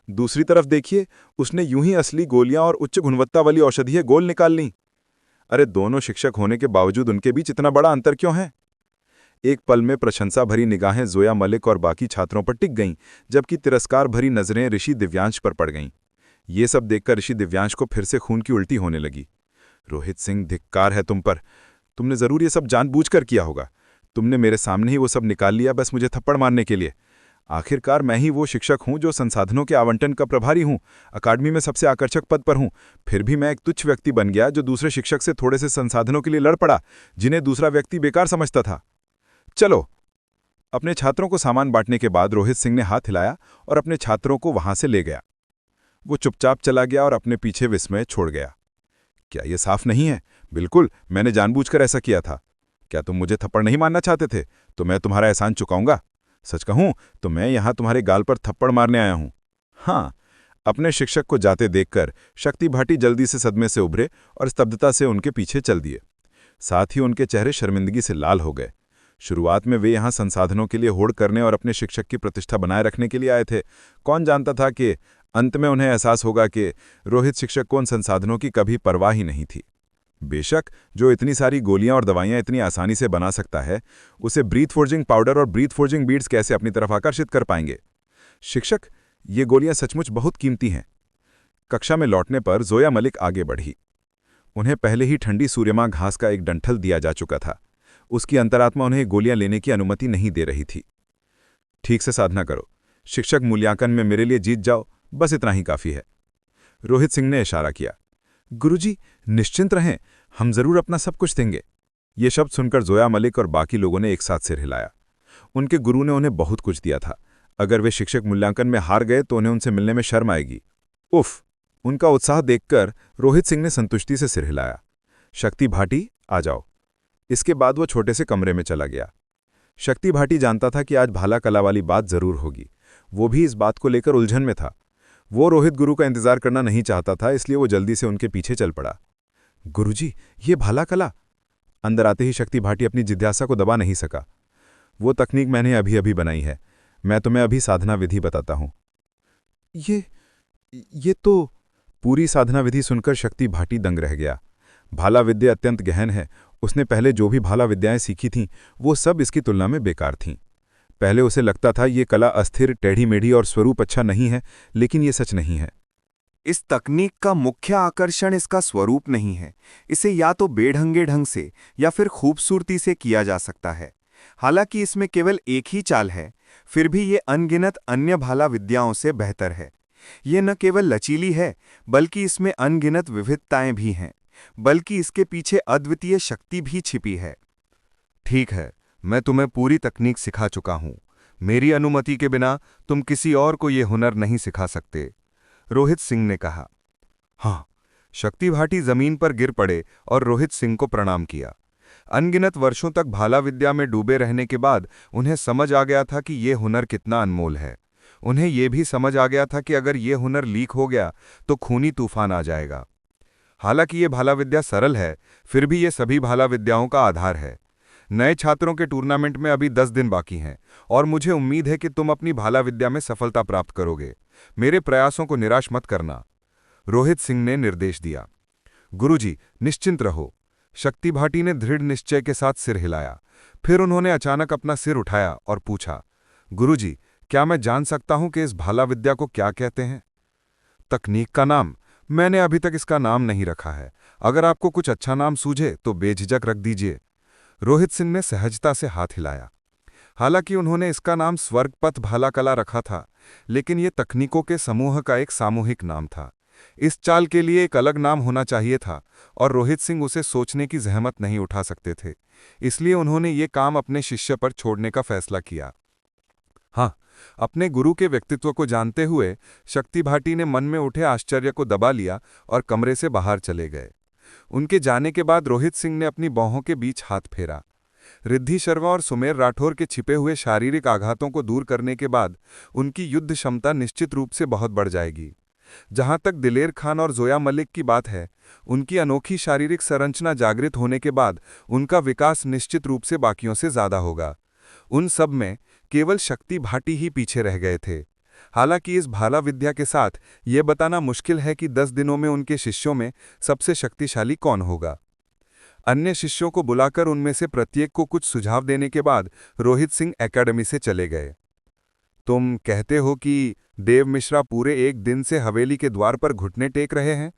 दूसरी तरफ देखिए, उसने यूं ही असली गोलियां और उच्च गुणवत्ता वाली औषधीय गोल निकाल लीं। अरे दोनों शिक्षक होने के बावजूद उनके बीच इतना बड़ा अंतर क्यों है? एक पल में प्रशंसा भरी निगाहें जोया मलिक और बाकी छात्रों पर टिक गईं, जबकि तिरस्कार भरी नजरें ऋषि दिव्यांश पर पड़ गईं। ये सब देखकर ऋषि दिव्यांश को फिर से खून की उल्टी होने लगी। रोहित सिंह, धिक्कार है तुम पर। तुमने जरूर ये सब जानबूझकर किया होगा। तुमने मेरे सामने ही वो सब निकाल लिया बस मुझे थप्पड़ मारने के लिए। आखिरकार मैं ही वो शिक्षक हूं जो संसाधनों के आवंटन का प्रभारी हूं, अकादमी में सबसे आकर्षक पद पर हूं। फिर भी मैं एक तुच्छ व्यक्ति बन गया जो दूसरे शिक्षक से थोड़े से संसाधनों के लिए लड़ पड़ा, जिन्हें दूसरा व्यक्ति बेकार समझता था। चलो। अपने छात्रों को सामान बांटने के बाद रोहित सिंह ने हाथ हिलाया और अपने छात्रों को वहां से ले गया। वो चुपचाप चला गया और अपने पीछे विस्मय छोड़ गया। क्या ये साफ नहीं है? बिल्कुल, मैंने जानबूझकर ऐसा किया था। क्या तुम मुझे थप्पड़ नहीं मारना चाहते थे? तो मैं तुम्हारा एहसान चुकाऊंगा। सच कहूं तो मैं यहाँ तुम्हारे गाल पर थप्पड़ मारने आया हूं। हाँ। अपने शिक्षक को जाते देखकर शक्ति भाटी जल्दी से सदमे से उभरे और स्तब्धता से उनके पीछे चल दिए। साथ ही उनके चेहरे शर्मिंदगी से लाल हो गए। शुरुआत में वे यहाँ संसाधनों के लिए होड़ करने और अपने शिक्षक की प्रतिष्ठा बनाए रखने के लिए आए थे। कौन जानता था कि अंत में उन्हें एहसास होगा कि रोहित शिक्षक को उन संसाधनों की कभी परवाह ही नहीं थी। बेशक जो इतनी सारी गोलियां और दवाइयां इतनी आसानी से बना सकता है, उसे ब्रीथ फोर्जिंग पाउडर और ब्रीथ फोर्जिंग बीड्स कैसे अपनी तरफ आकर्षित कर पाएंगे? शिक्षक, ये गोलियां सचमुच बहुत कीमती हैं। कक्षा में लौटने पर जोया मलिक आगे बढ़ी। उन्हें पहले ही ठंडी सूर्यमां घास का एक डंठल दिया जा चुका था। उसकी अंतरात्मा उन्हें गोलियां लेने की अनुमति नहीं दे रही थी। ठीक से साधना करो, शिक्षक मूल्यांकन में मेरे लिए जीत जाओ, बस इतना ही काफी है। रोहित सिंह ने इशारा किया। गुरुजी, निश्चिंत रहें, हम जरूर अपना सब कुछ देंगे। ये शब्द सुनकर जोया मलिक और बाकी लोगों ने एक साथ सिर हिलाया। उनके गुरु ने उन्हें बहुत कुछ दिया था। अगर वे शिक्षक मूल्यांकन में हार गए तो उन्हें उनसे मिलने में शर्म आएगी। उफ! उनका उत्साह देखकर रोहित सिंह ने संतुष्टि से सिर हिलाया। शक्ति भाटी, आ जाओ। इसके बाद वो छोटे से कमरे में चला गया। शक्ति भाटी जानता था कि आज भाला कला वाली बात जरूर होगी। वो भी इस बात को लेकर उलझन में था। वो रोहित गुरु का इंतजार करना नहीं चाहता था, इसलिए वो जल्दी से उनके पीछे चल पड़ा। गुरुजी, ये भाला कला? अंदर आते ही शक्ति भाटी अपनी जिज्ञासा को दबा नहीं सका। वो तकनीक मैंने अभी अभी बनाई है। मैं तुम्हें अभी साधना विधि बताता हूं। ये तो... पूरी साधना विधि सुनकर शक्ति भाटी दंग रह गया। भाला विद्या अत्यंत गहन है। उसने पहले जो भी भाला विद्याएं सीखी थीं, वो सब इसकी तुलना में बेकार थीं। पहले उसे लगता था ये कला अस्थिर, टेढ़ी मेढ़ी और स्वरूप अच्छा नहीं है, लेकिन ये सच नहीं है। इस तकनीक का मुख्य आकर्षण इसका स्वरूप नहीं है। इसे या तो बेढंगे ढंग से या फिर खूबसूरती से किया जा सकता है। हालांकि इसमें केवल एक ही चाल है, फिर भी ये अनगिनत अन्य भाला विद्याओं से बेहतर है। ये न केवल लचीली है, बल्कि इसमें अनगिनत विविधताएं भी हैं, बल्कि इसके पीछे अद्वितीय शक्ति भी छिपी है। ठीक है, मैं तुम्हें पूरी तकनीक सिखा चुका हूं। मेरी अनुमति के बिना तुम किसी और को ये हुनर नहीं सिखा सकते, रोहित सिंह ने कहा। हाँ। शक्ति भाटी जमीन पर गिर पड़े और रोहित सिंह को प्रणाम किया। अनगिनत वर्षों तक भाला विद्या में डूबे रहने के बाद उन्हें समझ आ गया था कि ये हुनर कितना अनमोल है। उन्हें यह भी समझ आ गया था कि अगर ये हुनर लीक हो गया तो खूनी तूफान आ जाएगा। हालांकि ये भाला विद्या सरल है, फिर भी ये सभी भाला विद्याओं का आधार है। नए छात्रों के टूर्नामेंट में अभी 10 दिन बाकी हैं और मुझे उम्मीद है कि तुम अपनी भाला विद्या में सफलता प्राप्त करोगे। मेरे प्रयासों को निराश मत करना, रोहित सिंह ने निर्देश दिया। गुरुजी, निश्चिंत रहो, शक्ति भाटी ने दृढ़ निश्चय के साथ सिर हिलाया। फिर उन्होंने अचानक अपना सिर उठाया और पूछा, गुरुजी, क्या मैं जान सकता हूं कि इस भाला विद्या को क्या कहते हैं? तकनीक का नाम? मैंने अभी तक इसका नाम नहीं रखा है। अगर आपको कुछ अच्छा नाम सूझे तो बेझिझक रख दीजिए, रोहित सिंह ने सहजता से हाथ हिलाया। हालांकि उन्होंने इसका नाम स्वर्गपथ भाला कला रखा था, लेकिन ये तकनीकों के समूह का एक सामूहिक नाम था। इस चाल के लिए एक अलग नाम होना चाहिए था और रोहित सिंह उसे सोचने की जहमत नहीं उठा सकते थे। इसलिए उन्होंने ये काम अपने शिष्य पर छोड़ने का फैसला किया। हाँ, अपने गुरु के व्यक्तित्व को जानते हुए शक्ति भाटी ने मन में उठे आश्चर्य को दबा लिया और कमरे से बाहर चले गए। उनके जाने के बाद रोहित सिंह ने अपनी बाहों के बीच हाथ फेरा। रिद्धि शर्मा और सुमेर राठौर के छिपे हुए शारीरिक आघातों को दूर करने के बाद उनकी युद्ध क्षमता निश्चित रूप से बहुत बढ़ जाएगी। जहां तक दिलेर खान और जोया मलिक की बात है, उनकी अनोखी शारीरिक संरचना जागृत होने के बाद उनका विकास निश्चित रूप से बाकियों से ज्यादा होगा। उन सब में केवल शक्ति भाटी ही पीछे रह गए थे। हालांकि इस भाला विद्या के साथ ये बताना मुश्किल है कि 10 दिनों में उनके शिष्यों में सबसे शक्तिशाली कौन होगा। अन्य शिष्यों को बुलाकर उनमें से प्रत्येक को कुछ सुझाव देने के बाद रोहित सिंह एकेडमी से चले गए। तुम कहते हो कि देव मिश्रा पूरे 1 दिन से हवेली के द्वार पर घुटने टेक रहे हैं?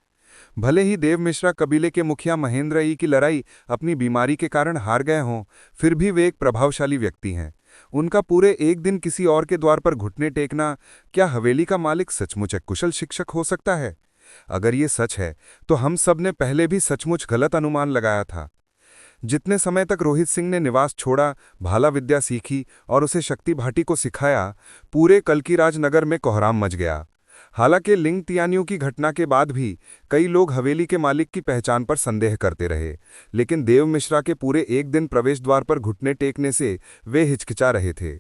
भले ही देव मिश्रा कबीले के मुखिया महेंद्र ई की लड़ाई अपनी बीमारी के कारण हार गए हों, फिर भी वे एक प्रभावशाली व्यक्ति हैं। उनका पूरे 1 दिन किसी और के द्वार पर घुटने टेकना, क्या हवेली का मालिक सचमुच एक कुशल शिक्षक हो सकता है? अगर ये सच है तो हम सब ने पहले भी सचमुच गलत अनुमान लगाया था। जितने समय तक रोहित सिंह ने निवास छोड़ा, भाला विद्या सीखी और उसे शक्ति भाटी को सिखाया, पूरे कल्कीराज नगर में कोहराम मच गया। हालांकि लिंग तियानियों की घटना के बाद भी कई लोग हवेली के मालिक की पहचान पर संदेह करते रहे, लेकिन देव मिश्रा के पूरे एक दिन प्रवेश द्वार पर घुटने टेकने से वे हिचकिचा रहे थे।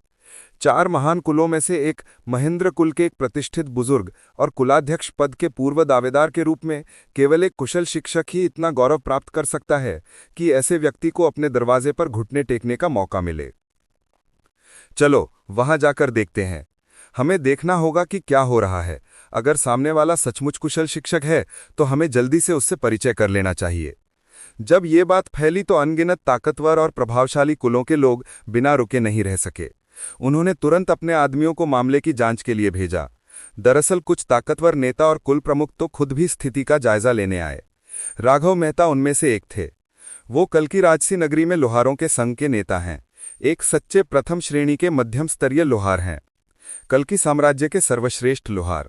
4 महान कुलों में से एक महेंद्र कुल के एक प्रतिष्ठित बुजुर्ग और कुलाध्यक्ष पद के पूर्व दावेदार के रूप में केवल एक कुशल शिक्षक ही इतना गौरव प्राप्त कर सकता है कि ऐसे व्यक्ति को अपने दरवाजे पर घुटने टेकने का मौका मिले। चलो वहां जाकर देखते हैं। हमें देखना होगा कि क्या हो रहा है। अगर सामने वाला सचमुच कुशल शिक्षक है तो हमें जल्दी से उससे परिचय कर लेना चाहिए। जब ये बात फैली तो अनगिनत ताकतवर और प्रभावशाली कुलों के लोग बिना रुके नहीं रह सके। उन्होंने तुरंत अपने आदमियों को मामले की जांच के लिए भेजा। दरअसल कुछ ताकतवर नेता और कुल प्रमुख तो खुद भी स्थिति का जायजा लेने आए। राघव मेहता उनमें से एक थे। वो कल्की राजसी नगरी में लोहारों के संघ के नेता हैं, एक सच्चे प्रथम श्रेणी के मध्यम स्तरीय लोहार हैं, कल्की साम्राज्य के सर्वश्रेष्ठ लोहार।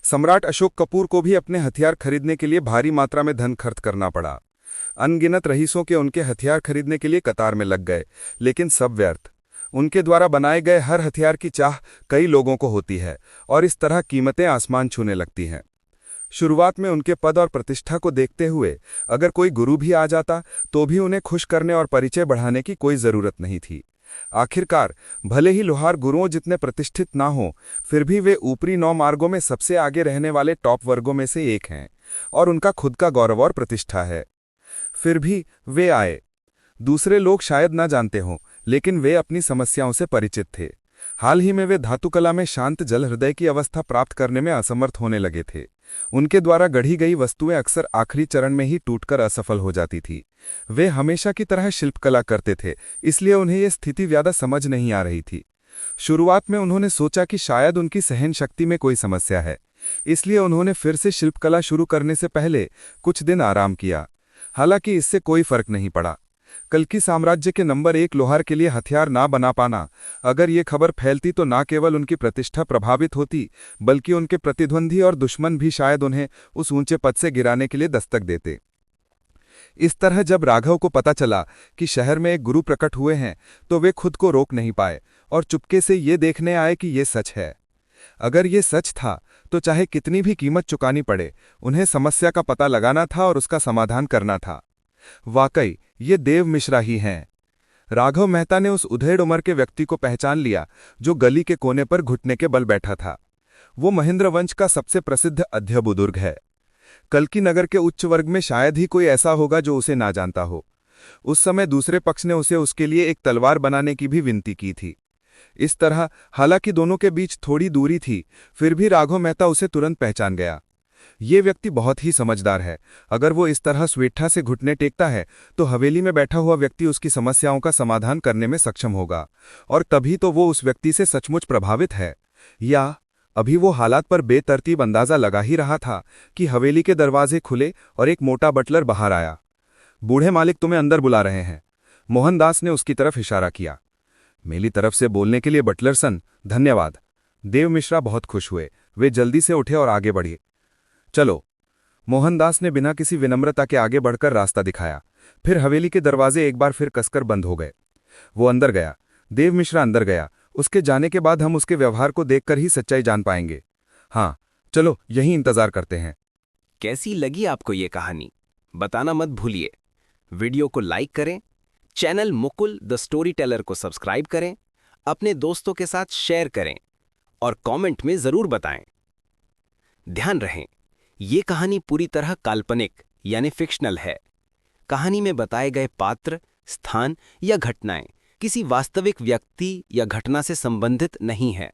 सम्राट अशोक कपूर को भी अपने हथियार खरीदने के लिए भारी मात्रा में धन खर्च करना पड़ा। अनगिनत रईसों के उनके हथियार खरीदने के लिए कतार में लग गए, लेकिन सब व्यर्थ। उनके द्वारा बनाए गए हर हथियार की चाह कई लोगों को होती है और इस तरह कीमतें आसमान छूने लगती हैं। शुरुआत में उनके पद और प्रतिष्ठा को देखते हुए अगर कोई गुरु भी आ जाता तो भी उन्हें खुश करने और परिचय बढ़ाने की कोई जरूरत नहीं थी। आखिरकार भले ही लोहार गुरुओं जितने प्रतिष्ठित ना हो, फिर भी वे ऊपरी 9 मार्गों में सबसे आगे रहने वाले टॉप वर्गों में से एक हैं और उनका खुद का गौरव और प्रतिष्ठा है। फिर भी वे आए। दूसरे लोग शायद ना जानते हों, लेकिन वे अपनी समस्याओं से परिचित थे। हाल ही में वे धातुकला में शांत जल हृदय की अवस्था प्राप्त करने में असमर्थ होने लगे थे। उनके द्वारा गढ़ी गई वस्तुएं अक्सर आखिरी चरण में ही टूटकर असफल हो जाती थी। वे हमेशा की तरह शिल्पकला करते थे, इसलिए उन्हें यह स्थिति ज्यादा समझ नहीं आ रही थी। शुरुआत में उन्होंने सोचा कि शायद उनकी सहन शक्ति में कोई समस्या है, इसलिए उन्होंने फिर से शिल्पकला शुरू करने से पहले कुछ दिन आराम किया। हालांकि इससे कोई फर्क नहीं पड़ा। कल्की साम्राज्य के नंबर 1 लोहार के लिए हथियार ना बना पाना, अगर ये खबर फैलती तो ना केवल उनकी प्रतिष्ठा प्रभावित होती, बल्कि उनके प्रतिद्वंदी और दुश्मन भी शायद उन्हें उस ऊंचे पद से गिराने के लिए दस्तक देते। इस तरह जब राघव को पता चला कि शहर में एक गुरु प्रकट हुए हैं तो वे खुद को रोक नहीं पाए और चुपके से ये देखने आए कि ये सच है। अगर ये सच था तो चाहे कितनी भी कीमत चुकानी पड़े, उन्हें समस्या का पता लगाना था और उसका समाधान करना था। वाकई ये देव मिश्रा ही हैं। राघव मेहता ने उस उधेड़ उम्र के व्यक्ति को पहचान लिया जो गली के कोने पर घुटने के बल बैठा था। वो महेंद्र वंश का सबसे प्रसिद्ध अध्य बुजुर्ग है। कल्की नगर के उच्च वर्ग में शायद ही कोई ऐसा होगा जो उसे ना जानता हो। उस समय दूसरे पक्ष ने उसे उसके लिए एक तलवार बनाने की भी विनती की थी। इस तरह हालांकि दोनों के बीच थोड़ी दूरी थी, फिर भी राघव मेहता उसे तुरंत पहचान गया। ये व्यक्ति बहुत ही समझदार है। अगर वो इस तरह स्वेच्छा से घुटने टेकता है तो हवेली में बैठा हुआ व्यक्ति उसकी समस्याओं का समाधान करने में सक्षम होगा, और तभी तो वो उस व्यक्ति से सचमुच प्रभावित है। या अभी वो हालात पर बेतरतीब अंदाजा लगा ही रहा था कि हवेली के दरवाजे खुले और एक मोटा बटलर बाहर आया। बूढ़े मालिक तुम्हें अंदर बुला रहे हैं। मोहनदास ने उसकी तरफ इशारा किया। मेरी तरफ से बोलने के लिए बटलर सन, धन्यवाद। देव मिश्रा बहुत खुश हुए। वे जल्दी से उठे और आगे बढ़े। चलो। मोहनदास ने बिना किसी विनम्रता के आगे बढ़कर रास्ता दिखाया। फिर हवेली के दरवाजे एक बार फिर कसकर बंद हो गए। वो अंदर गया। देव मिश्रा अंदर गया। उसके जाने के बाद हम उसके व्यवहार को देखकर ही सच्चाई जान पाएंगे। हाँ, चलो यहीं इंतजार करते हैं। कैसी लगी आपको ये कहानी? बताना मत भूलिए। वीडियो को लाइक करें, channel Mukul the story teller को सब्सक्राइब करें, अपने दोस्तों के साथ शेयर करें और कमेंट में जरूर बताएं। ध्यान रहे, ये कहानी पूरी तरह काल्पनिक यानी फिक्शनल है। कहानी में बताए गए पात्र, स्थान या घटनाएं किसी वास्तविक व्यक्ति या घटना से संबंधित नहीं है।